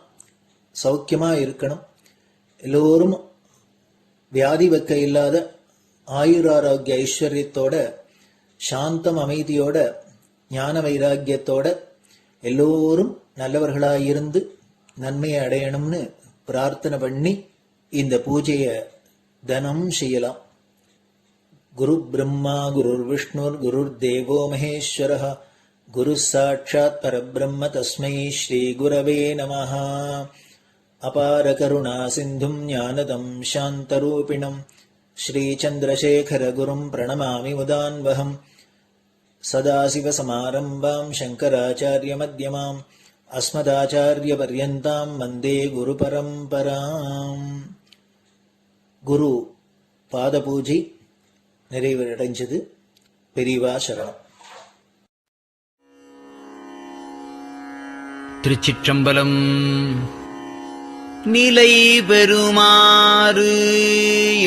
Speaker 2: சௌக்கியமா இருக்கணும், எல்லோரும் வியாதி வெக்க இல்லாத ஆயுராரோக்கிய ஐஸ்வர்யத்தோட சாந்தம் அமைதியோட ஞான வைராக்கியத்தோட எல்லோரும் நல்லவர்களாயிருந்து நன்மையை அடையணும்னு பிரார்த்தனை பண்ணி இந்த பூஜையை தினம் செய்யலாம். குரு பிரம்மா குருர் விஷ்ணுர் குருர் தேவோ மகேஸ்வரः குரு சாட்சாத் பரபிரம்ம தஸ்மை ஸ்ரீ குரவே நமः. அபார கருணா சிந்தும் ஞானதம் சாந்தரூபிணம் ஸ்ரீ சந்திரசேகர குரும் பிரணமாமி முதான்வகம். சதாசிவசமாரம்பாம் சங்கராச்சாரிய மத்யமாம் அஸ்மதாச்சாரிய பர்யந்தாம் வந்தே குரு பரம்பராம். குரு பாத பூஜை நிறைவடைஞ்சது. பெரியவா சரணம்.
Speaker 8: திருச்சிற்றம்பலம். நிலை பெறுமாறு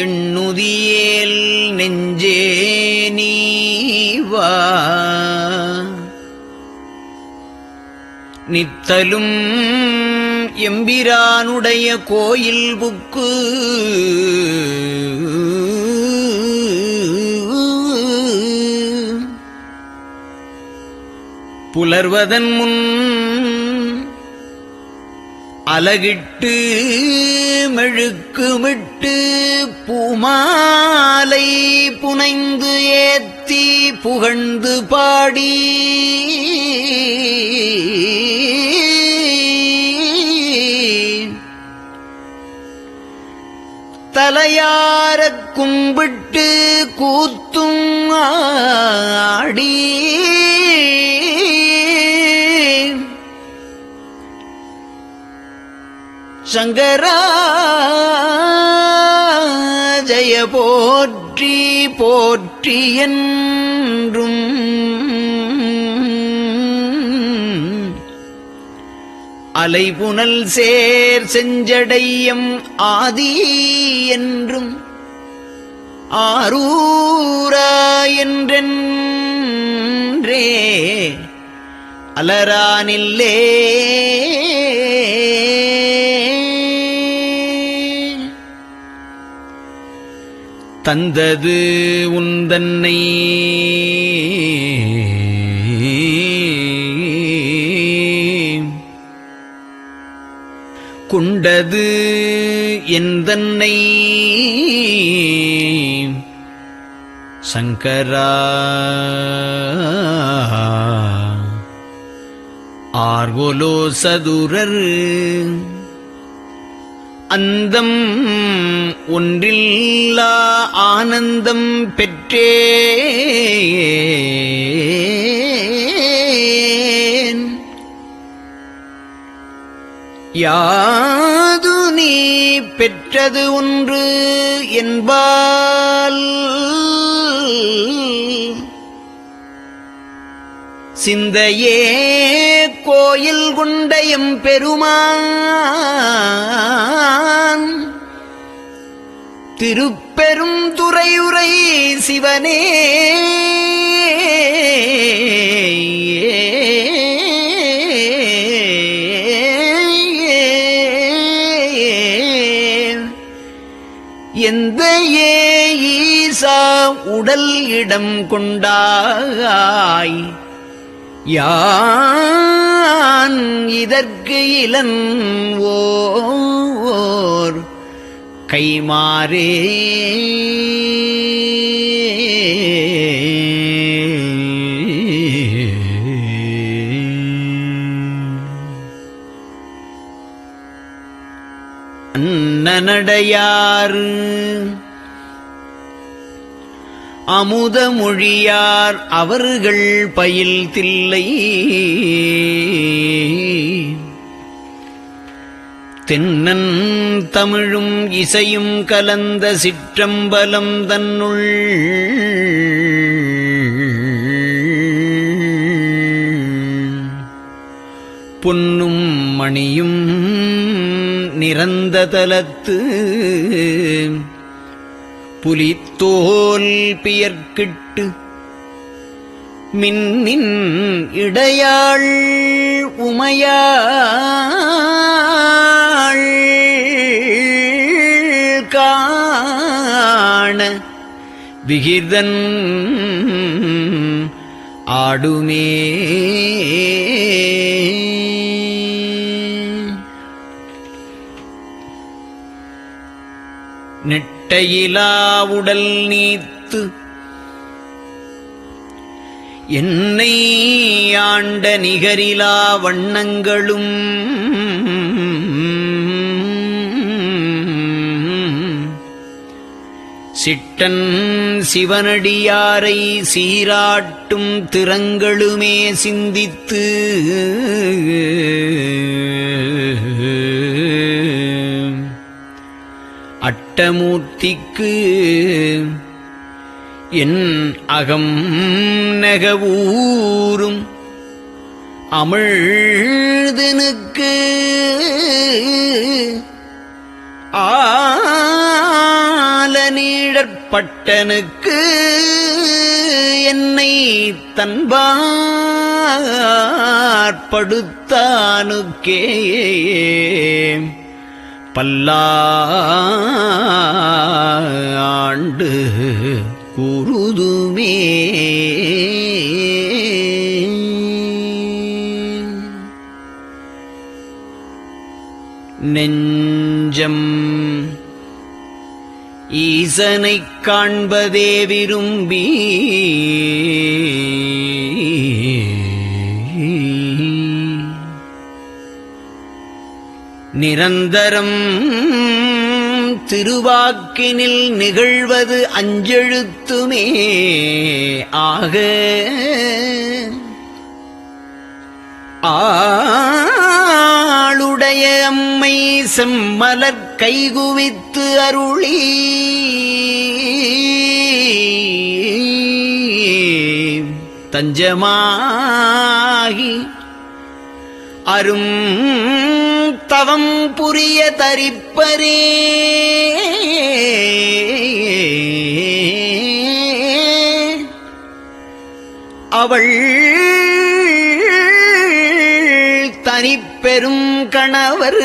Speaker 8: எண்ணுதியேல் நெஞ்சே நீவா நித்தலும் எம்பிரானுடைய கோயில் புக்கு புலர்வதன் முன் அலகிட்டு மெழுக்குமிட்டு பூமாலை புனைந்து ஏத்தி புகழ்ந்து பாடி தலையாரக் கும்பிட்டு கூத்தும் ஆடி சங்கரா ஜய போற்றி போற்றி என்றும் அலைபுனல் சேர் செஞ்சடையம் ஆதி என்றும் ஆரூரா என்றென்றே அலரானில்லே தந்தது உந்தன்னை கொண்டது எந்தன்னை சங்கரா ஆர்கோலோ சதுரர் அந்தம் ஒன்றில்லா ஆனந்தம் பெற்றேன் யாது நீ பெற்றது ஒன்று என்பால் சிந்தையே கோயில் கொண்ட எம்பெருமான் திருப்பெரும் துறையுரை சிவனே எந்த ஈசா உடல் இடம் கொண்டாய் யான் இதற்கு இளன்வோர் கைமாறே அன்னநடையார் அமுதமொழியார் அவர்கள் பயில் தில்லை தென்னன் தமிழும் இசையும் கலந்த சிற்றம்பலம் தன்னுள் பொன்னும் மணியும் நிறந்த தலத்து புலித்தோல் பியர்க்கிட்டு மின்னின் இடையாள் உமையாள் காண விகிதன் ஆடுமே நெட்டையிலா உடல் நீத்து என்னை ஆண்ட நிகரிலா வண்ணங்களும் சிட்டன் சிவனடியாரை சீராட்டும் திறங்களுமே சிந்தித்து அட்டமூர்த்திக்கு என் அகம் நெகவூரும் அமிழ்தனுக்கு ஆலநீழற்பட்டனுக்கு என்னை தன்பாற்படுத்தானுக்கே பல்லாண்டு குருதுமே நெஞ்சம் ஈசனைக் காண்பதே விரும்பி நிரந்தரம் திருவாக்கினில் நிகழ்வது அஞ்செழுத்துமே ஆக ஆளுடைய அம்மை செம்மலர் கைகுவித்து அருளி தஞ்சமாகி அரும் தவம் புரிய தரிப்பரே அவள் தனிப்பெரும் கணவர்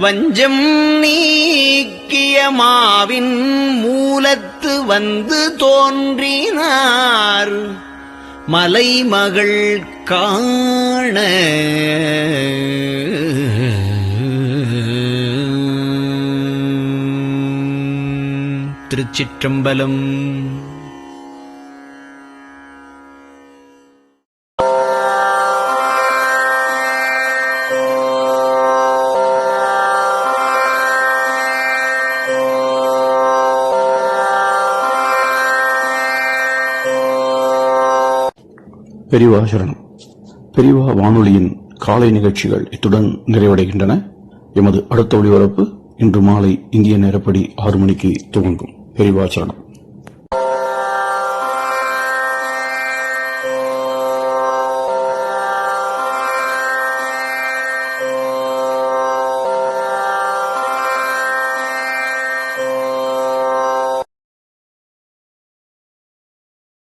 Speaker 8: வஞ்சம் நீக்கிய மாவின் மூலத்து வந்து தோன்றினார் மலைமகள் காண திருச்சிற்றம்பலம்.
Speaker 3: பெரிவா சரணம். பெரிவா வானொலியின் காலை நிகழ்ச்சிகள் இத்துடன் நிறைவடைகின்றன. எமது அடுத்த ஒளிபரப்பு இன்று மாலை இந்திய நேரப்படி 6 மணிக்கு துவங்கும். பெரிவா சரணம்.